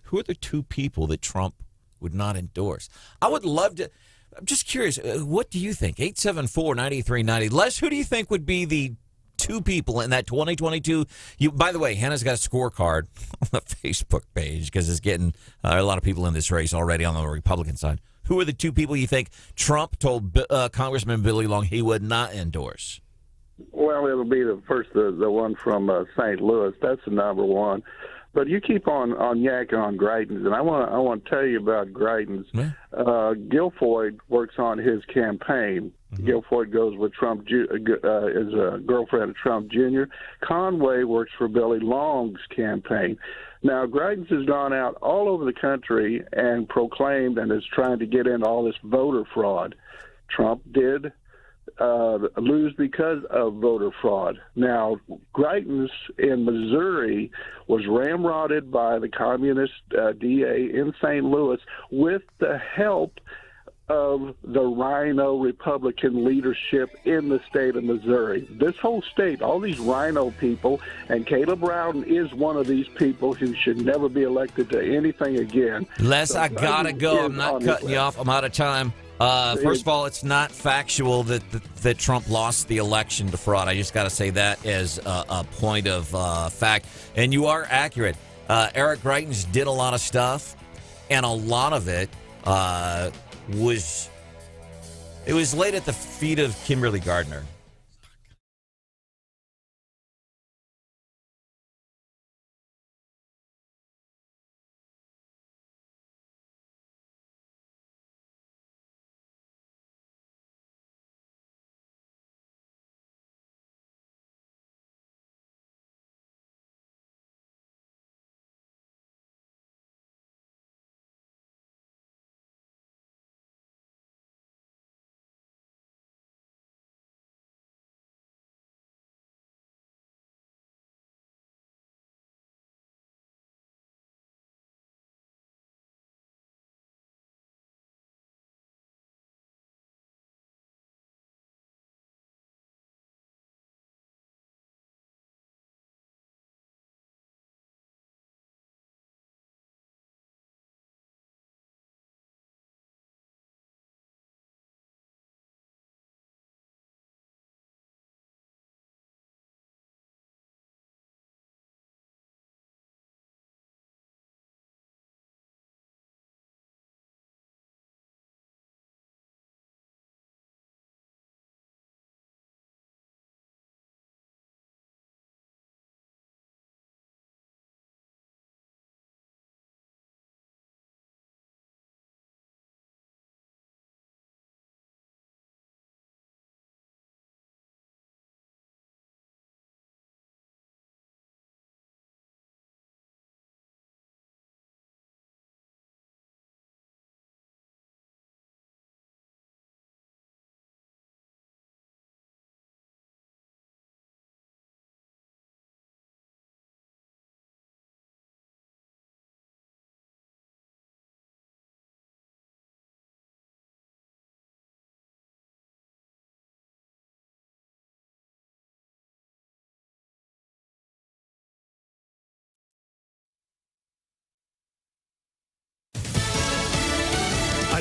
[SPEAKER 10] Who are the two people that Trump would not endorse? I would love to. I'm just curious. What do you think? 874-9390. Les, who do you think would be the two people in that 2022? By the way, Hannah's got a scorecard on the Facebook page because it's getting a lot of people in this race already on the Republican side. Who are the two people you think Trump told Congressman Billy Long he would not endorse?
[SPEAKER 17] Well, it'll be the one from St. Louis. That's the number one. But you keep on yakking on Greitens, and I want to tell you about Greitens. Yeah. Guilfoyle works on his campaign. Mm-hmm. Guilfoyle goes with Trump, is a girlfriend of Trump Jr. Conway works for Billy Long's campaign. Now, Greitens has gone out all over the country and proclaimed and is trying to get into all this voter fraud. Trump did lose because of voter fraud. Now, Greitens in Missouri was ramrodded by the communist DA in St. Louis with the help of the Rhino Republican leadership in the state of Missouri. This whole state, all these Rhino people, and Caleb Branden is one of these people who should never be elected to anything again.
[SPEAKER 10] Les, I gotta go. I'm not cutting you off. I'm out of time. First of all, it's not factual that Trump lost the election to fraud. I just got to say that as a point of fact. And you are accurate. Eric Greitens did a lot of stuff, and a lot of it was laid at the feet of Kimberly Gardner.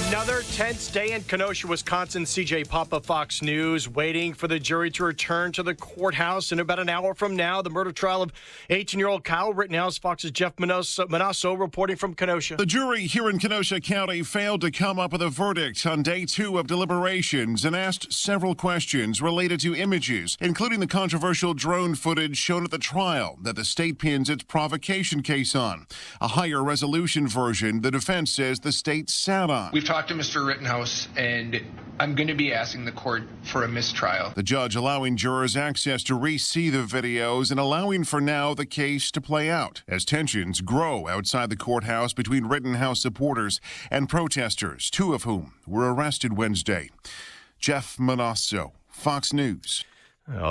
[SPEAKER 1] Another tense day in Kenosha, Wisconsin. CJ Papa, Fox News, waiting for the jury to return to the courthouse in about an hour from now. The murder trial of 18-year-old Kyle Rittenhouse. Fox's Jeff Manasso reporting from Kenosha.
[SPEAKER 9] The jury here in Kenosha County failed to come up with a verdict on day 2 of deliberations and asked several questions related to images, including the controversial drone footage shown at the trial that the state pins its provocation case on. A higher resolution version the defense says the state sat on.
[SPEAKER 18] We've talked to Mr. Rittenhouse, and I'm going to be asking the court for a mistrial.
[SPEAKER 9] The judge allowing jurors access to re-see the videos and allowing for now the case to play out as tensions grow outside the courthouse between Rittenhouse supporters and protesters, 2 of whom were arrested Wednesday. Jeff Manasso, Fox News.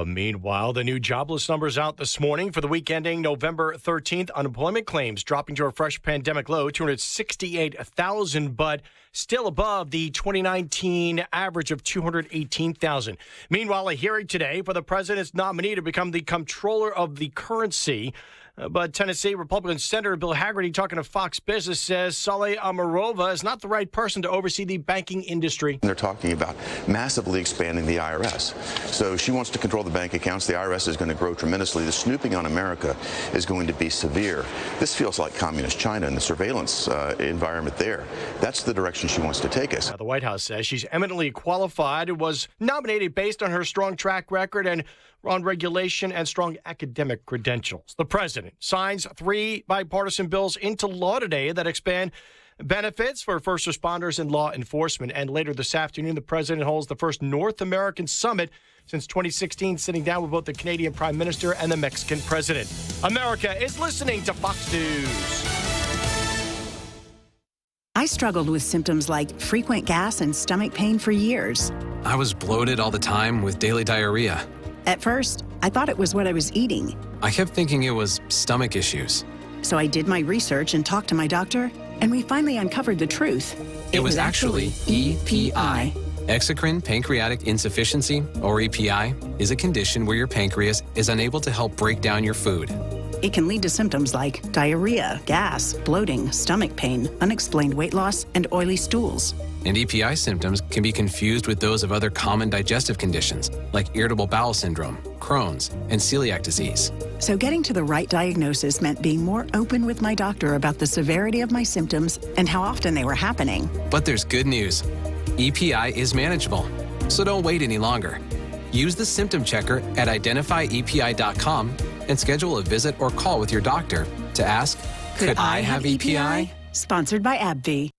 [SPEAKER 1] Meanwhile, the new jobless numbers out this morning for the week ending November 13th. Unemployment claims dropping to a fresh pandemic low, 268,000, but still above the 2019 average of 218,000. Meanwhile, a hearing today for the president's nominee to become the comptroller of the currency. But Tennessee Republican Senator Bill Hagerty, talking to Fox Business, says Saleh Amarova is not the right person to oversee the banking industry.
[SPEAKER 20] They're talking about massively expanding the IRS. So she wants to control the bank accounts. The IRS is going to grow tremendously. The snooping on America is going to be severe. This feels like communist China and the surveillance environment there. That's the direction she wants to take us.
[SPEAKER 1] Now, the White House says she's eminently qualified and was nominated based on her strong track record and on regulation and strong academic credentials. The president signs 3 bipartisan bills into law today that expand benefits for first responders and law enforcement. And later this afternoon, the president holds the first North American summit since 2016, sitting down with both the Canadian Prime Minister and the Mexican president. America is listening to Fox News.
[SPEAKER 3] I struggled with symptoms like frequent gas and stomach pain for years.
[SPEAKER 21] I was bloated all the time with daily diarrhea.
[SPEAKER 3] At first, I thought it was what I was eating.
[SPEAKER 21] I kept thinking it was stomach issues.
[SPEAKER 3] So I did my research and talked to my doctor, and we finally uncovered the truth.
[SPEAKER 21] It was actually EPI. Exocrine pancreatic insufficiency, or EPI, is a condition where your pancreas is unable to help break down your food.
[SPEAKER 3] It can lead to symptoms like diarrhea, gas, bloating, stomach pain, unexplained weight loss, and oily stools.
[SPEAKER 21] And EPI symptoms can be confused with those of other common digestive conditions, like irritable bowel syndrome, Crohn's, and celiac disease.
[SPEAKER 3] So getting to the right diagnosis meant being more open with my doctor about the severity of my symptoms and how often they were happening.
[SPEAKER 21] But there's good news. EPI is manageable, so don't wait any longer. Use the symptom checker at identifyepi.com and schedule a visit or call with your doctor to ask, could I have EPI?
[SPEAKER 3] Sponsored by AbbVie.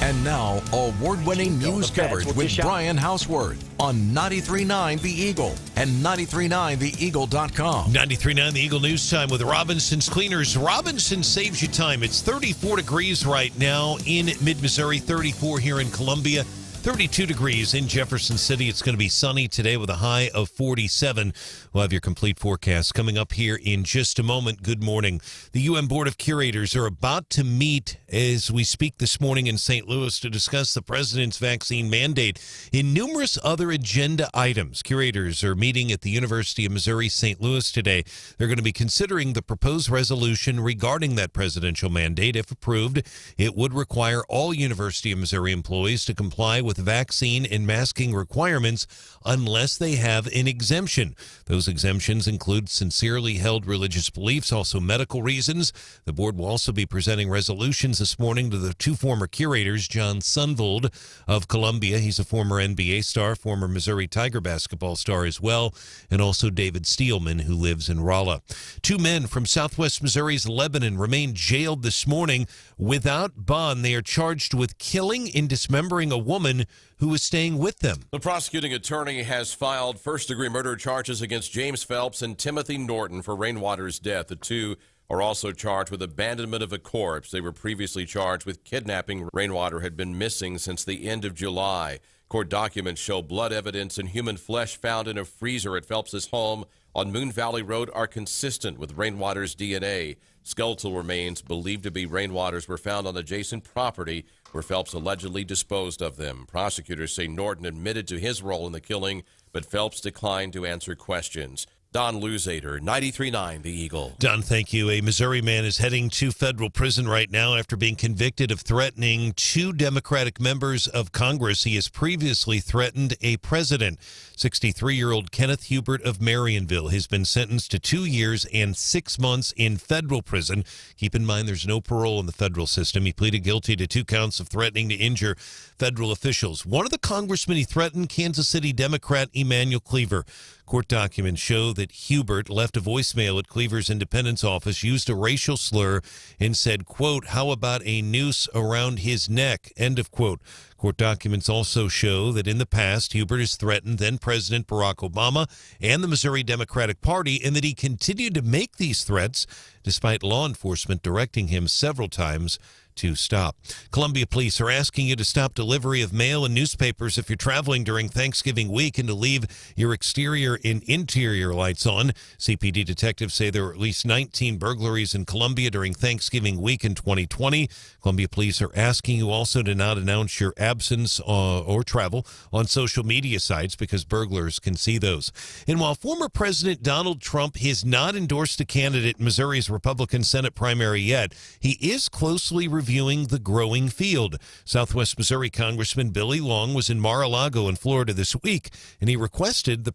[SPEAKER 8] And now, award-winning news coverage with Brian Hauswirth on 93.9 The Eagle and 93.9theeagle.com.
[SPEAKER 5] 93.9 The Eagle News Time with Robinson's Cleaners. Robinson saves you time. It's 34 degrees right now in mid-Missouri, 34 here in Columbia. 32 degrees in Jefferson City. It's going to be sunny today with a high of 47. We'll have your complete forecast coming up here in just a moment. Good morning. The UM Board of Curators are about to meet as we speak this morning in St. Louis to discuss the president's vaccine mandate and numerous other agenda items. Curators are meeting at the University of Missouri St. Louis today. They're going to be considering the proposed resolution regarding that presidential mandate. If approved, it would require all University of Missouri employees to comply with vaccine and masking requirements unless they have an exemption. Those exemptions include sincerely held religious beliefs, also medical reasons. The board will also be presenting resolutions this morning to the two former curators, John Sunvold of Columbia. He's a former NBA star, former Missouri Tiger basketball star as well, and also David Steelman, who lives in Rolla. Two men from southwest Missouri's Lebanon remain jailed this morning without bond. They are charged with killing and dismembering a woman who was staying with them.
[SPEAKER 23] The prosecuting attorney has filed first-degree murder charges against James Phelps and Timothy Norton for Rainwater's death. The two are also charged with abandonment of a corpse. They were previously charged with kidnapping. Rainwater had been missing since the end of July. Court documents show blood evidence and human flesh found in a freezer at Phelps's home on Moon Valley Road are consistent with Rainwater's DNA. Skeletal remains believed to be Rainwater's were found on adjacent property where Phelps allegedly disposed of them. Prosecutors say Norton admitted to his role in the killing, but Phelps declined to answer questions. Don Luzader, 93.9 The Eagle.
[SPEAKER 5] Don, thank you. A Missouri man is heading to federal prison right now after being convicted of threatening two Democratic members of Congress. He has previously threatened a president. 63-year-old Kenneth Hubert of Marionville has been sentenced to 2 years and 6 months in federal prison. Keep in mind there's no parole in the federal system. He pleaded guilty to 2 counts of threatening to injure federal officials. One of the congressmen he threatened, Kansas City Democrat Emanuel Cleaver. Court documents show that Hubert left a voicemail at Cleaver's Independence office, used a racial slur, and said, quote, "How about a noose around his neck?" End of quote. Court documents also show that in the past, Hubert has threatened then President Barack Obama and the Missouri Democratic Party, and that he continued to make these threats despite law enforcement directing him several times to stop. Columbia police are asking you to stop delivery of mail and newspapers if you're traveling during Thanksgiving week and to leave your exterior and interior lights on. CPD detectives say there were at least 19 burglaries in Columbia during Thanksgiving week in 2020. Columbia police are asking you also to not announce your absence or travel on social media sites because burglars can see those. And while former President Donald Trump has not endorsed a candidate in Missouri's Republican Senate primary yet, he is closely reviewing the growing field. Southwest Missouri Congressman Billy Long was in Mar-a-Lago in Florida this week, and he requested the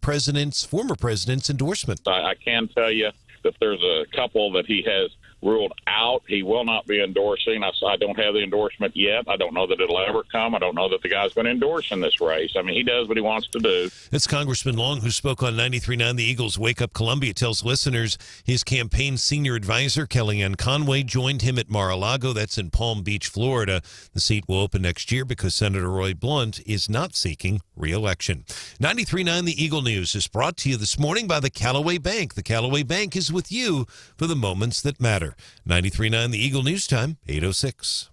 [SPEAKER 5] former president's endorsement.
[SPEAKER 24] I can tell you that there's a couple that he has
[SPEAKER 17] ruled out. He will not be endorsing. I don't have the endorsement yet. I don't know that it'll ever come. I don't know that the guy's going to endorse in this race. I mean, he does what he wants to do.
[SPEAKER 5] That's Congressman Long, who spoke on 93.9 The Eagles Wake Up Columbia, tells listeners his campaign senior advisor, Kellyanne Conway, joined him at Mar-a-Lago. That's in Palm Beach, Florida. The seat will open next year because Senator Roy Blunt is not seeking re-election. 93.9 The Eagle News is brought to you this morning by the Callaway Bank. The Callaway Bank is with you for the moments that matter. 93.9 The Eagle News Time, 8:06.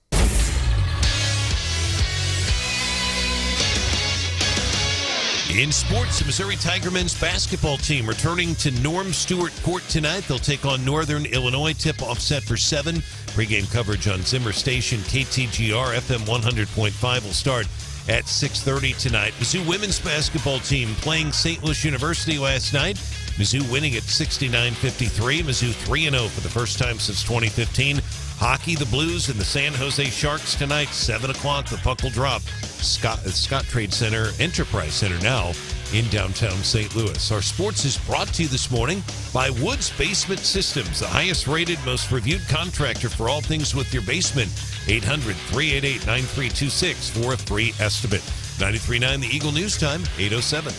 [SPEAKER 5] In sports, the Missouri Tiger men's basketball team returning to Norm Stewart Court tonight. They'll take on Northern Illinois. Tip-off set for 7. Pre-game coverage on Zimmer Station. KTGR FM 100.5 will start at 6:30 tonight. Mizzou women's basketball team playing St. Louis University last night. Mizzou winning at 69-53. Mizzou 3-0 for the first time since 2015. Hockey, the Blues and the San Jose Sharks tonight, 7 o'clock. The puck will drop. Scott Trade Center, Enterprise Center now in downtown St. Louis. Our sports is brought to you this morning by Woods Basement Systems, the highest rated, most reviewed contractor for all things with your basement. 800-388-9326 for a free estimate. 93.9 The Eagle News Time, 8:07.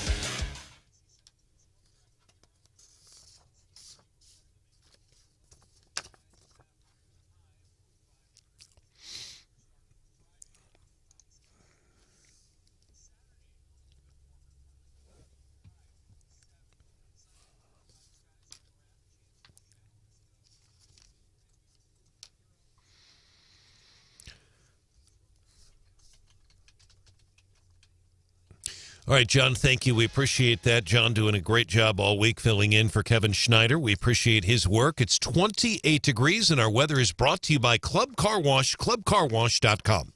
[SPEAKER 5] All right, John, thank you. We appreciate that. John doing a great job all week filling in for Kevin Schneider. We appreciate his work. It's 28 degrees, and our weather is brought to you by Club Car Wash, clubcarwash.com.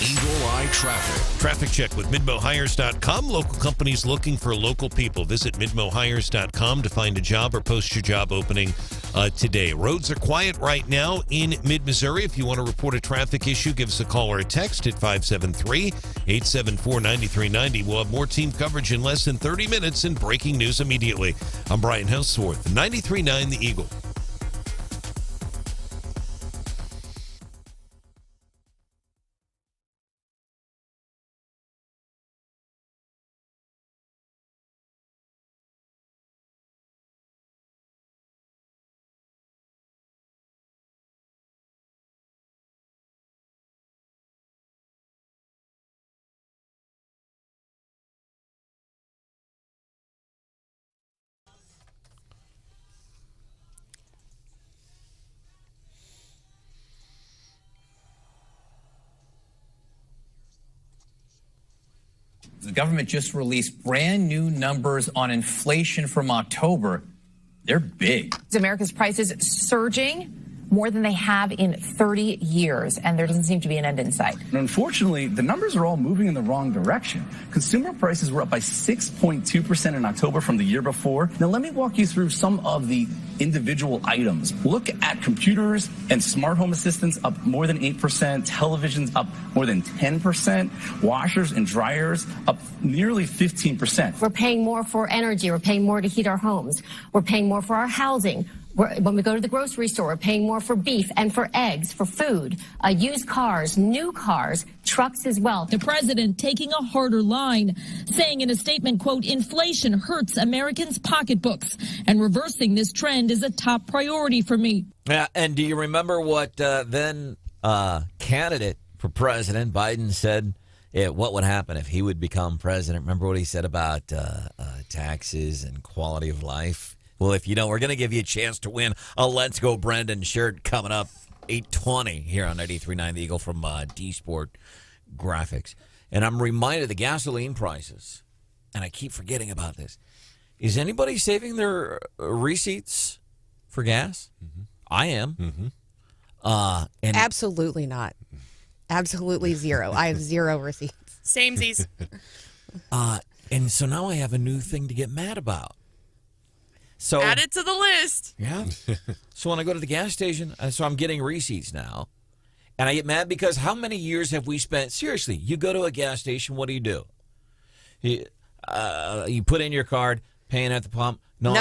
[SPEAKER 8] Eagle Eye Traffic.
[SPEAKER 5] Traffic check with MidmoHires.com. Local companies looking for local people. Visit MidmoHires.com to find a job or post your job opening today. Roads are quiet right now in mid-Missouri. If you want to report a traffic issue, give us a call or a text at 573-874-9390. We'll have more team coverage in less than 30 minutes and breaking news immediately. I'm Brian Hauswirth, 93.9 The Eagle.
[SPEAKER 4] The government just released brand new numbers on inflation from October. They're big.
[SPEAKER 7] America's prices surging more than they have in 30 years, and there doesn't seem to be an end in sight.
[SPEAKER 11] And unfortunately, the numbers are all moving in the wrong direction. Consumer prices were up by 6.2% in October from the year before. Now, let me walk you through some of the individual items. Look at computers and smart home assistants up more than 8%, televisions up more than 10%, washers and dryers up nearly 15%.
[SPEAKER 24] We're paying more for energy. We're paying more to heat our homes. We're paying more for our housing. When we go to the grocery store, we're paying more for beef and for eggs, for food, used cars, new cars, trucks as well.
[SPEAKER 25] The president taking a harder line, saying in a statement, quote, inflation hurts Americans' pocketbooks, and reversing this trend is a top priority for me.
[SPEAKER 10] Yeah, and do you remember what then candidate for president Biden said? What would happen if he would become president? Remember what he said about taxes and quality of life? Well, if you don't, we're going to give you a chance to win a Let's Go Branden shirt coming up 8:20 here on 93.9 The Eagle from D-Sport Graphics. And I'm reminded of the gasoline prices, and I keep forgetting about this. Is anybody saving their receipts for gas? Mm-hmm. I am.
[SPEAKER 6] Mm-hmm. And absolutely not. Absolutely zero. I have zero receipts.
[SPEAKER 19] Samesies.
[SPEAKER 10] And so now I have a new thing to get mad about. So
[SPEAKER 19] add it to the list.
[SPEAKER 10] Yeah. So when I go to the gas station, so I'm getting receipts now, and I get mad because how many years have we spent? Seriously, you go to a gas station, what do? You put in your card, paying at the pump. No.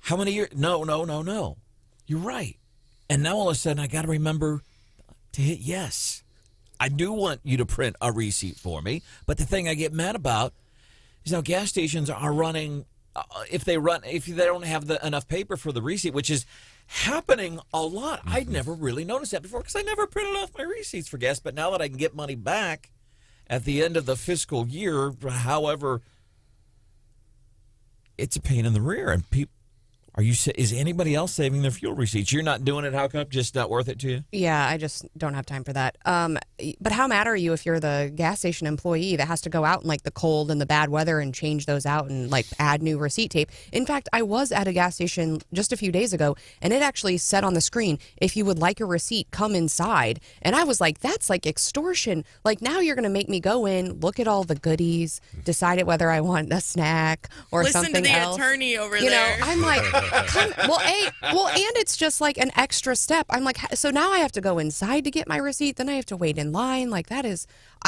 [SPEAKER 10] How many years? No. You're right. And now all of a sudden I got to remember to hit yes. I do want you to print a receipt for me, but the thing I get mad about is now gas stations are running if they don't have enough paper for the receipt, which is happening a lot. I'd never really noticed that before because I never printed off my receipts for gas, but now that I can get money back at the end of the fiscal year, however, it's a pain in the rear. And is anybody else saving their fuel receipts? You're not doing it. How come? Just not worth it to you?
[SPEAKER 6] Yeah, I just don't have time for that. But how mad are you if you're the gas station employee that has to go out in like the cold and the bad weather and change those out and like add new receipt tape? In fact, I was at a gas station just a few days ago and it actually said on the screen, if you would like a receipt, come inside. And I was like, that's like extortion. Like now you're going to make me go in, look at all the goodies, decide whether I want a snack or something else.
[SPEAKER 19] Listen to the attorney over there.
[SPEAKER 6] You know, I'm like... and it's just like an extra step. I'm like, so now I have to go inside to get my receipt. Then I have to wait in line. Like that is,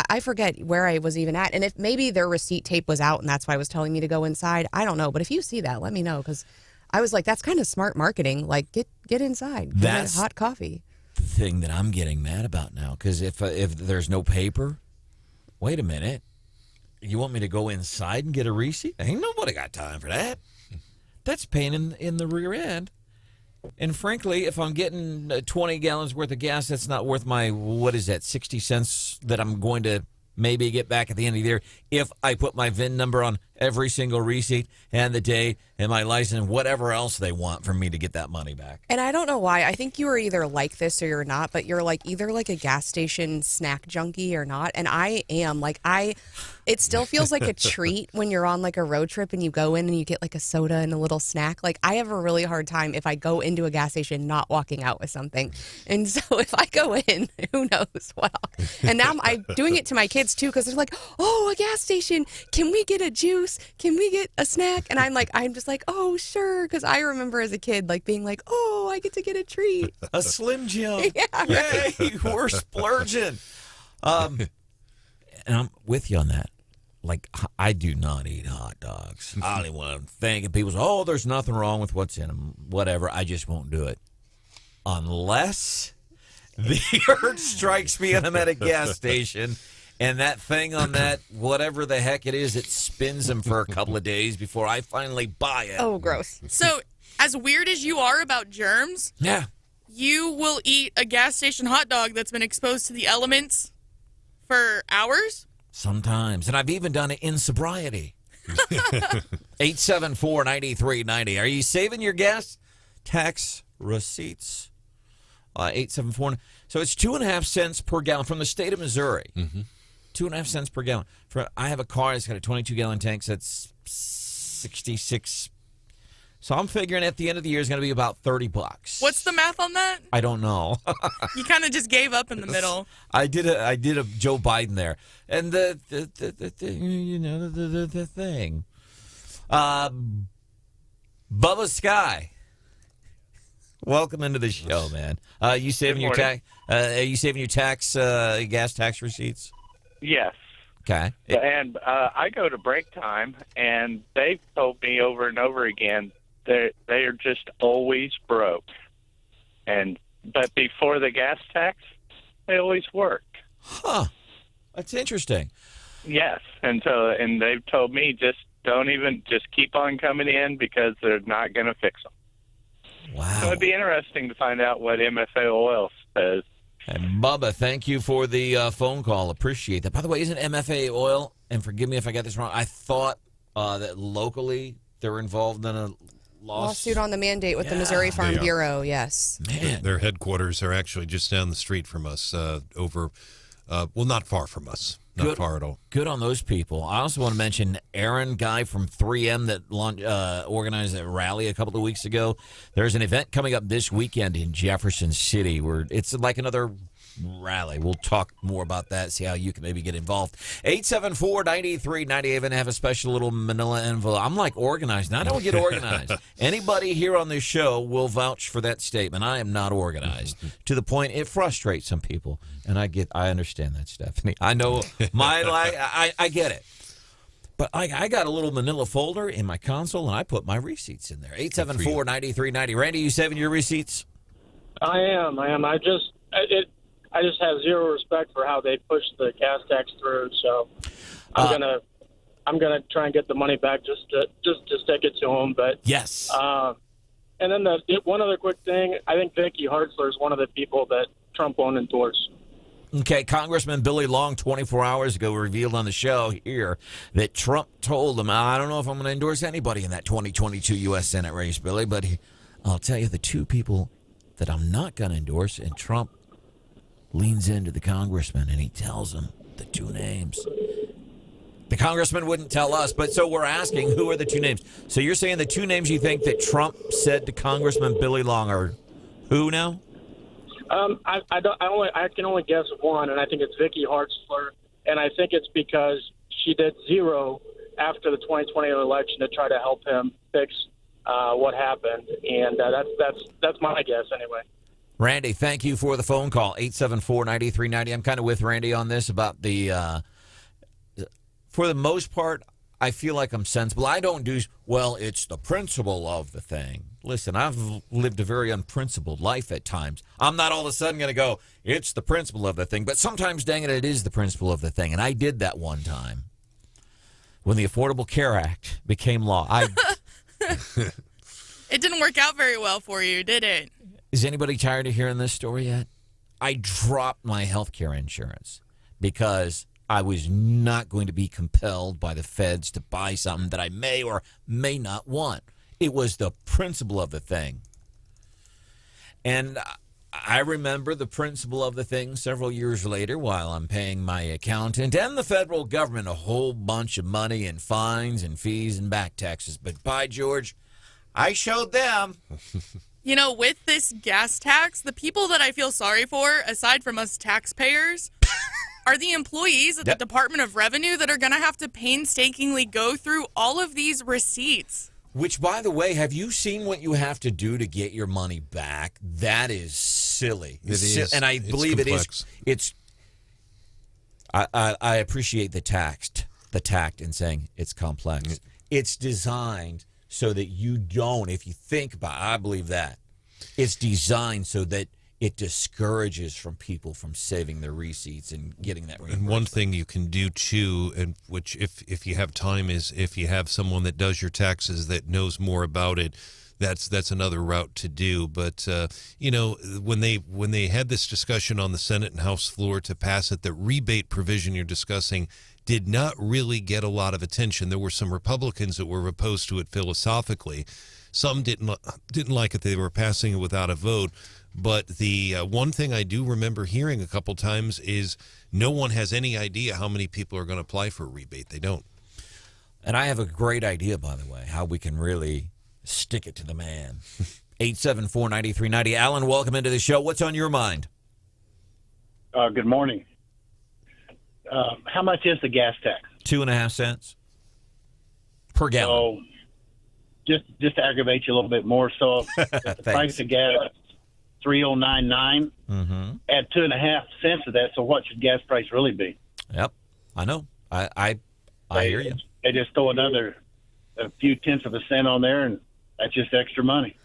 [SPEAKER 6] I forget where I was even at. And if maybe their receipt tape was out and that's why it was telling me to go inside. I don't know. But if you see that, let me know. Because I was like, that's kind of smart marketing. Like get inside. That's get hot coffee.
[SPEAKER 10] The thing that I'm getting mad about now. Because if there's no paper, wait a minute. You want me to go inside and get a receipt? Ain't nobody got time for that. That's pain in the rear end. And frankly, if I'm getting 20 gallons worth of gas, that's not worth my, 60 cents that I'm going to maybe get back at the end of the year if I put my VIN number on every single receipt and the date and my license and whatever else they want from me to get that money back.
[SPEAKER 6] And I don't know why. I think you are either like this or you're not, but you're like either like a gas station snack junkie or not. And I am. It still feels like a treat when you're on like a road trip and you go in and you get like a soda and a little snack. Like I have a really hard time if I go into a gas station not walking out with something. And so if I go in, who knows what and now I'm doing it to my kids too because they're like, oh, a gas station. Can we get a juice? Can we get a snack? And I'm just like, oh, sure. Because I remember as a kid like being like, oh, I get to get a treat.
[SPEAKER 10] A Slim Jim.
[SPEAKER 6] Yeah, right.
[SPEAKER 10] Yay, we're splurging. And I'm with you on that. Like, I do not eat hot dogs. I don't even want to think. And people say, oh, there's nothing wrong with what's in them. Whatever. I just won't do it. Unless the urge strikes me and I'm at a gas station and that thing on that, whatever the heck it is, it spins them for a couple of days before I finally buy it.
[SPEAKER 6] Oh, gross.
[SPEAKER 19] So, as weird as you are about germs,
[SPEAKER 10] yeah,
[SPEAKER 19] you will eat a gas station hot dog that's been exposed to the elements for hours?
[SPEAKER 10] Sometimes. And I've even done it in sobriety. 874-9390. Are you saving your gas tax receipts? 874. So it's 2.5 cents per gallon from the state of Missouri. 2.5 cents per gallon. I have a car that's got a 22-gallon tank, so that's 66. So I'm figuring at the end of the year is going to be about $30.
[SPEAKER 19] What's the math on that?
[SPEAKER 10] I don't know.
[SPEAKER 19] You kind of just gave up in the middle.
[SPEAKER 10] I did a Joe Biden there, and the thing. Bubba Sky, welcome into the show, man. You saving your tax? Are you saving your gas tax receipts?
[SPEAKER 2] Yes.
[SPEAKER 10] Okay.
[SPEAKER 2] And I go to break time, and they've told me over and over again they are just always broke. But before the gas tax, they always work.
[SPEAKER 10] Huh. That's interesting.
[SPEAKER 2] Yes. And they've told me just keep on coming in because they're not going to fix them.
[SPEAKER 10] Wow.
[SPEAKER 2] So it'd be interesting to find out what MFA oil says.
[SPEAKER 10] And Bubba, thank you for the phone call. Appreciate that. By the way, isn't MFA oil, and forgive me if I got this wrong, I thought that locally they're involved in a
[SPEAKER 6] lawsuit on the mandate with the Missouri Farm Bureau, yes.
[SPEAKER 10] Man.
[SPEAKER 5] Their headquarters are actually just down the street from us, not far from us. Not far at all.
[SPEAKER 10] Good on those people. I also want to mention Aaron, guy from 3M that organized a rally a couple of weeks ago. There's an event coming up this weekend in Jefferson City where it's like another rally. We'll talk more about that, see how you can maybe get involved. 874-9390. I even have a special little manila envelope. I'm like organized. Now I don't get organized. Anybody here on this show will vouch for that statement. I am not organized to the point it frustrates some people. And I understand that, Stephanie. I know I get it. But I got a little manila folder in my console, and I put my receipts in there. 874-9390. Randy, you saving your receipts?
[SPEAKER 12] I am. I just have zero respect for how they pushed the gas tax through. So I'm gonna try and get the money back just to stick it to them. But
[SPEAKER 10] yes.
[SPEAKER 12] And then one other quick thing. I think Vicky Hartzler is one of the people that Trump won't endorse.
[SPEAKER 10] Okay, Congressman Billy Long 24 hours ago revealed on the show here that Trump told him, I don't know if I'm going to endorse anybody in that 2022 U.S. Senate race, Billy, but I'll tell you the two people that I'm not going to endorse, and Trump leans into the congressman and he tells him the two names. The congressman wouldn't tell us, but so we're asking, who are the two names? So you're saying the two names you think that Trump said to Congressman Billy Long are who now?
[SPEAKER 12] I can only guess one, and I think it's Vicky Hartzler, and I think it's because she did zero after the 2020 election to try to help him fix what happened, and that's my guess anyway.
[SPEAKER 10] Randy, thank you for the phone call. 874-9390. I'm kind of with Randy on this about the. For the most part, I feel like I'm sensible. I don't do, well, it's the principle of the thing. Listen, I've lived a very unprincipled life at times. I'm not all of a sudden going to go, it's the principle of the thing. But sometimes, dang it, it is the principle of the thing. And I did that one time when the Affordable Care Act became law.
[SPEAKER 19] It didn't work out very well for you, did it?
[SPEAKER 10] Is anybody tired of hearing this story yet? I dropped my health care insurance because I was not going to be compelled by the feds to buy something that I may or may not want. It was the principle of the thing. And I remember the principle of the thing several years later while I'm paying my accountant and the federal government a whole bunch of money in fines and fees and back taxes. But by George, I showed them.
[SPEAKER 19] You know, with this gas tax, the people that I feel sorry for, aside from us taxpayers, are the employees at the Department of Revenue that are going to have to painstakingly go through all of these receipts.
[SPEAKER 10] Which, by the way, have you seen what you have to do to get your money back? That is silly.
[SPEAKER 5] It is.
[SPEAKER 10] And I believe
[SPEAKER 5] complex.
[SPEAKER 10] it is. I appreciate the tact in saying it's complex. It's designed so that you don't, if you think about it, I believe that. It's designed so that it discourages from people from saving their receipts and getting that reimbursement.
[SPEAKER 5] And one thing you can do too, and which if you have time, is if you have someone that does your taxes that knows more about it, that's another route to do. But you know, when they had this discussion on the Senate and House floor to pass it, the rebate provision you're discussing did not really get a lot of attention. There were some Republicans that were opposed to it philosophically. Some didn't like it. They were passing it without a vote. But the one thing I do remember hearing a couple times is no one has any idea how many people are going to apply for a rebate. They don't.
[SPEAKER 10] And I have a great idea, by the way, how we can really stick it to the man. 874-9390. Alan, welcome into the show. What's on your mind?
[SPEAKER 13] Good morning. How much is the gas tax?
[SPEAKER 10] 2.5 cents per gallon.
[SPEAKER 13] So just to aggravate you a little bit more, so the price of gas $3.099. Add 2.5 cents to that. So what should gas price really be?
[SPEAKER 10] Yep, I know. I hear you.
[SPEAKER 13] They just throw a few tenths of a cent on there, and that's just extra money.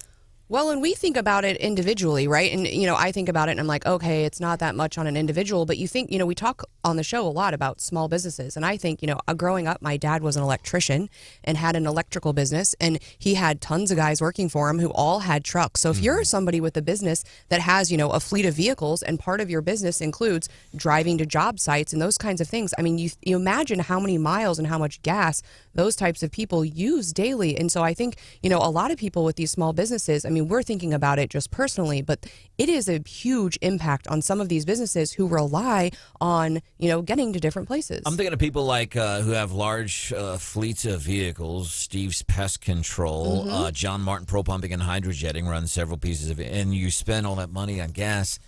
[SPEAKER 6] Well, and we think about it individually, right? And, you know, I think about it and I'm like, okay, it's not that much on an individual. But you think, you know, we talk on the show a lot about small businesses. And I think, you know, growing up, my dad was an electrician and had an electrical business. And he had tons of guys working for him who all had trucks. So if you're somebody with a business that has, you know, a fleet of vehicles and part of your business includes driving to job sites and those kinds of things, I mean, you imagine how many miles and how much gas those types of people use daily. And so I think, you know, a lot of people with these small businesses, I mean, we're thinking about it just personally, but it is a huge impact on some of these businesses who rely on, you know, getting to different places.
[SPEAKER 10] I'm thinking of people like who have large fleets of vehicles. Steve's Pest Control, John Martin Pro Pumping and Hydrojetting runs several pieces of it, and you spend all that money on gas.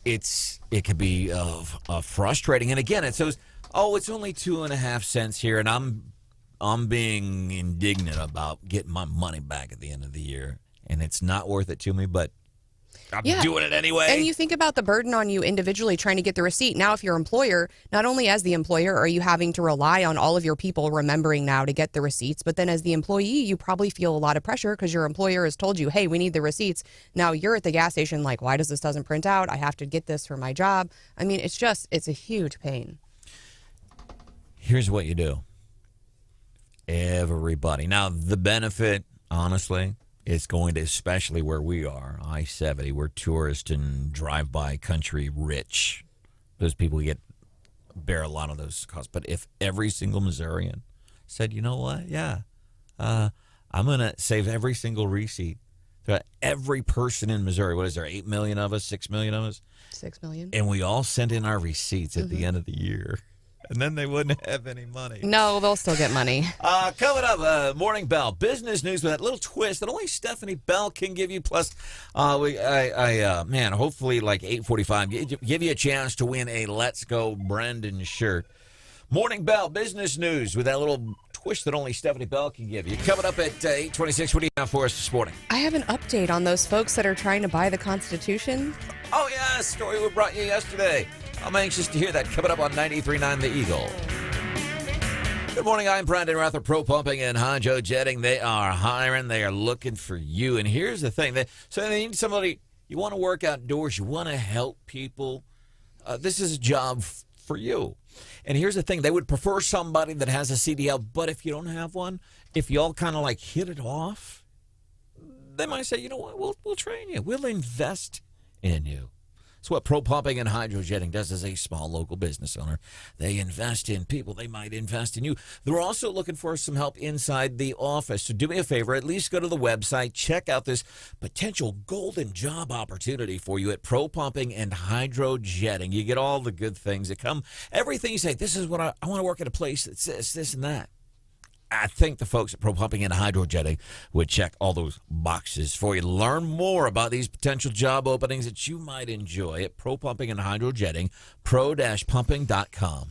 [SPEAKER 10] It could be frustrating. And again, it's those, it's only 2.5 cents here, and I'm being indignant about getting my money back at the end of the year. And it's not worth it to me, but I'm doing it anyway.
[SPEAKER 6] And you think about the burden on you individually trying to get the receipt. Now, if you're employer, not only as the employer are you having to rely on all of your people remembering now to get the receipts, but then as the employee, you probably feel a lot of pressure because your employer has told you, hey, we need the receipts. Now you're at the gas station like, why does this doesn't print out? I have to get this for my job. I mean, it's a huge pain.
[SPEAKER 10] Here's what you do. Everybody. Now, the benefit, honestly, is going to, especially where we are, I-70, we're tourist and drive-by country rich. Those people bear a lot of those costs. But if every single Missourian said, you know what, I'm going to save every single receipt. Every person in Missouri, what is there, 8 million of us, 6 million of us?
[SPEAKER 6] 6 million.
[SPEAKER 10] And we all send in our receipts at the end of the year. And then they wouldn't have any money.
[SPEAKER 6] No, they'll still get money.
[SPEAKER 10] Coming up, Morning Bell. Business news with that little twist that only Stephanie Bell can give you. Plus, hopefully like 8:45, give you a chance to win a Let's Go Branden shirt. Morning Bell. Business news with that little twist that only Stephanie Bell can give you. Coming up at 8:26. What do you have for us this morning?
[SPEAKER 6] I have an update on those folks that are trying to buy the Constitution.
[SPEAKER 10] Oh, yeah. Story we brought you yesterday. I'm anxious to hear that. Coming up on 93.9 The Eagle. Good morning. I'm Branden. Rathert Pro Pumping and Hydro Jetting. They are hiring. They are looking for you. And here's the thing. So they need somebody. You want to work outdoors. You want to help people. This is a job for you. And here's the thing. They would prefer somebody that has a CDL. But if you don't have one, if you all kind of like hit it off, they might say, you know what, we'll train you. We'll invest in you. It's what Pro Pumping and Hydro Jetting does as a small local business owner. They invest in people. They might invest in you. They're also looking for some help inside the office. So do me a favor, at least go to the website, check out this potential golden job opportunity for you at Pro Pumping and Hydro Jetting. You get all the good things that come. Everything you say, this is what I want to work at a place that's this and that. I think the folks at Pro Pumping and Hydro Jetting would check all those boxes for you. Learn more about these potential job openings that you might enjoy at Pro Pumping and Hydro Jetting, pro-pumping.com.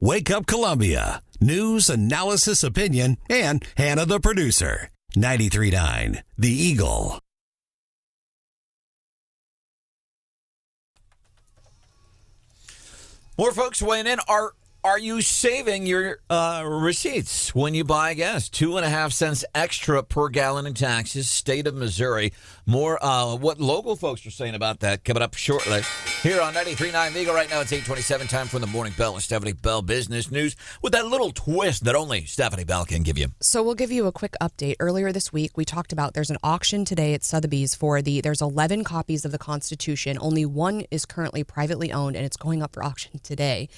[SPEAKER 14] Wake Up Columbia. News, analysis, opinion, and Hannah the producer. 93.9 The Eagle.
[SPEAKER 10] More folks weighing in. Are you saving your receipts when you buy gas? 2.5 cents extra per gallon in taxes. State of Missouri. More what local folks are saying about that coming up shortly. Here on 93.9 The Eagle. Right now it's 8:27. Time for the Morning Bell with Stephanie Bell Business News with that little twist that only Stephanie Bell can give you.
[SPEAKER 6] So we'll give you a quick update. Earlier this week, we talked about there's an auction today at Sotheby's for there's 11 copies of the Constitution. Only one is currently privately owned, and it's going up for auction today.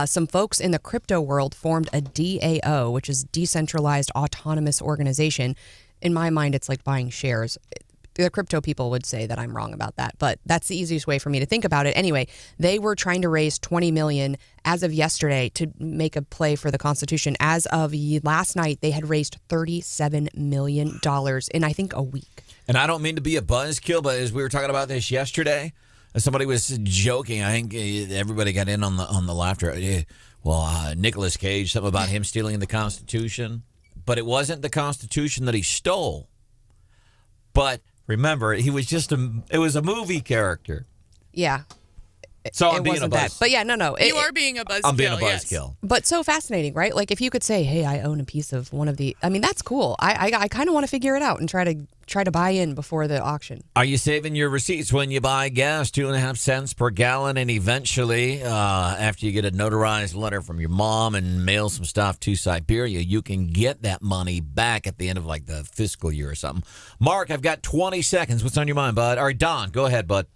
[SPEAKER 6] Some folks in the crypto world formed a DAO, which is Decentralized Autonomous Organization. In my mind, it's like buying shares. The crypto people would say that I'm wrong about that, but that's the easiest way for me to think about it. Anyway, they were trying to raise $20 million as of yesterday to make a play for the Constitution. As of last night, they had raised $37 million in, I think, a week.
[SPEAKER 10] And I don't mean to be a buzzkill, but as we were talking about this yesterday, somebody was joking. I think everybody got in on the laughter. Well, Nicolas Cage, something about him stealing the Constitution. But it wasn't the Constitution that he stole. But remember, he was it was a movie character.
[SPEAKER 6] Yeah.
[SPEAKER 10] So I'm being a buzz.
[SPEAKER 6] But yeah, no.
[SPEAKER 19] You are being a buzzkill.
[SPEAKER 10] I'm being a buzzkill.
[SPEAKER 6] But so fascinating, right? Like if you could say, hey, I own a piece of one of the, I mean, that's cool. I kind of want to figure it out and try to buy in before the auction.
[SPEAKER 10] Are you saving your receipts when you buy gas? 2.5 cents per gallon, and eventually, after you get a notarized letter from your mom and mail some stuff to Siberia, you can get that money back at the end of like the fiscal year or something. Mark, I've got 20 seconds. What's on your mind, bud? All right, Don, go ahead, bud.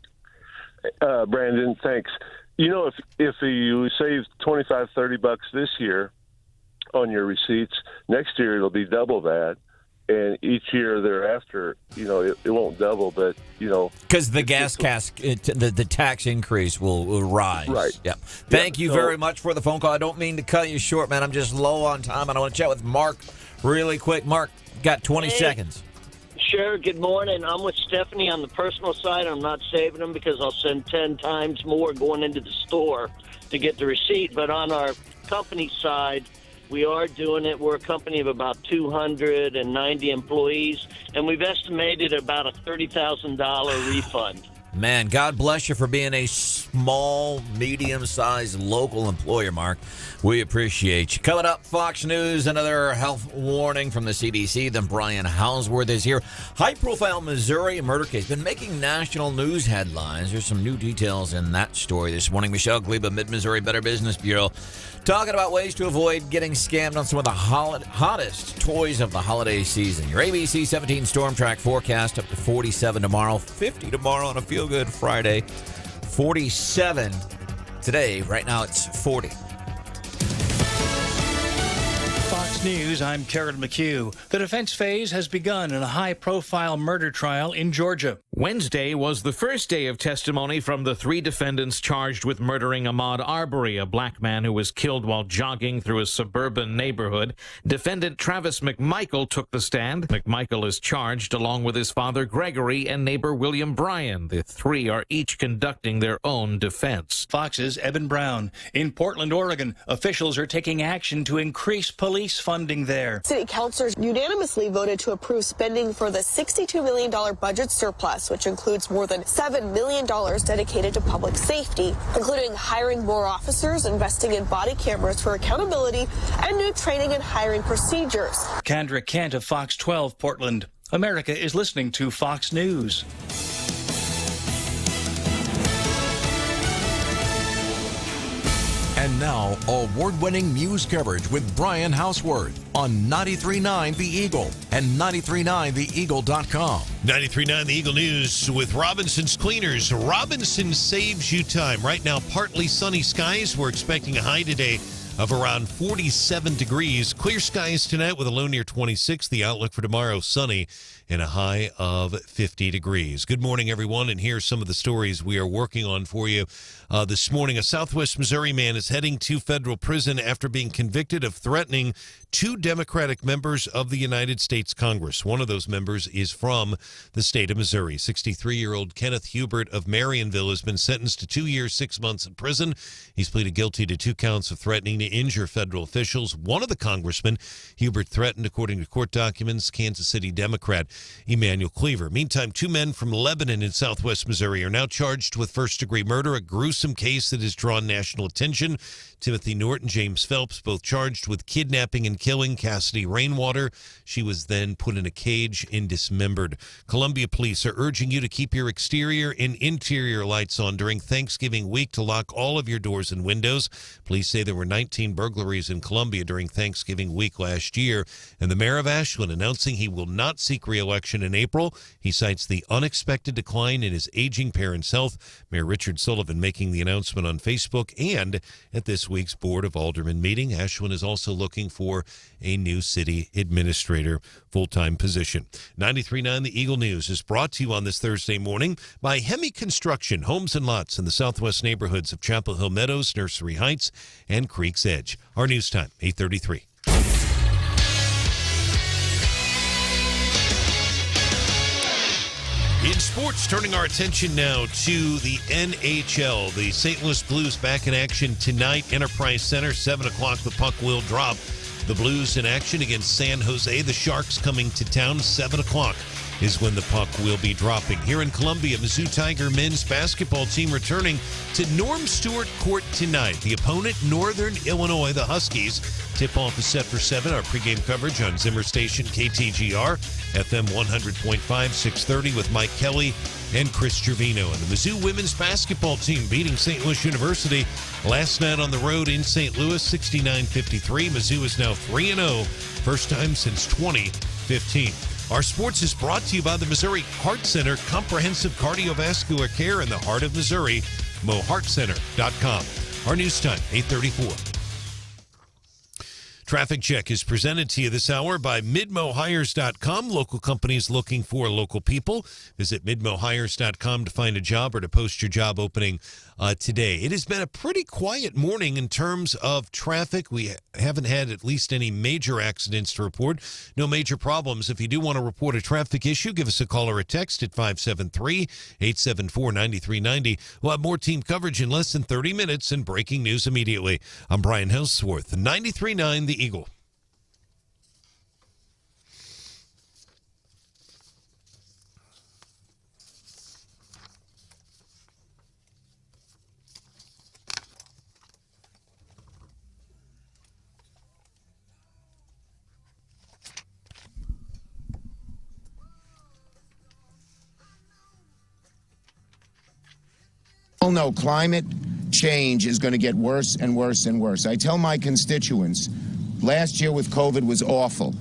[SPEAKER 15] Brandon, thanks. You know, if you save $25-30 this year on your receipts, next year it'll be double that. And each year thereafter, it won't double, but,
[SPEAKER 10] because the the tax increase will rise.
[SPEAKER 15] Right.
[SPEAKER 10] Yep. Thank you very much for the phone call. I don't mean to cut you short, man. I'm just low on time, and I want to chat with Mark really quick. Mark, got 20 seconds.
[SPEAKER 16] Sure. Good morning. I'm with Stephanie on the personal side. I'm not saving them because I'll send 10 times more going into the store to get the receipt. But on our company side, we are doing it. We're a company of about 290 employees, and we've estimated about a $30,000 refund.
[SPEAKER 10] Man, God bless you for being a small, medium-sized local employer, Mark. We appreciate you. Coming up, Fox News, another health warning from the CDC. Then Brian Hauswirth is here. High-profile Missouri murder case been making national news headlines. There's some new details in that story this morning. Michelle Gleba, Mid-Missouri Better Business Bureau, talking about ways to avoid getting scammed on some of the hottest toys of the holiday season. Your ABC 17 Storm Track forecast up to 47 tomorrow, 50 tomorrow on a feel-good Friday, 47 today. Right now it's 40.
[SPEAKER 18] Fox News, I'm Karen McHugh. The defense phase has begun in a high-profile murder trial in Georgia.
[SPEAKER 22] Wednesday was the first day of testimony from the 3 defendants charged with murdering Ahmaud Arbery, a black man who was killed while jogging through a suburban neighborhood. Defendant Travis McMichael took the stand. McMichael is charged along with his father Gregory and neighbor William Bryan. The 3 are each conducting their own defense.
[SPEAKER 18] Fox's Eben Brown. In Portland, Oregon, officials are taking action to increase police funding there.
[SPEAKER 26] City councilors unanimously voted to approve spending for the $62 million budget surplus, which includes more than $7 million dedicated to public safety, including hiring more officers, investing in body cameras for accountability, and new training and hiring procedures.
[SPEAKER 18] Kendra Kent of Fox 12 Portland. America is listening to Fox News.
[SPEAKER 8] And now, award-winning news coverage with Brian Hauswirth on 93.9 The Eagle and 93.9theeagle.com.
[SPEAKER 5] 93.9 The Eagle News with Robinson's Cleaners. Robinson saves you time. Right now, partly sunny skies. We're expecting a high today of around 47 degrees. Clear skies tonight with a low near 26. The outlook for tomorrow, sunny and a high of 50 degrees. Good morning, everyone, and here's some of the stories we are working on for you this morning. A Southwest Missouri man is heading to federal prison after being convicted of threatening 2 Democratic members of the United States Congress. One of those members is from the state of Missouri. 63-year-old Kenneth Hubert of Marionville has been sentenced to 2 years, 6 months in prison. He's pleaded guilty to 2 counts of threatening to injure federal officials. One of the congressmen, Hubert, threatened, according to court documents, Kansas City Democrat Emanuel Cleaver. Meantime, 2 men from Lebanon in southwest Missouri are now charged with first-degree murder, a gruesome case that has drawn national attention. Timothy Norton, James Phelps, both charged with kidnapping and killing Cassidy Rainwater. She was then put in a cage and dismembered. Columbia police are urging you to keep your exterior and interior lights on during Thanksgiving week, to lock all of your doors and windows. Police say there were 19 burglaries in Columbia during Thanksgiving week last year. And the mayor of Ashland announcing he will not seek re-election in April. He cites the unexpected decline in his aging parents' health. Mayor Richard Sullivan making the announcement on Facebook. And at this week's Board of Aldermen meeting, Ashland is also looking for a new city administrator full-time position. 93.9 The Eagle News is brought to you on this Thursday morning by Hemi Construction, homes and lots in the southwest neighborhoods of Chapel Hill Meadows, Nursery Heights, and Creek's Edge. Our news time, 8:33. In sports, turning our attention now to the NHL. The St. Louis Blues back in action tonight. Enterprise Center, 7 o'clock. The puck will drop. The Blues in action against San Jose. The Sharks coming to town, 7 o'clock is when the puck will be dropping. Here in Columbia, Mizzou Tiger men's basketball team returning to Norm Stewart Court tonight. The opponent, Northern Illinois, the Huskies. Tip-off is set for 7. Our pregame coverage on Zimmer Station, KTGR, FM 100.5, 630 with Mike Kelly and Chris Trevino. And the Mizzou women's basketball team beating St. Louis University last night on the road in St. Louis, 69-53. Mizzou is now 3-0, first time since 2015. Our sports is brought to you by the Missouri Heart Center, comprehensive cardiovascular care in the heart of Missouri, moheartcenter.com. Our news time, 8:34. Traffic Check is presented to you this hour by MidmoHires.com. Local companies looking for local people. Visit MidmoHires.com to find a job or to post your job opening today. It has been a pretty quiet morning in terms of traffic. We haven't had at least any major accidents to report. No major problems. If you do want to report a traffic issue, give us a call or a text at 573-874-9390. We'll have more team coverage in less than 30 minutes and breaking news immediately. I'm Brian Hauswirth, 93.9 The Eagle.
[SPEAKER 1] Well, no, climate change is going to get worse and worse and worse. I tell my constituents, last year with COVID was awful.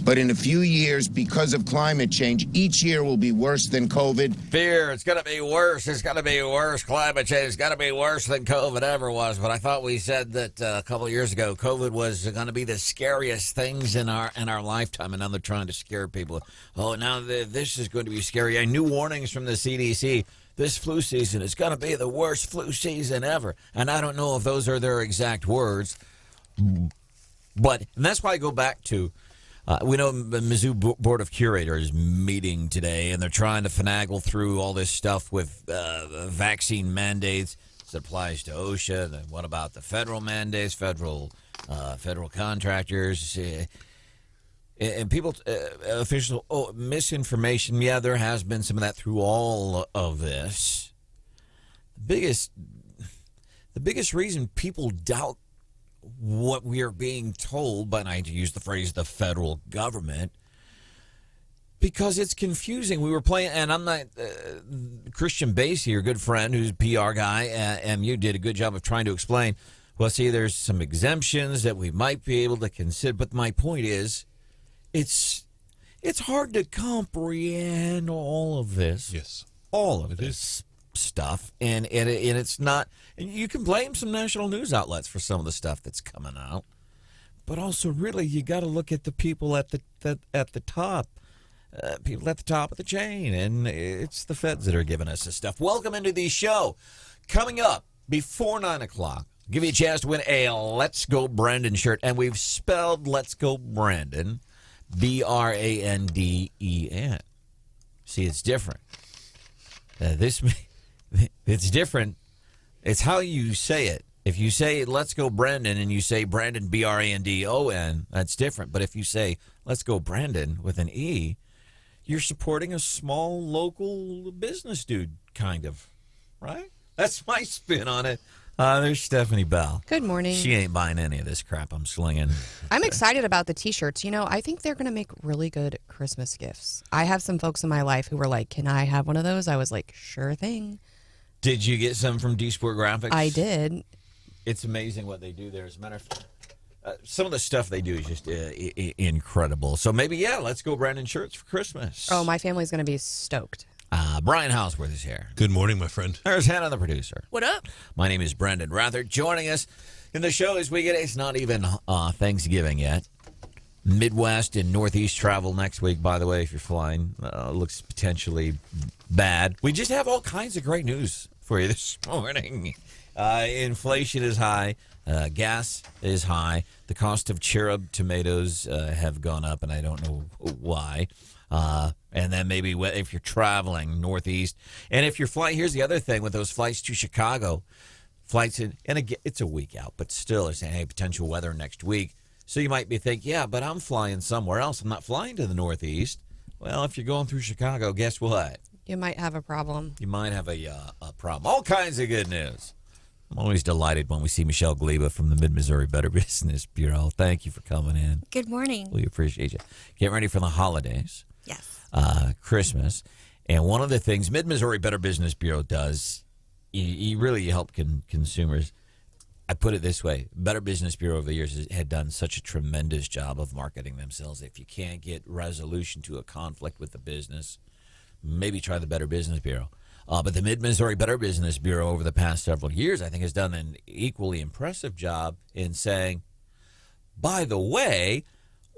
[SPEAKER 1] But in a few years, because of climate change, each year will be worse than COVID.
[SPEAKER 10] Fear, it's going to be worse. It's going to be worse. Climate change is going to be worse than COVID ever was. But I thought we said that a couple of years ago, COVID was going to be the scariest things in our lifetime. And now they're trying to scare people. Oh, now this is going to be scary. New warnings from the CDC. This flu season is going to be the worst flu season ever. And I don't know if those are their exact words. But and that's why I go back to, we know the Mizzou Board of Curators meeting today, and they're trying to finagle through all this stuff with vaccine mandates. This applies to OSHA. Then what about the federal mandates, federal contractors? And people, officials, misinformation. Yeah, there has been some of that through all of this. The biggest reason people doubt what we are being told, but I hate to use the phrase the federal government, because it's confusing. We were playing, and I'm not Christian Bass here, good friend who's a PR guy, and you did a good job of trying to explain. Well, see, there's some exemptions that we might be able to consider, but my point is, it's hard to comprehend all of this.
[SPEAKER 5] Yes,
[SPEAKER 10] all of this stuff, and it's not. And you can blame some national news outlets for some of the stuff that's coming out, but also really you got to look at the people at the top, people at the top of the chain, and it's the feds that are giving us this stuff. Welcome into the show. Coming up before 9 o'clock, give you a chance to win a Let's Go Branden shirt, and we've spelled Let's Go Branden. Branden. See, it's different. It's different. It's how you say it If you say, let's go Branden, and you say Branden, Brandon, that's different. But if you say, let's go Branden with an E, you're supporting a small local business dude, kind of, right? That's my spin on it. There's Stephanie Bell.
[SPEAKER 6] Good morning.
[SPEAKER 10] She ain't buying any of this crap I'm slinging.
[SPEAKER 6] I'm excited about the T-shirts. I think they're going to make really good Christmas gifts. I have some folks in my life who were like, can I have one of those? I was like, sure thing.
[SPEAKER 10] Did you get some from D-Sport Graphics?
[SPEAKER 6] I did.
[SPEAKER 10] It's amazing what they do there. As a matter of fact, some of the stuff they do is just incredible. So maybe, let's go Branden shirts for Christmas.
[SPEAKER 6] Oh, my family's going to be stoked.
[SPEAKER 10] Brian Hauswirth is here.
[SPEAKER 5] Good morning, my friend.
[SPEAKER 10] There's Hannah, the producer.
[SPEAKER 19] What up?
[SPEAKER 10] My name is Branden Rathert. Joining us in the show as we get, it's not even Thanksgiving yet. Midwest and Northeast travel next week, by the way, if you're flying. Looks potentially bad. We just have all kinds of great news for you this morning. Inflation is high. Gas is high. The cost of cherub tomatoes have gone up, and I don't know why. And then maybe if you're traveling Northeast. And if you're flying, here's the other thing with those flights to Chicago. Flights in, and again, it's a week out, but still, they're saying, hey, potential weather next week. So you might be thinking, yeah, but I'm flying somewhere else. I'm not flying to the Northeast. Well, if you're going through Chicago, guess what?
[SPEAKER 6] You might have a problem.
[SPEAKER 10] You might have a problem. All kinds of good news. I'm always delighted when we see Michelle Gleba from the Mid-Missouri Better Business Bureau. Thank you for coming in.
[SPEAKER 3] Good morning.
[SPEAKER 10] We appreciate you. Getting ready for the holidays.
[SPEAKER 3] Yes.
[SPEAKER 10] Christmas. And one of the things Mid-Missouri Better Business Bureau does, you really help consumers. I put it this way. Better Business Bureau over the years had done such a tremendous job of marketing themselves. If you can't get resolution to a conflict with the business, maybe try the Better Business Bureau. But the Mid-Missouri Better Business Bureau over the past several years, I think, has done an equally impressive job in saying, by the way,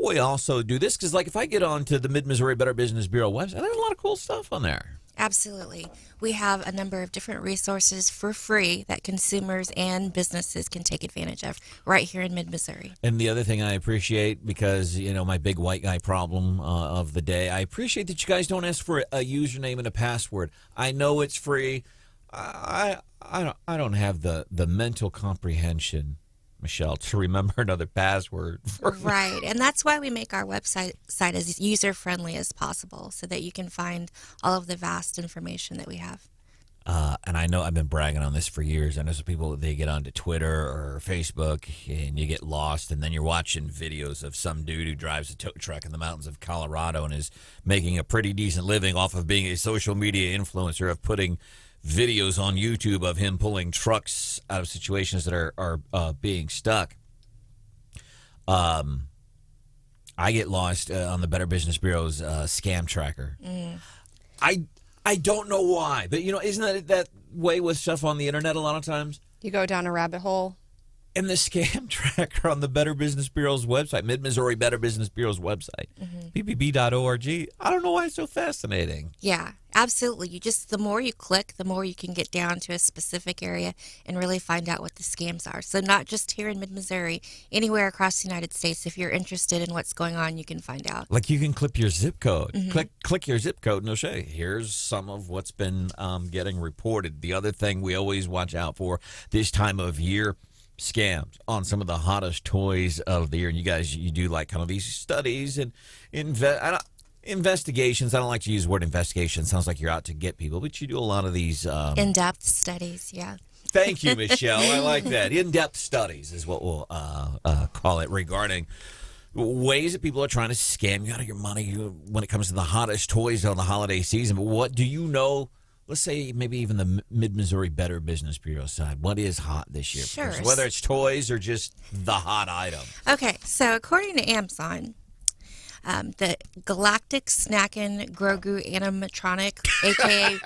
[SPEAKER 10] we also do this. Because, like, if I get onto the Mid-Missouri Better Business Bureau website, there's a lot of cool stuff on there.
[SPEAKER 3] Absolutely. We have a number of different resources for free that consumers and businesses can take advantage of right here in Mid-Missouri.
[SPEAKER 10] And the other thing I appreciate, because, my big white guy problem of the day, I appreciate that you guys don't ask for a username and a password. I know it's free. I don't have the mental comprehension, Michelle, to remember another password.
[SPEAKER 3] Right, and that's why we make our website as user-friendly as possible so that you can find all of the vast information that we have.
[SPEAKER 10] And I know I've been bragging on this for years. I know some people, they get onto Twitter or Facebook and you get lost, and then you're watching videos of some dude who drives a tow truck in the mountains of Colorado and is making a pretty decent living off of being a social media influencer, of putting videos on YouTube of him pulling trucks out of situations that are being stuck. I get lost on the Better Business Bureau's scam tracker. I don't know why, but isn't that way with stuff on the internet a lot of times?
[SPEAKER 6] You go down a rabbit hole.
[SPEAKER 10] And the scam tracker on the Better Business Bureau's website, Mid-Missouri Better Business Bureau's website, bbb.org. I don't know why it's so fascinating.
[SPEAKER 3] Yeah, absolutely. The more you click, the more you can get down to a specific area and really find out what the scams are. So not just here in Mid-Missouri, anywhere across the United States. If you're interested in what's going on, you can find out.
[SPEAKER 10] Like, you can click your zip code. Click your zip code and it'll show you, here's some of what's been getting reported. The other thing we always watch out for this time of year, scams on some of the hottest toys of the year. And you do like kind of these studies and investigations. I don't like to use the word investigation. It sounds like you're out to get people, but you do a lot of these
[SPEAKER 3] in-depth studies. Yeah.
[SPEAKER 10] Thank you, Michelle. I like that. In-depth studies is what we'll call it, regarding ways that people are trying to scam you out of your money when it comes to the hottest toys on the holiday season. But what do you know? Let's say maybe even the Mid-Missouri Better Business Bureau side. What is hot this year?
[SPEAKER 3] Sure.
[SPEAKER 10] Whether it's toys or just the hot item.
[SPEAKER 3] Okay, so according to Amazon, the Galactic Snackin' Grogu animatronic, a.k.a.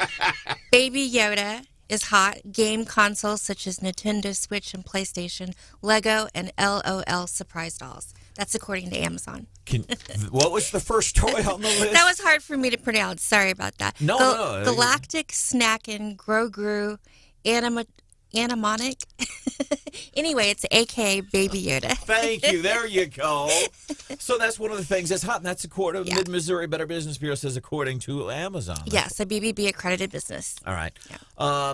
[SPEAKER 3] Baby Yoda, is hot. Game consoles such as Nintendo Switch and PlayStation, Lego, and LOL surprise dolls. That's according to Amazon.
[SPEAKER 10] What was the first toy on the list?
[SPEAKER 3] That was hard for me to pronounce. Sorry about that.
[SPEAKER 10] No.
[SPEAKER 3] Galactic Snackin' Grogu Animonic. Anyway, it's a.k.a. Baby Yoda.
[SPEAKER 10] Thank you. There you go. So that's one of the things that's hot, and that's according to Mid-Missouri Better Business Bureau says according to Amazon.
[SPEAKER 3] Yes, a BBB accredited business.
[SPEAKER 10] All right. Yeah.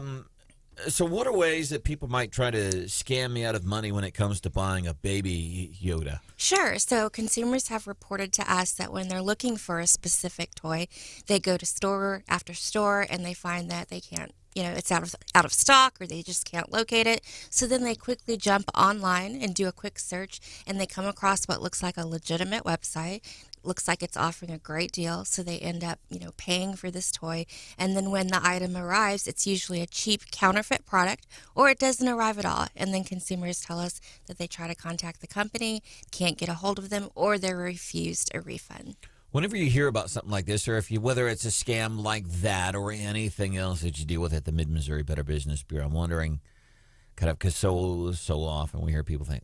[SPEAKER 10] So what are ways that people might try to scam me out of money when it comes to buying a baby Yoda?
[SPEAKER 3] Sure. So consumers have reported to us that when they're looking for a specific toy, they go to store after store and they find that they can't, it's out of stock or they just can't locate it. So then they quickly jump online and do a quick search and they come across what looks like a legitimate website. Looks like it's offering a great deal, so they end up, paying for this toy. And then when the item arrives, it's usually a cheap counterfeit product, or it doesn't arrive at all. And then consumers tell us that they try to contact the company, can't get a hold of them, or they're refused a refund.
[SPEAKER 10] Whenever you hear about something like this, or whether it's a scam like that or anything else that you deal with at the Mid-Missouri Better Business Bureau, I'm wondering, because so often we hear people think,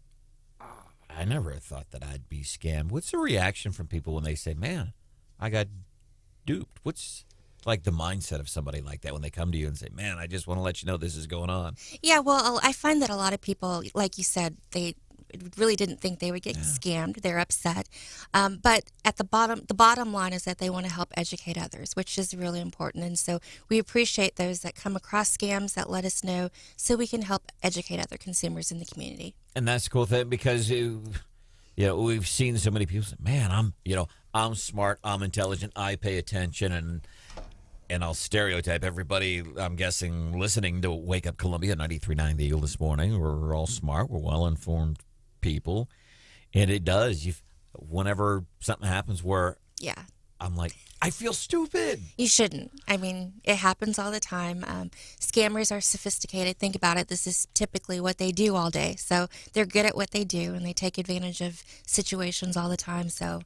[SPEAKER 10] I never thought that I'd be scammed. What's the reaction from people when they say, man, I got duped? What's like the mindset of somebody like that when they come to you and say, man, I just want to let you know this is going on?
[SPEAKER 3] Yeah, well, I find that a lot of people, like you said, they really didn't think they would get scammed. They're upset. But at the bottom line is that they want to help educate others, which is really important. And so we appreciate those that come across scams that let us know so we can help educate other consumers in the community.
[SPEAKER 10] And that's a cool thing because, we've seen so many people say, man, I'm smart, I'm intelligent, I pay attention, and I'll stereotype everybody, I'm guessing, listening to Wake Up Columbia 93.9 The Eagle this morning. We're all smart, we're well-informed people, and it does. Whenever something happens where I'm like, I feel stupid.
[SPEAKER 3] You shouldn't. I mean, it happens all the time. Scammers are sophisticated. Think about it. This is typically what they do all day. So they're good at what they do, and they take advantage of situations all the time. So,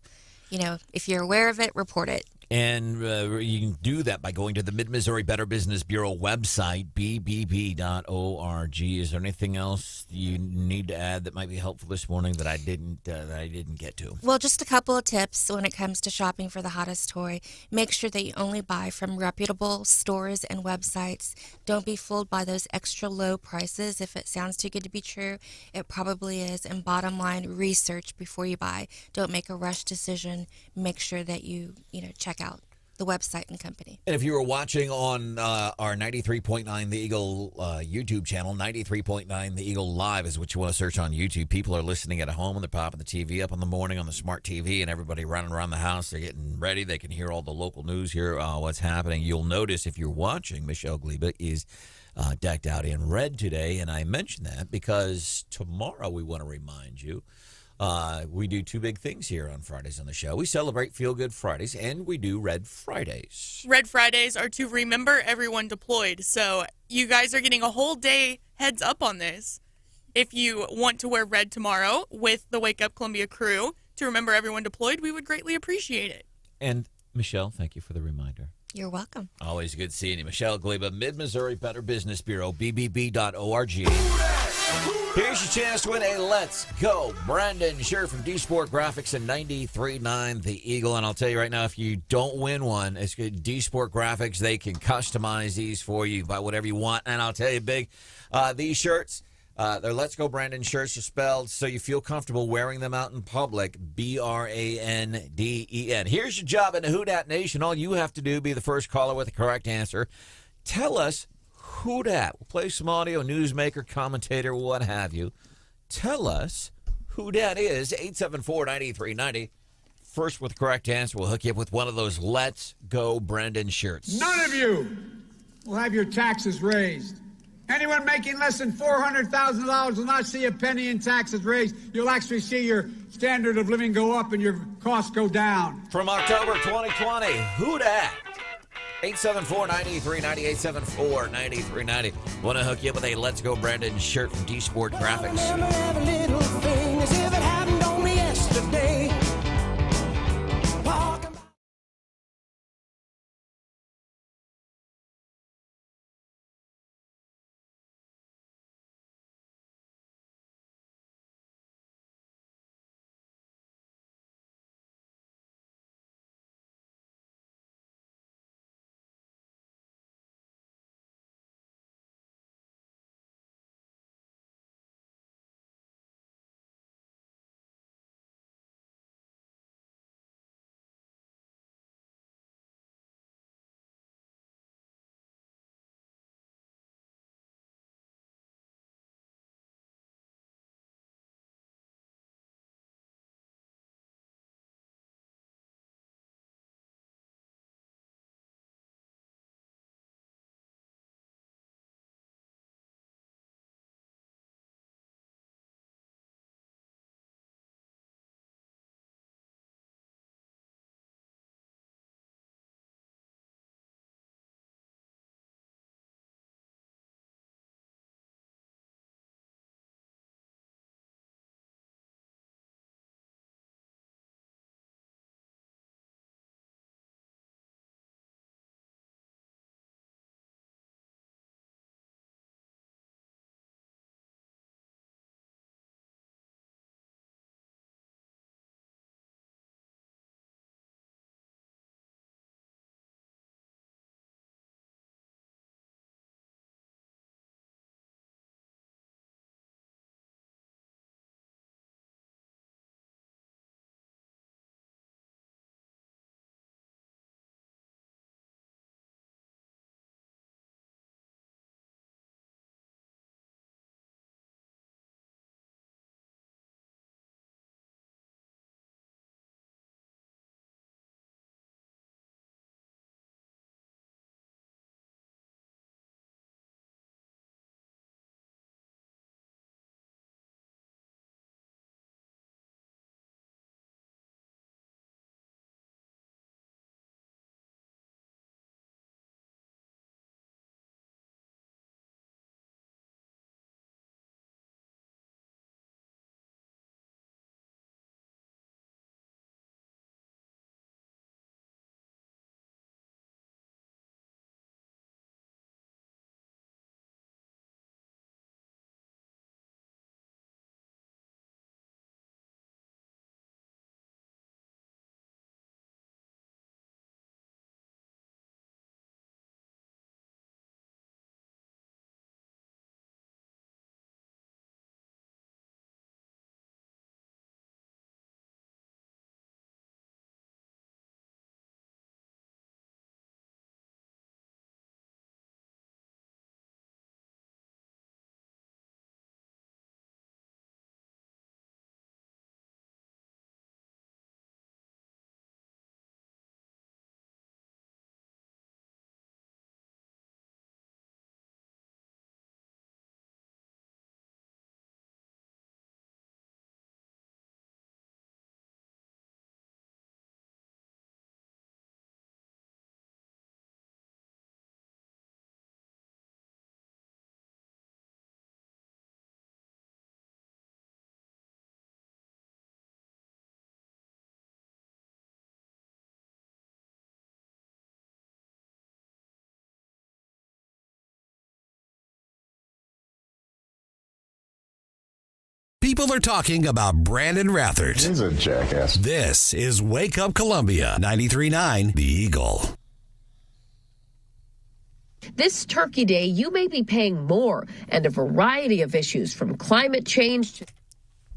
[SPEAKER 3] if you're aware of it, report it.
[SPEAKER 10] And you can do that by going to the Mid-Missouri Better Business Bureau website, bbb.org. Is there anything else you need to add that might be helpful this morning that I didn't get to?
[SPEAKER 3] Well, just a couple of tips when it comes to shopping for the hottest toy. Make sure that you only buy from reputable stores and websites. Don't be fooled by those extra low prices. If it sounds too good to be true, it probably is. And bottom line, research before you buy. Don't make a rush decision. Make sure that you check out the website and company.
[SPEAKER 10] And if you were watching on our 93.9 The Eagle YouTube channel, 93.9 The Eagle Live is what you want to search on YouTube. People are listening at home and they're popping the TV up in the morning on the smart TV, and everybody running around the house. They're getting ready. They can hear all the local news, hear what's happening. You'll notice if you're watching, Michelle Gleba is decked out in red today, and I mention that because tomorrow we want to remind you we do two big things here on Fridays on the show. We celebrate Feel Good Fridays, and we do Red Fridays.
[SPEAKER 19] Red Fridays are to remember everyone deployed. So you guys are getting a whole day heads up on this. If you want to wear red tomorrow with the Wake Up Columbia crew to remember everyone deployed, we would greatly appreciate it.
[SPEAKER 10] And Michelle, thank you for the reminder.
[SPEAKER 3] You're welcome.
[SPEAKER 10] Always good seeing you. Michelle Gleba, Mid-Missouri Better Business Bureau, bbb.org. Here's your chance to win a Let's Go Branden shirt from D Sport Graphics and 93.9 The Eagle. And I'll tell you right now, if you don't win one, it's good. D Sport Graphics, they can customize these for you. Buy whatever you want. And I'll tell you, Big, these shirts, they're Let's Go Branden shirts are spelled so you feel comfortable wearing them out in public. Branden. Here's your job in the Who Dat Nation. All you have to do, be the first caller with the correct answer. Tell us who dat. We'll play some audio, newsmaker, commentator, what have you. Tell us who dat is. 874-9390. First with the correct answer, we'll hook you up with one of those Let's Go Branden shirts.
[SPEAKER 4] None of you will have your taxes raised. Anyone making less than $400,000 will not see a penny in taxes raised. You'll actually see your standard of living go up and your costs go down.
[SPEAKER 10] From October 2020, who dat? 874-9390, 874-9390. Want to hook you up with a Let's Go Branden shirt from D Sport Graphics.
[SPEAKER 14] People are talking about Branden Rathert.
[SPEAKER 7] He's a jackass.
[SPEAKER 14] This is Wake Up Columbia, 93.9 The Eagle.
[SPEAKER 9] This Turkey Day, you may be paying more, and a variety of issues from climate change to...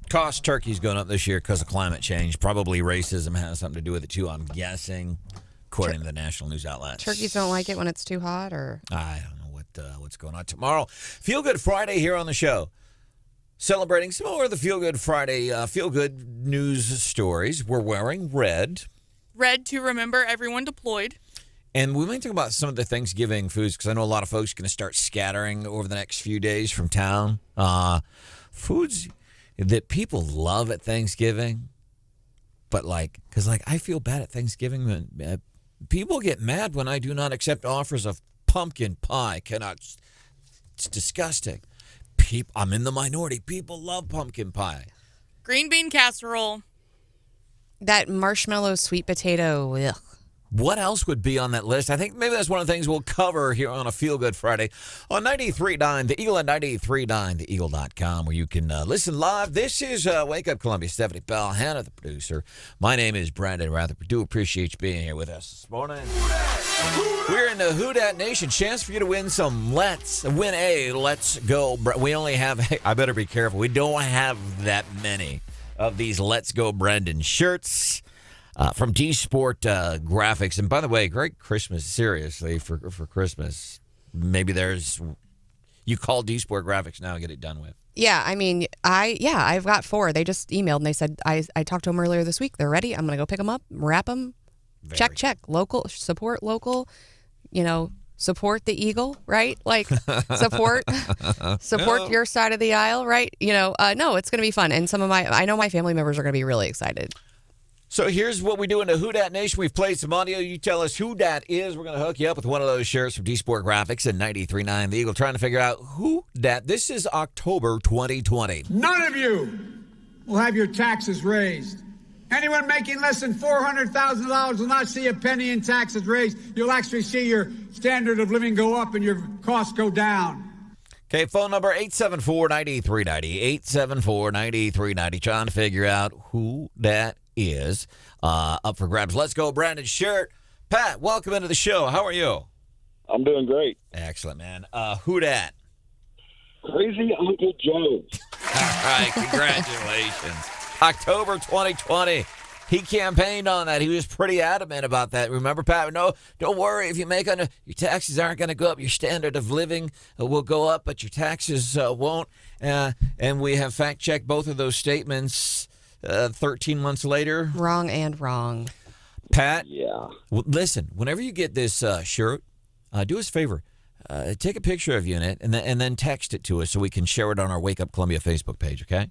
[SPEAKER 10] Cost turkey's going up this year because of climate change. Probably racism has something to do with it, too, I'm guessing, according to the national news outlets.
[SPEAKER 6] Turkeys don't like it when it's too hot, or?
[SPEAKER 10] I don't know what's going on. Tomorrow, Feel Good Friday here on the show. Celebrating some more of the Feel Good Friday, Feel Good news stories. We're wearing red.
[SPEAKER 19] Red to remember everyone deployed.
[SPEAKER 10] And we might talk about some of the Thanksgiving foods, because I know a lot of folks are going to start scattering over the next few days from town. Foods that people love at Thanksgiving, but because I feel bad at Thanksgiving when people get mad when I do not accept offers of pumpkin pie. It's disgusting. I'm in the minority. People love pumpkin pie.
[SPEAKER 19] Green bean casserole.
[SPEAKER 6] That marshmallow sweet potato. Ugh.
[SPEAKER 10] What else would be on that list? I think maybe that's one of the things we'll cover here on a Feel Good Friday on 93.9 The Eagle and 93.9 TheEagle.com, where you can listen live. This is Wake Up Columbia. Stephanie Bell, Hannah, the producer. My name is Branden Rathert. We do appreciate you being here with us this morning. We're in the Who Dat Nation. Chance for you to win Let's Go. We only have, I better be careful. We don't have that many of these Let's Go Branden shirts. From D-Sport Graphics. And by the way, great Christmas, seriously, for Christmas. Maybe you call D-Sport Graphics now and get it done with.
[SPEAKER 6] Yeah, I mean, I've got 4. They just emailed and they said, I talked to them earlier this week. They're ready. I'm going to go pick them up, wrap them. Check. Local, support local, support the Eagle, right? Support your side of the aisle, right? No, it's going to be fun. And I know my family members are going to be really excited.
[SPEAKER 10] So here's what we do in the Who Dat Nation. We've played some audio. You tell us who that is. We're going to hook you up with one of those shirts from D-Sport Graphics and 93.9 The Eagle, trying to figure out who that. This is October 2020.
[SPEAKER 4] None of you will have your taxes raised. Anyone making less than $400,000 will not see a penny in taxes raised. You'll actually see your standard of living go up and your costs go down.
[SPEAKER 10] Okay, phone number 874-9390, 874-9390. Trying to figure out who that is. Up for grabs. Let's go, Branden shirt. Pat, welcome into the show. How are you?
[SPEAKER 17] I'm doing great.
[SPEAKER 10] Excellent, man. Who dat?
[SPEAKER 17] Crazy Uncle Joe.
[SPEAKER 10] All right, congratulations. October 2020. He campaigned on that. He was pretty adamant about that. Remember, Pat? No, don't worry. If you make your taxes aren't going to go up. Your standard of living will go up, but your taxes won't. And we have fact-checked both of those statements 13 months later.
[SPEAKER 6] Wrong and wrong.
[SPEAKER 10] Pat?
[SPEAKER 17] Yeah.
[SPEAKER 10] Listen, whenever you get this shirt, do us a favor. Take a picture of you in it and then text it to us so we can share it on our Wake Up Columbia Facebook page, okay?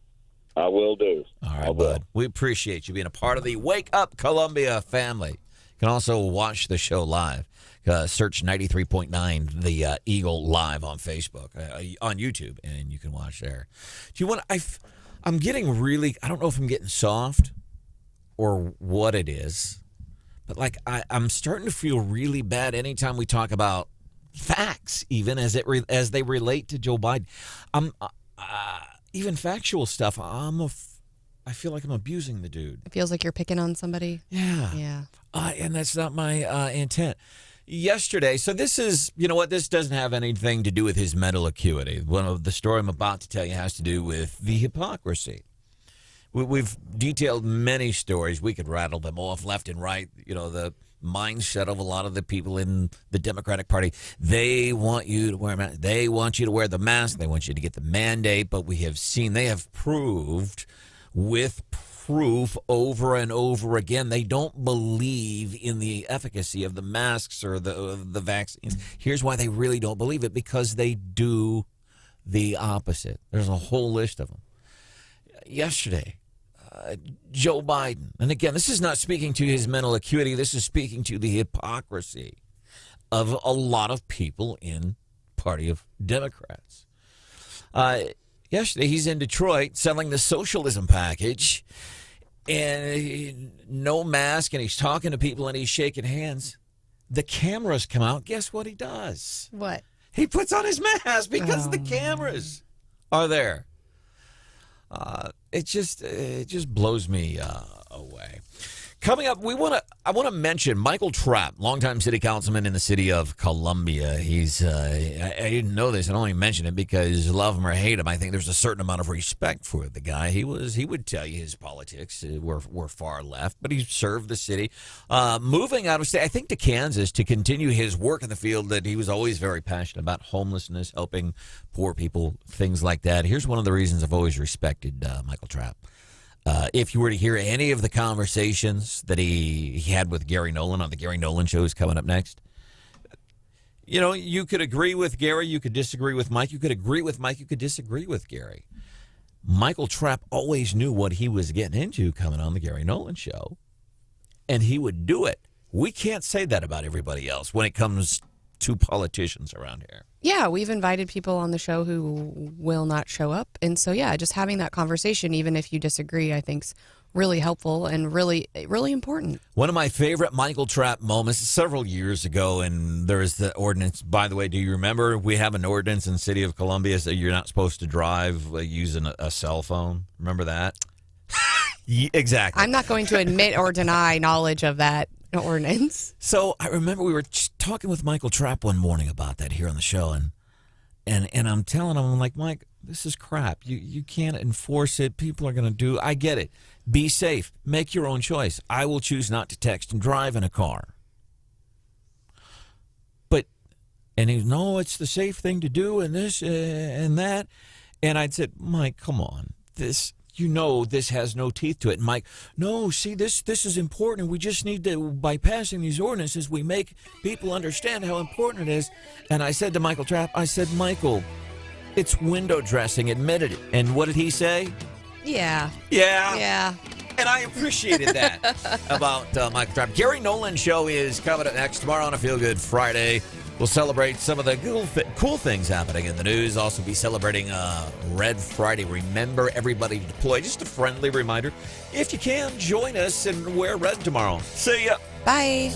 [SPEAKER 17] I will do.
[SPEAKER 10] All right, bud. We appreciate you being a part of the Wake Up Columbia family. You can also watch the show live. Search 93.9 The Eagle live on Facebook, on YouTube, and you can watch there. Do you want? I'm getting really. I don't know if I'm getting soft or what it is, but I'm starting to feel really bad anytime we talk about facts, even as they relate to Joe Biden. Even factual stuff, I feel like I'm abusing the dude.
[SPEAKER 6] It feels like you're picking on somebody.
[SPEAKER 10] Yeah. And that's not my intent. Yesterday, so this is, you know what, this doesn't have anything to do with his mental acuity. One of the story I'm about to tell you has to do with the hypocrisy. We've detailed many stories. We could rattle them off left and right. The mindset of a lot of the people in the Democratic Party. They want you to wear a mask. They want you to wear the mask. They want you to get the mandate. But we have seen, they have proved with proof over and over again, they don't believe in the efficacy of the masks or the vaccines. Here's why they really don't believe it, because they do the opposite. There's a whole list of them. Yesterday, Joe Biden, and again, this is not speaking to his mental acuity, this is speaking to the hypocrisy of a lot of people in Party of Democrats. Yesterday, he's in Detroit selling the socialism package, and no mask, and he's talking to people, and he's shaking hands. The cameras come out. Guess what he does?
[SPEAKER 6] What?
[SPEAKER 10] He puts on his mask because the cameras are there. It just blows me away. Coming up, I want to mention Michael Trapp, longtime city councilman in the city of Columbia. He's I didn't know this. I only mention it because love him or hate him, I think there's a certain amount of respect for the guy. He would tell you his politics were far left, but he served the city, moving out of state, I think, to Kansas to continue his work in the field that he was always very passionate about: homelessness, helping poor people, things like that. Here's one of the reasons I've always respected Michael Trapp. If you were to hear any of the conversations that he had with Gary Nolan on the Gary Nolan show is coming up next, you could agree with Gary, you could disagree with Mike, you could agree with Mike, you could disagree with Gary. Michael Trapp always knew what he was getting into coming on the Gary Nolan show, and he would do it. We can't say that about everybody else when it comes to politicians around here.
[SPEAKER 6] Yeah, we've invited people on the show who will not show up. And so, yeah, just having that conversation, even if you disagree, I think is really helpful and really, really important.
[SPEAKER 10] One of my favorite Michael Trapp moments several years ago, and there's the ordinance. By the way, do you remember we have an ordinance in the city of Columbia that you're not supposed to drive using a cell phone? Remember that? Exactly.
[SPEAKER 6] I'm not going to admit or deny knowledge of that ordinance.
[SPEAKER 10] So I remember we were talking with Michael Trapp one morning about that here on the show, and I'm telling him, I'm like, Mike, this is crap. You can't enforce it. People are going to do. I get it. Be safe. Make your own choice. I will choose not to text and drive in a car. And he, no, it's the safe thing to do, and this and that. And I'd said, Mike, come on, this. This has no teeth to it. And Mike, no, see, this is important. We just need to, by passing these ordinances, we make people understand how important it is. And I said to Michael Trapp, I said, Michael, it's window dressing. Admitted it. And what did he say?
[SPEAKER 6] Yeah.
[SPEAKER 10] And I appreciated that about Michael Trapp. Gary Nolan show is coming up next tomorrow on a Feel Good Friday. We'll celebrate some of the cool things happening in the news. Also be celebrating Red Friday. Remember, everybody to deploy. Just a friendly reminder. If you can, join us and wear red tomorrow. See ya.
[SPEAKER 6] Bye.